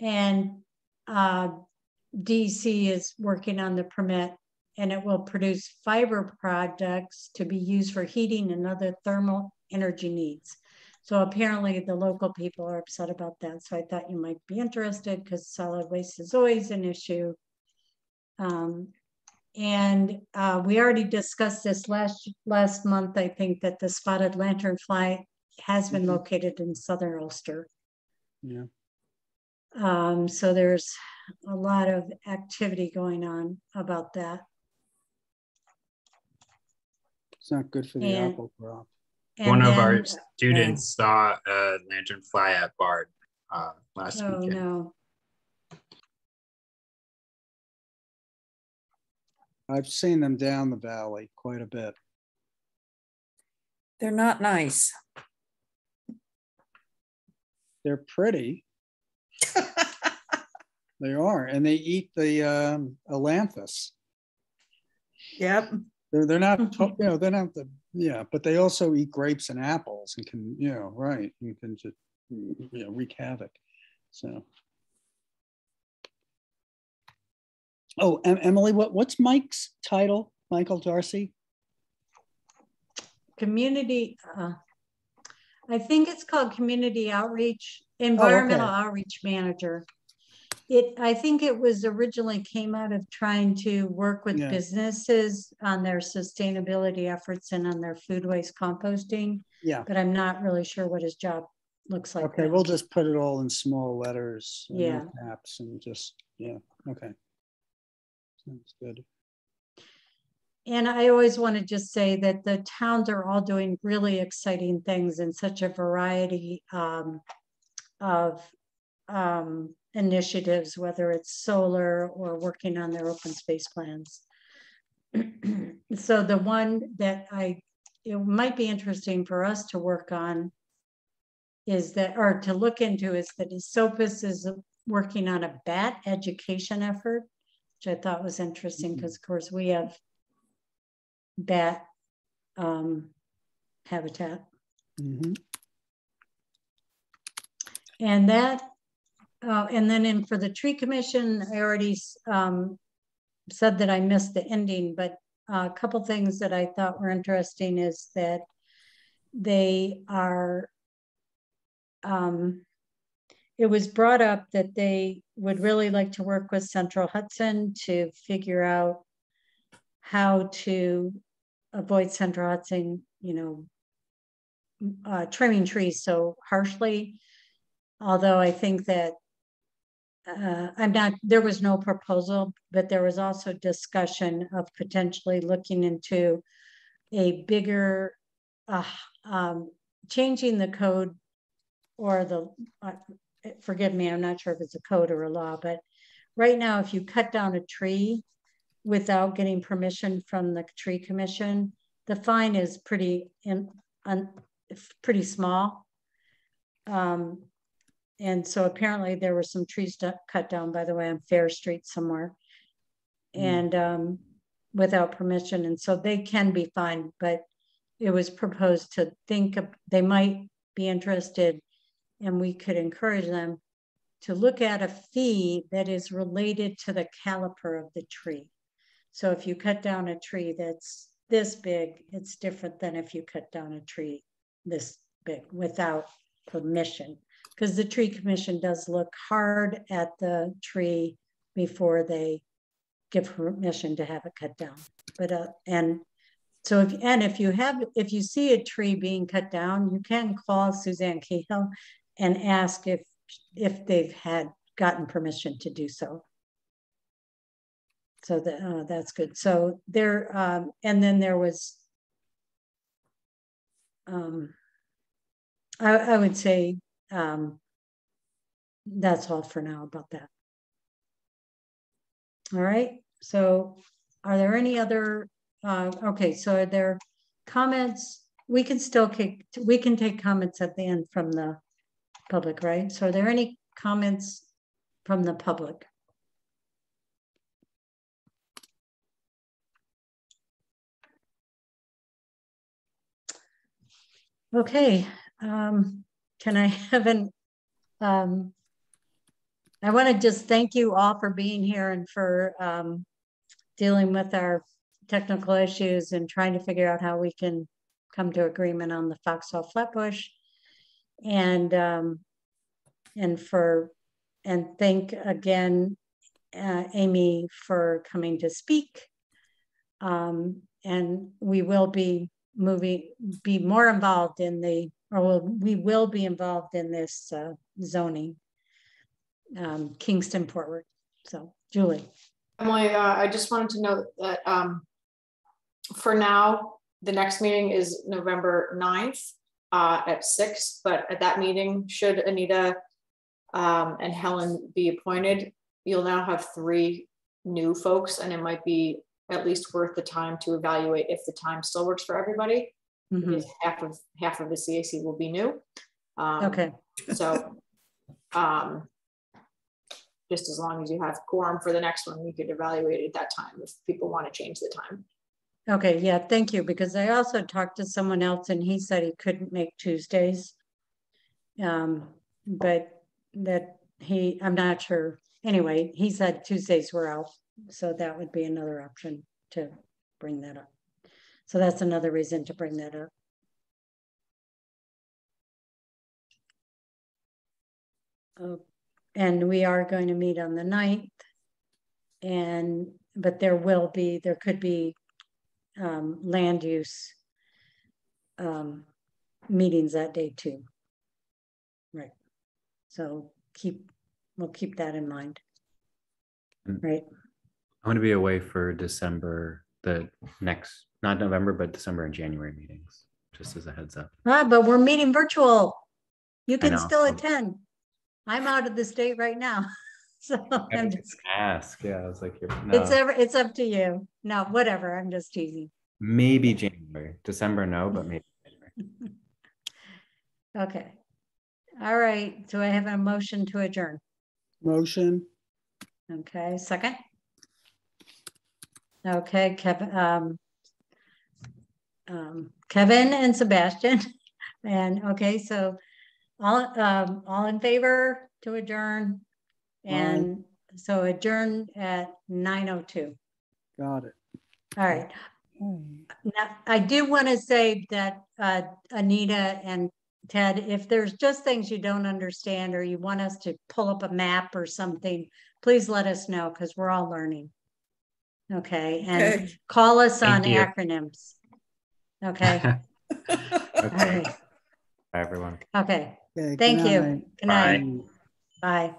And DC is working on the permit, and it will produce fiber products to be used for heating and other thermal energy needs. So apparently the local people are upset about that. So I thought you might be interested because solid waste is always an issue. And we already discussed this last month, I think, that the spotted lanternfly has been located in southern Ulster. Yeah. So there's a lot of activity going on about that. It's not good for the apple crop. One of our students saw a lanternfly at Bard last weekend. No. I've seen them down the valley quite a bit. They're not nice. They're pretty. They are, and they eat the ailanthus. Yep. They're not, you know, they're not the, yeah, but they also eat grapes and apples and can, you know, right, you can just, you know, wreak havoc. So. Oh, Emily, what's Mike's title? Michael Darcy? Community, I think it's called Community Outreach, Environmental Outreach Manager. I think it was originally came out of trying to work with businesses on their sustainability efforts and on their food waste composting. Yeah. But I'm not really sure what his job looks like. Okay, we'll just put it all in small letters, yeah, no caps, and just, yeah, okay. Sounds good. And I always want to just say that the towns are all doing really exciting things in such a variety of initiatives, whether it's solar or working on their open space plans. So the one that it might be interesting for us to work on is that, or to look into, is that SOPIS is working on a bat education effort, which I thought was interesting because, of course, we have bat habitat. And that, and then for the tree commission, I already said that I missed the ending, but a couple things that I thought were interesting is that they are, it was brought up that they would really like to work with Central Hudson to figure out how to avoid Central Hudson, you know, trimming trees so harshly. Although I think that there was no proposal, but there was also discussion of potentially looking into a bigger, changing the code or the, forgive me, I'm not sure if it's a code or a law, but right now, if you cut down a tree without getting permission from the tree commission, the fine is pretty small. And so apparently there were some trees cut down, by the way, on Fair Street somewhere, and without permission. And so they can be fined, but it was proposed to think of, they might be interested, and we could encourage them to look at a fee that is related to the caliper of the tree. So if you cut down a tree that's this big, it's different than if you cut down a tree this big without permission, because the tree commission does look hard at the tree before they give permission to have it cut down. But and so if you see a tree being cut down, you can call Suzanne Cahill and ask if they've gotten permission to do so. So that's good. So there, and then there was, I would say that's all for now about that. All right. So are there any other, okay, so are there comments? We can take comments at the end from the public, right? So are there any comments from the public? Okay, can I have I want to just thank you all for being here and for dealing with our technical issues and trying to figure out how we can come to agreement on the Foxhall Flatbush, and thank again Amy for coming to speak, and we will be more involved in we will be involved in this zoning, Kingston forward. So Julie. Emily, I just wanted to note that for now, the next meeting is November 9th at 6, but at that meeting, should Anita and Helen be appointed, you'll now have 3 new folks, and it might be at least worth the time to evaluate if the time still works for everybody. Because half of the CAC will be new. Okay. So just as long as you have quorum for the next one, we could evaluate at that time if people want to change the time. Okay, yeah, thank you, because I also talked to someone else and he said he couldn't make Tuesdays. But that I'm not sure. Anyway, he said Tuesdays were out. So that would be another option to bring that up. So that's another reason to bring that up. And we are going to meet on the 9th. But there could be land use meetings that day too. Right. So we'll keep that in mind. Right. I'm going to be away for December, not November, but December and January meetings, just as a heads up. But we're meeting virtual. You can still So, attend. I'm out of the state right now. So I'm just ask. Yeah, I was like, no. It's up to you. No, whatever. I'm just teasing. Maybe January. December, no, but maybe January. Okay. All right. Do I have a motion to adjourn? Motion. Okay. Second. Okay. Kevin and Sebastian. And okay, so all in favor to adjourn. And so adjourn at 9:02. Got it. All right. Now, I do want to say that Anita and Ted, if there's just things you don't understand or you want us to pull up a map or something, please let us know because we're all learning. Okay. And call us on acronyms. Okay. Okay. All right. Bye, everyone. Okay. Okay, Thank you. Good night. Bye. Bye.